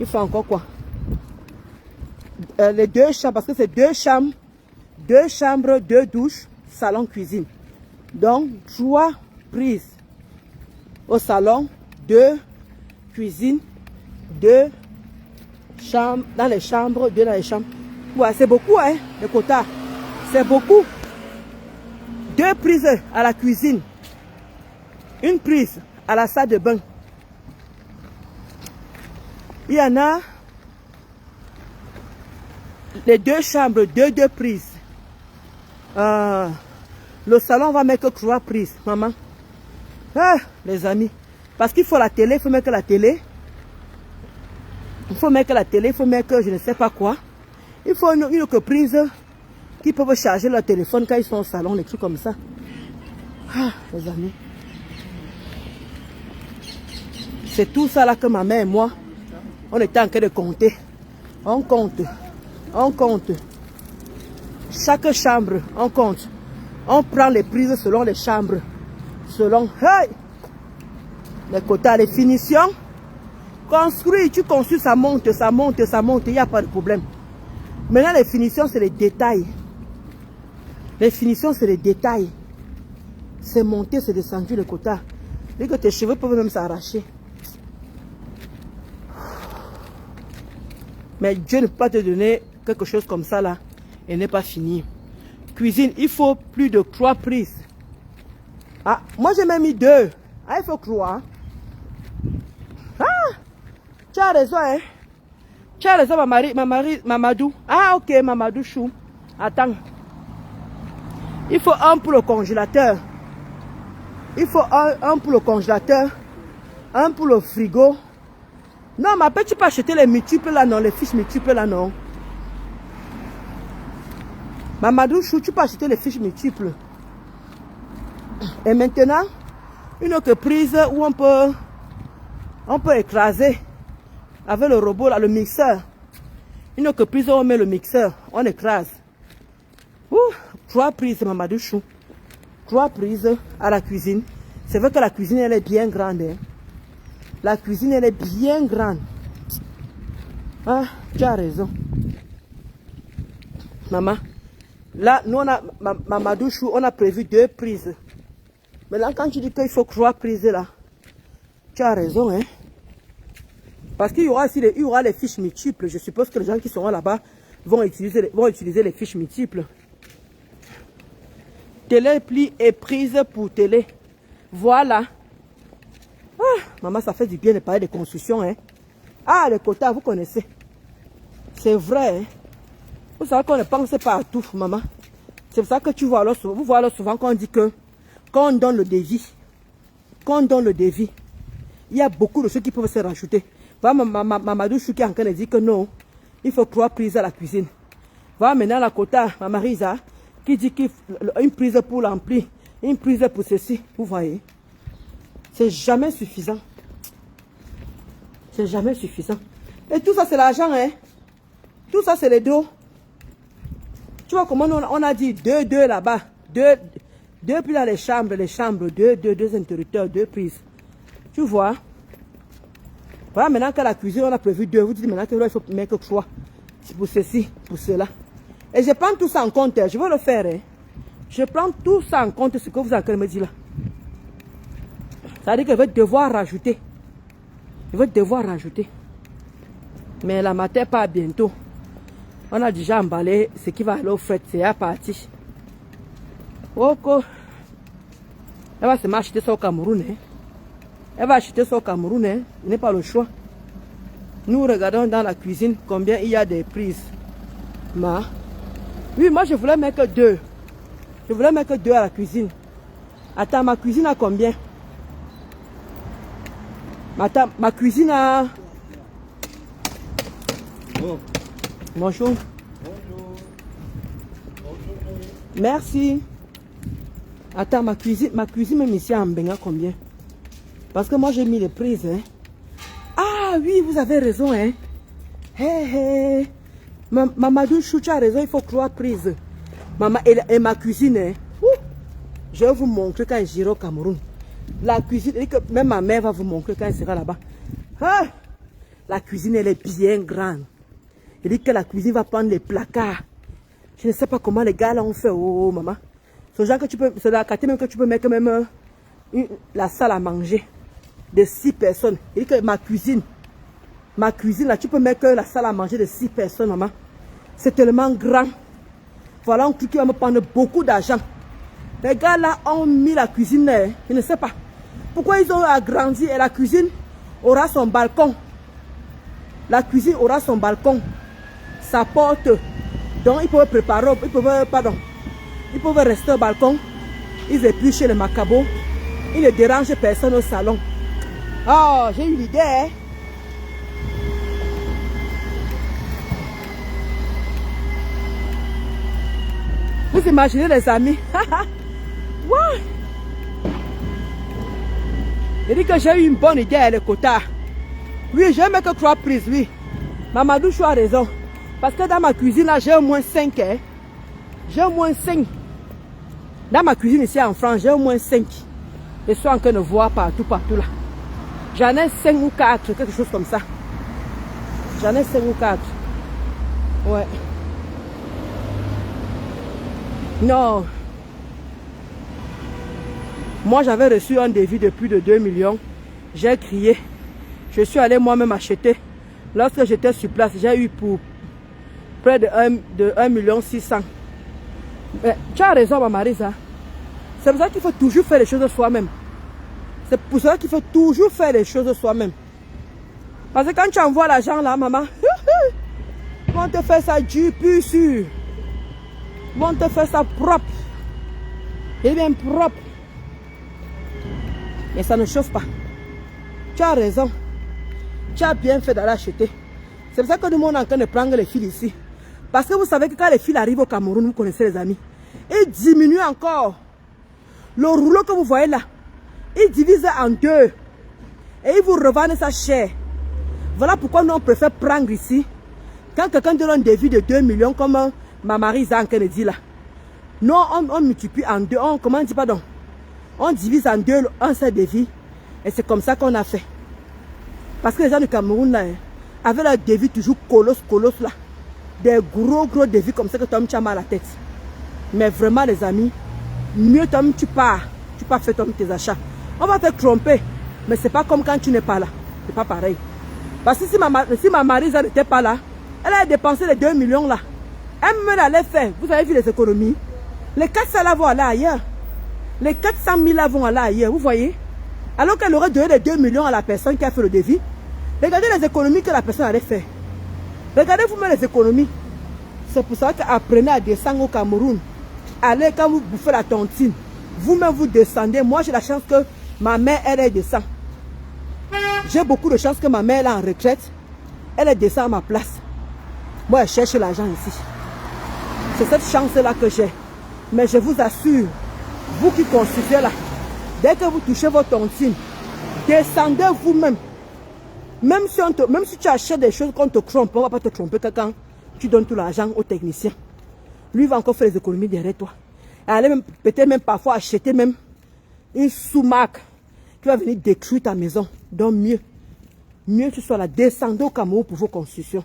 faut encore quoi? Les 2 chambres, parce que c'est 2 chambres. 2 chambres, 2 douches, salon, cuisine. Donc, 3 prises au salon, 2 cuisines, 2 chambres, dans les chambres, 2 dans les chambres. Ouais, c'est beaucoup, hein, les quotas. C'est beaucoup. 2 prises à la cuisine. 1 prise à la salle de bain. Il y en a les 2 chambres, 2 prises. Le salon va mettre 3 prises, maman. Ah, les amis. Parce qu'il faut la télé, il faut mettre la télé. Il faut mettre la télé, il faut mettre je ne sais pas quoi. Il faut une autre prise qui peuvent charger leur téléphone quand ils sont au salon, les trucs comme ça. Ah, les amis. C'est tout ça là que ma mère et moi, on était en train de compter. On compte. On compte. Chaque chambre, on compte. On prend les prises selon les chambres. Selon hey, les quotas, les finitions. Construire, tu construis, ça monte, ça monte, ça monte. Il n'y a pas de problème. Maintenant, les finitions, c'est les détails. Les finitions, c'est les détails. C'est monter, c'est descendu le quota. Et que tes cheveux peuvent même s'arracher. Mais Dieu ne peut pas te donner quelque chose comme ça là et n'est pas fini. Cuisine, il faut plus de 3 prises. Ah, moi j'ai même mis 2. Ah, il faut 3. Ah, tu as raison, hein. Tu as raison, Mamadou. Ah, ok, Mamadou Chou. Attends. Il faut 1 pour le congélateur. Il faut un pour le congélateur. 1 pour le frigo. Non, ma petite, tu peux acheter les multiples là, non, les fiches multiples là, non. Mamadou Chou, tu peux acheter les fiches multiples. Et maintenant, une autre prise où on peut écraser avec le robot là, le mixeur. Une autre prise où on met le mixeur, on écrase. Ouh, 3 prises, Mamadou Chou. 3 prises à la cuisine. C'est vrai que la cuisine, elle est bien grande, hein. La cuisine, elle est bien grande. Ah, tu as raison. Maman. Là, nous, on a, Mamadou Chou, on a prévu 2 prises. Mais là, quand tu dis qu'il faut 3 prises là, tu as raison, hein. Parce qu'il y aura aussi les fiches multiples. Je suppose que les gens qui seront là-bas vont utiliser les fiches multiples. Télé, pli et prise pour télé. Voilà. Ah, maman, ça fait du bien de parler de construction, hein. Ah, les quotas, vous connaissez. C'est vrai, hein. Vous savez qu'on ne pense pas à tout, maman. C'est pour ça que tu vois, alors, vous voyez souvent qu'on dit que quand on donne le devis, il y a beaucoup de choses qui peuvent se rajouter. Voilà, Mamadou Chou qui est en train de dire que non, il faut 3 prises à la cuisine. Voilà maintenant la quota, ma Marisa, qui dit qu'une prise pour l'ampli, une prise pour ceci, vous voyez. C'est jamais suffisant. C'est jamais suffisant. Et tout ça, c'est l'argent, hein. Tout ça, c'est les dos. Tu vois comment on a dit 2 là-bas. 2 puis dans les chambres, 2 interrupteurs, 2 prises. Tu vois. Voilà, maintenant qu'à la cuisine, on a prévu 2. Vous dites maintenant qu'il faut mettre 3. C'est pour ceci, pour cela. Et je prends tout ça en compte. Je vais le faire, hein. Je prends tout ça en compte, ce que vous êtes en train de me dire là. Ça veut dire que je vais devoir rajouter. Je vais devoir rajouter. Mais la matin part bientôt. On a déjà emballé ce qui va aller au fret. C'est à partir. Ok. Elle va se m'acheter ça au Cameroun. Hein. Elle va acheter ça au Cameroun. Hein. Il n'est pas le choix. Nous regardons dans la cuisine combien il y a des prises. Oui, moi je voulais mettre que 2. Je voulais mettre que 2 à la cuisine. Attends, ma cuisine a combien? Attends, ma cuisine a... Oh. Bonjour. Bonjour. Merci. Attends, ma cuisine même ici en Benga combien? Parce que moi j'ai mis les prises. Hein. Ah oui, vous avez raison. Hein. Hey. Mamadou Chou, tu as raison, il faut 3 prises. Maman, et ma cuisine. Hein. Je vais vous montrer quand j'irai au Cameroun. La cuisine, même ma mère va vous montrer quand elle sera là-bas. Ah, la cuisine, elle est bien grande. Il dit que la cuisine va prendre les placards. Je ne sais pas comment les gars là ont fait. Oh, maman. C'est genre que tu peux, c'est la quartier même que tu peux mettre même la salle à manger de 6 personnes. Il dit que ma cuisine là, tu peux mettre que la salle à manger de 6 personnes, maman. C'est tellement grand. Voilà un truc qui va me prendre beaucoup d'argent. Les gars là ont mis la cuisine, je ne sais pas. Pourquoi ils ont agrandi et la cuisine aura son balcon. La cuisine aura son balcon. Sa porte. Donc ils peuvent préparer, ils peuvent rester au balcon. Ils épluchent les macabos. Ils ne dérangent personne au salon. Oh, j'ai eu l'idée. Hein? Vous imaginez les amis? Ouais. Il dit que j'ai eu une bonne idée à l'écota. Oui, je vais mettre que 3 prises, oui. Mamadou Chou a raison. Parce que dans ma cuisine, là, j'ai au moins 5. Hein. J'ai au moins 5. Dans ma cuisine ici en France, j'ai au moins 5. Je suis en train de voir partout là. J'en ai 5 ou 4, quelque chose comme ça. J'en ai 5 ou 4. Ouais. Non. Moi, j'avais reçu un devis de plus de 2 millions. J'ai crié. Je suis allé moi-même acheter. Lorsque j'étais sur place, j'ai eu pour près de 1,6 million. Mais tu as raison, ma Marisa. C'est pour ça qu'il faut toujours faire les choses soi-même. C'est pour ça qu'il faut toujours faire les choses soi-même. Parce que quand tu envoies l'argent là, maman, ils vont te faire ça dur, plus sûr. Ils vont te faire ça propre. Et bien propre. Mais ça ne chauffe pas. Tu as raison. Tu as bien fait d'aller acheter. C'est pour ça que nous sommes en train de prendre les fils ici. Parce que vous savez que quand les fils arrivent au Cameroun, vous connaissez les amis, ils diminuent encore. Le rouleau que vous voyez là, ils divisent en 2. Et ils vous revendent ça cher. Voilà pourquoi nous on préfère prendre ici. Quand quelqu'un donne un devis de 2 millions, comme ma Marisa en train de dire là. Nous on multiplie en 2. Comment on dit pardon? On divise en 2 un seul devis. Et c'est comme ça qu'on a fait. Parce que les gens du Cameroun là, avaient leur devis toujours colosse là. Des gros devis comme ça que toi tu as mal à la tête. Mais vraiment les amis, mieux toi tu pars faire tes achats. On va te tromper. Mais c'est pas comme quand tu n'es pas là. C'est pas pareil. Parce que si ma Marisa n'était pas là, elle a dépensé les 2 millions là. Elle me l'allait faire. Vous avez vu les économies? Les 400 là vont aller ailleurs. Les 400 000 là vont aller ailleurs. Vous voyez? Alors qu'elle aurait donné les 2 millions à la personne qui a fait le devis. Regardez les économies que la personne allait faire. Regardez vous-même les économies. C'est pour ça qu'apprenez à descendre au Cameroun. Allez quand vous bouffez la tontine. Vous-même vous descendez. Moi j'ai la chance que ma mère elle descend. J'ai beaucoup de chance que ma mère elle est en retraite. Elle descend à ma place. Moi je cherche l'argent ici. C'est cette chance-là que j'ai. Mais je vous assure, vous qui construisez là, dès que vous touchez votre tontine, descendez vous-même. Même si tu achètes des choses qu'on te trompe, on ne va pas te tromper que quand tu donnes tout l'argent au technicien. Lui va encore faire les économies derrière toi. Et aller peut-être même parfois acheter même une sous-marque qui va venir détruire ta maison. Donc mieux que tu sois là. Descendez au Cameroun pour vos constructions.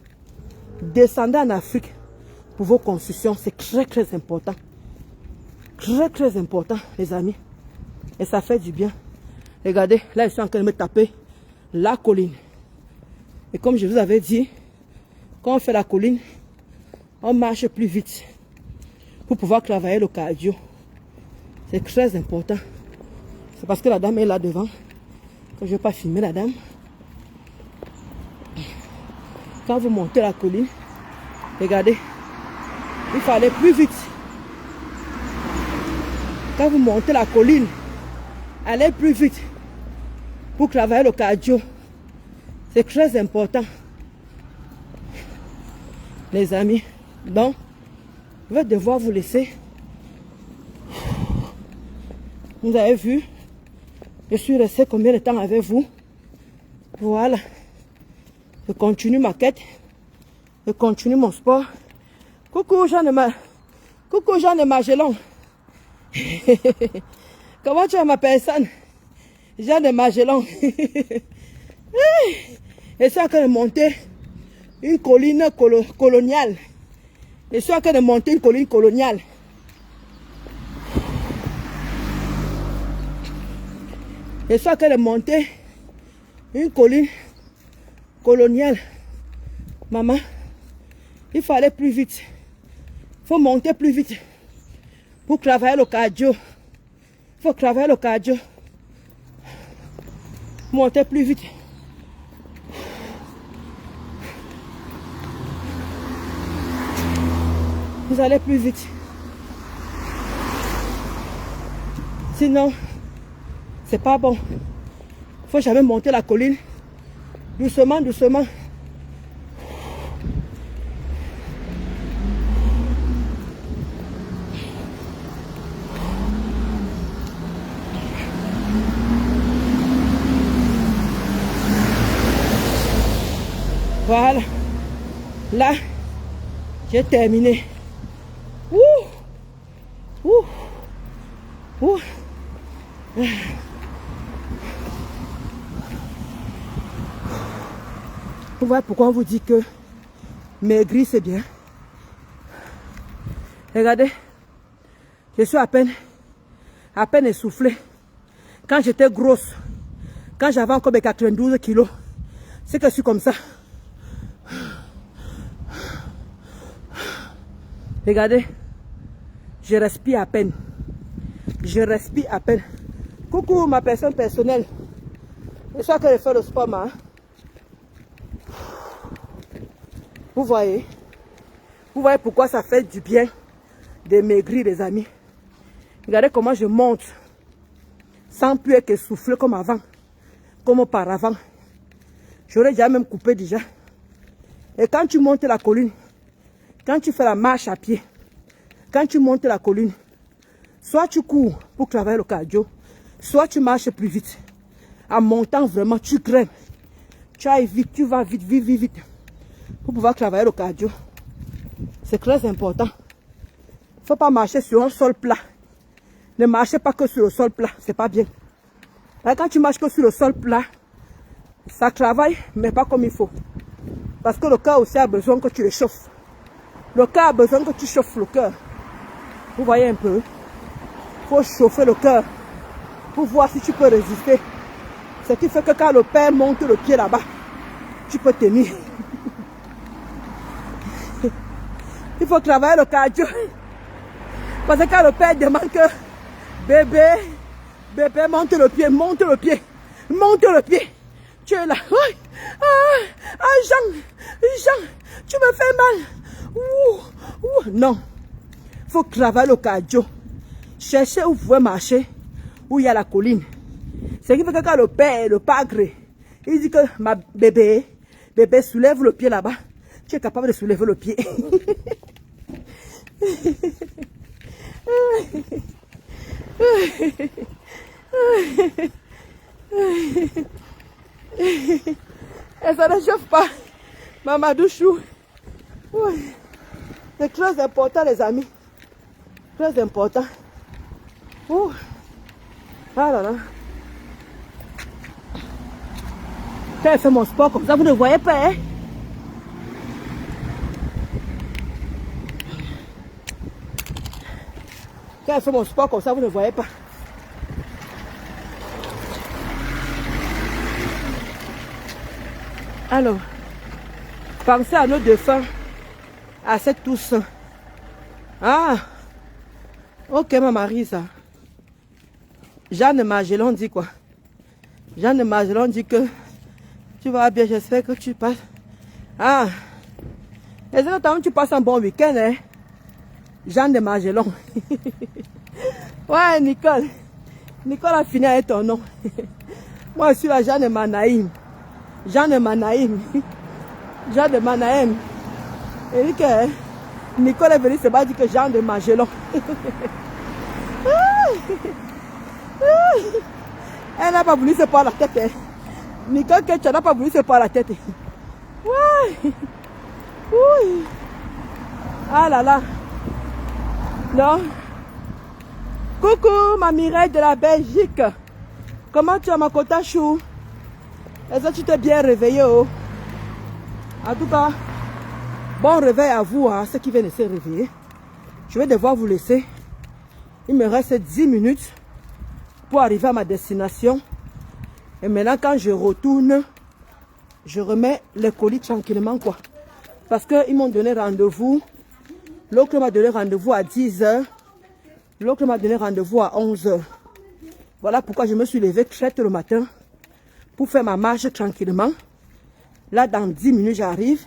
Descendez en Afrique pour vos constructions. C'est très important. Très important les amis. Et ça fait du bien. Regardez, là je suis en train de me taper la colline. Et comme je vous avais dit, Quand on fait la colline, on marche plus vite pour pouvoir travailler le cardio. C'est très important. C'est parce que la dame est là devant que je ne vais pas filmer la dame. Quand vous montez la colline, regardez, il faut aller plus vite. Quand vous montez la colline, allez plus vite pour travailler le cardio. C'est très important. Les amis, donc, je vais devoir vous laisser. Vous avez vu, je suis resté combien de temps avec vous? Voilà. Je continue ma quête. Je continue mon sport. Coucou Jean de Magellan. Comment tu es ma personne? Jean de Magellan. Je suis en train de monter une colline coloniale. Je suis en train de monter une colline coloniale. Je suis en train de monter une colline coloniale. Maman, il faut aller plus vite. Il faut monter plus vite pour travailler le cardio. Il faut travailler le cardio. Monter plus vite. Vous allez plus vite. Sinon, c'est pas bon. Il faut jamais monter la colline. Doucement, doucement. Voilà. Là, j'ai terminé. Ouh. Ouh. Ouh. Vous voyez pourquoi on vous dit que maigrir c'est bien. Regardez, je suis à peine essoufflée. Quand j'étais grosse, quand j'avais encore mes 92 kilos, c'est que je suis comme ça. Regardez, je respire à peine. Je respire à peine. Coucou ma personne personnelle. Je suis en train de faire le sport, hein. Vous voyez pourquoi ça fait du bien de maigrir, les amis. Regardez comment je monte sans plus être essoufflé comme avant, comme auparavant. J'aurais déjà même coupé déjà. Et quand tu montes la colline, quand tu fais la marche à pied, quand tu montes la colline, soit tu cours pour travailler le cardio, soit tu marches plus vite. En montant vraiment, tu grimpes. Tu ailles vite, tu vas vite, vite, vite, vite. Pour pouvoir travailler le cardio. C'est très important. Il ne faut pas marcher sur un sol plat. Ne marchez pas que sur le sol plat, c'est pas bien. Là, quand tu marches que sur le sol plat, ça travaille, mais pas comme il faut. Parce que le cœur aussi a besoin que tu le chauffes. Le cœur a besoin que tu chauffes le cœur. Vous voyez un peu? Il faut chauffer le cœur pour voir si tu peux résister. Ce qui fait que quand le père monte le pied là-bas, tu peux tenir. Il faut travailler le cardio. Parce que quand le père demande que bébé, monte le pied, monte le pied, monte le pied. Tu es là. Jean, tu me fais mal. Non. Il faut travailler le cardio. Cherchez où vous pouvez marcher, où il y a la colline. Ce qui fait que quand le père, le pagre, il dit que ma bébé, soulève le pied là-bas. Tu es capable de soulever le pied. Et ça ne chauffe pas. Mamadou Chou. C'est très important, les amis. Très important. Ah là là. Quand je fais mon sport comme ça, vous ne voyez pas, hein? Quand je fais mon sport comme ça, vous ne voyez pas. Alors, Pensez à nos défunts, à cette tous. Ah, ok, ma Marisa. Jeanne Magellan dit quoi? Jeanne Magellan dit que tu vas bien, j'espère que tu passes. Ah, et c'est temps tu passes un bon week-end, hein? Jeanne de Magellan. Ouais, Nicole. Nicole a fini avec ton nom. Moi, je suis la Jeanne de Manaïm. Jeanne de Manaïm. Jeanne de Manaïm. Et dit que Nicole est venue se battre, dit que Jeanne de Magellan. Elle n'a pas voulu se prendre la tête. Hein. Nicole, que tu n'as pas voulu se prendre la tête. Ouais. Oui. Ah là là. Non. Coucou, ma Mireille de la Belgique. Comment tu as ma Kota Chou? Est-ce que tu t'es bien réveillé? Oh? En tout cas, bon réveil à vous, hein, ceux qui viennent de se réveiller. Je vais devoir vous laisser. Il me reste 10 minutes pour arriver à ma destination. Et maintenant, quand je retourne, je remets les colis tranquillement, quoi. Parce qu'ils m'ont donné rendez-vous. L'autre m'a donné rendez-vous à 10 h. L'autre m'a donné rendez-vous à 11 h. Voilà pourquoi je me suis levé très tôt le matin pour faire ma marche tranquillement. Là, dans 10 minutes, j'arrive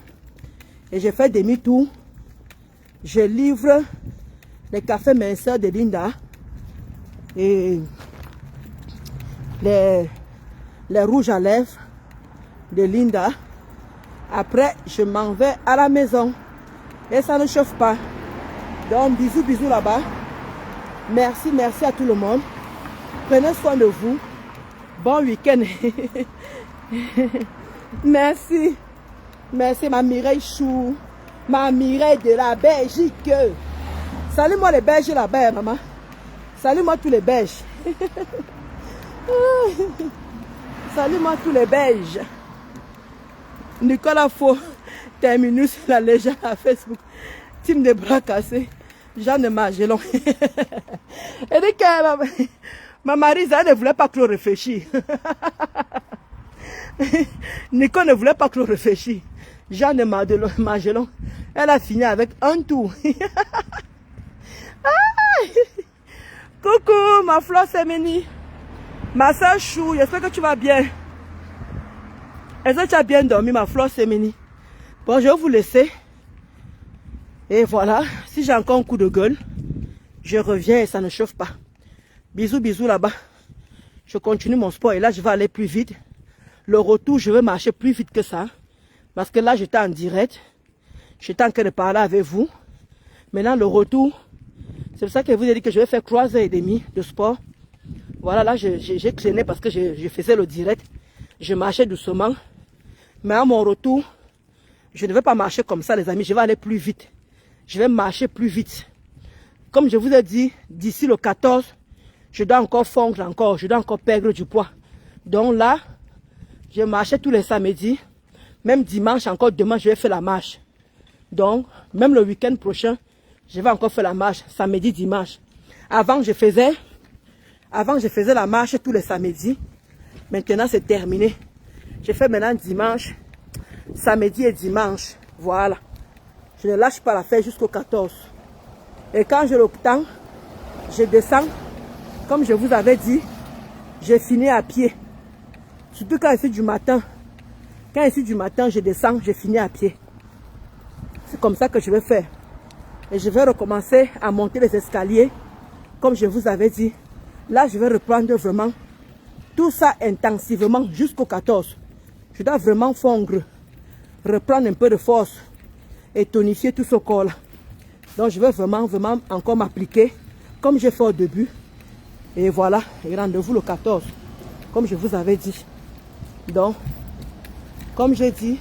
et je fais demi-tour. Je livre les cafés minceurs de Linda et les rouges à lèvres de Linda. Après, je m'en vais à la maison et ça ne chauffe pas. Donc, bisous, bisous là-bas. Merci, merci à tout le monde. Prenez soin de vous. Bon week-end. Merci. Merci, ma Mireille Chou. Ma Mireille de la Belgique. Salut-moi les Belges là-bas, maman. Salut-moi tous les Belges. Salut-moi tous les Belges. Nicolas Faux, terminus la légende à Facebook. Team de bras cassés. Jeanne de Magellan. Et dit que ma Marisa ne voulait pas trop réfléchir. Nico ne voulait pas trop réfléchir. Jeanne de Magellan, elle a fini avec un tour. Coucou, ma Flore Semeni. Ma soeur Chou, j'espère que tu vas bien. Est-ce que tu as bien dormi, ma Flore Semeni? Bon, je vais vous laisser. Et voilà, si j'ai encore un coup de gueule, je reviens et ça ne chauffe pas. Bisous, bisous là-bas. Je continue mon sport et là, je vais aller plus vite. Le retour, je vais marcher plus vite que ça. Parce que là, j'étais en direct. J'étais en train de parler avec vous. Maintenant, le retour, c'est pour ça que je vous ai dit que je vais faire 3h30 de sport. Voilà, là, j'ai traîné parce que je faisais le direct. Je marchais doucement. Mais à mon retour, je ne vais pas marcher comme ça, les amis. Je vais aller plus vite. Je vais marcher plus vite. Comme je vous ai dit, d'ici le 14, je dois encore fondre encore. Je dois encore perdre du poids. Donc là, je marchais tous les samedis. Même dimanche, encore demain, je vais faire la marche. Donc, même le week-end prochain, je vais encore faire la marche. Samedi, dimanche. Avant, je faisais la marche tous les samedis. Maintenant, c'est terminé. Je fais maintenant dimanche, samedi et dimanche. Voilà. Je ne lâche pas la fête jusqu'au 14. Et quand j'ai le temps, je descends. Comme je vous avais dit, j'ai fini à pied. Surtout quand c'est du matin. Quand c'est du matin, je descends, je finis à pied. C'est comme ça que je vais faire. Et je vais recommencer à monter les escaliers. Comme je vous avais dit. Là, je vais reprendre vraiment tout ça intensivement jusqu'au 14. Je dois vraiment fondre. Reprendre un peu de force. Et tonifier tout ce corps-là. Donc, je vais vraiment encore m'appliquer. Comme j'ai fait au début. Et voilà. Et rendez-vous le 14. Comme je vous avais dit. Donc, comme j'ai dit,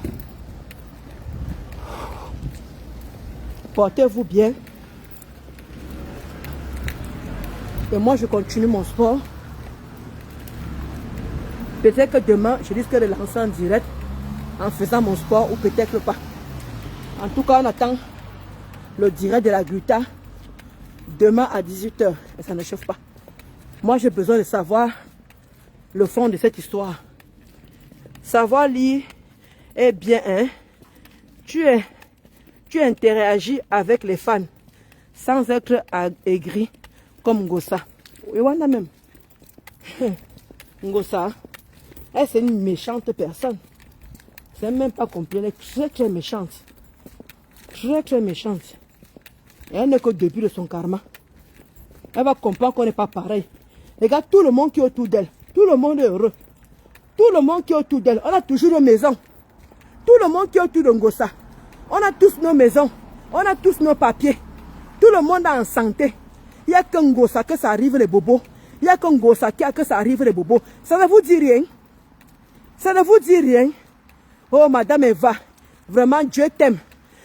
portez-vous bien. Et moi, je continue mon sport. Peut-être que demain, je risque de lancer en direct en faisant mon sport ou peut-être pas. En tout cas, on attend le direct de la Gluta demain à 18 h. Et ça ne chauffe pas. Moi, j'ai besoin de savoir le fond de cette histoire. Savoir lire est bien, hein. tu interagis avec les fans sans être aigri comme Ngossa. Et voilà même. Ngossa, elle c'est une méchante personne. C'est même pas complet, très très méchante. Très très méchante. Et elle n'est que depuis de son karma. Elle va comprendre qu'on n'est pas pareil. Regarde tout le monde qui est autour d'elle. Tout le monde est heureux. Tout le monde qui est autour d'elle. On a toujours nos maisons. Tout le monde qui est autour de Ngossa. On a tous nos maisons. On a tous nos papiers. Tout le monde est en santé. Il n'y a qu'un Ngossa que ça arrive les bobos. Il n'y a qu'un Ngossa que ça arrive les bobos. Ça ne vous dit rien. Ça ne vous dit rien. Oh, Madame Eva. Vraiment, Dieu t'aime.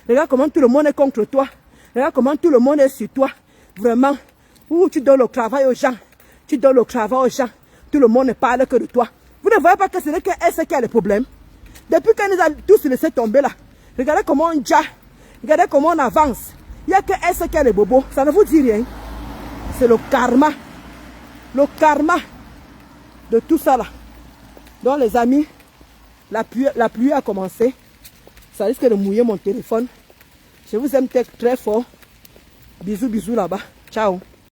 Regarde comment tout le monde est contre toi. Regarde comment tout le monde est sur toi. Vraiment. Où tu donnes le travail aux gens. Tu donnes le travail aux gens. Tout le monde ne parle que de toi. Vous ne voyez pas que ce n'est qu'elle qui a les problèmes. Depuis qu'elle nous a tous laissé tomber là. Regardez comment on ja. Regardez comment on avance. Il n'y a qu'elle qui a les bobos. Ça ne vous dit rien. C'est le karma. Le karma de tout ça là. Donc les amis, la pluie a commencé. Ça risque de mouiller mon téléphone. Je vous aime très fort. Bisous, bisous là-bas. Ciao.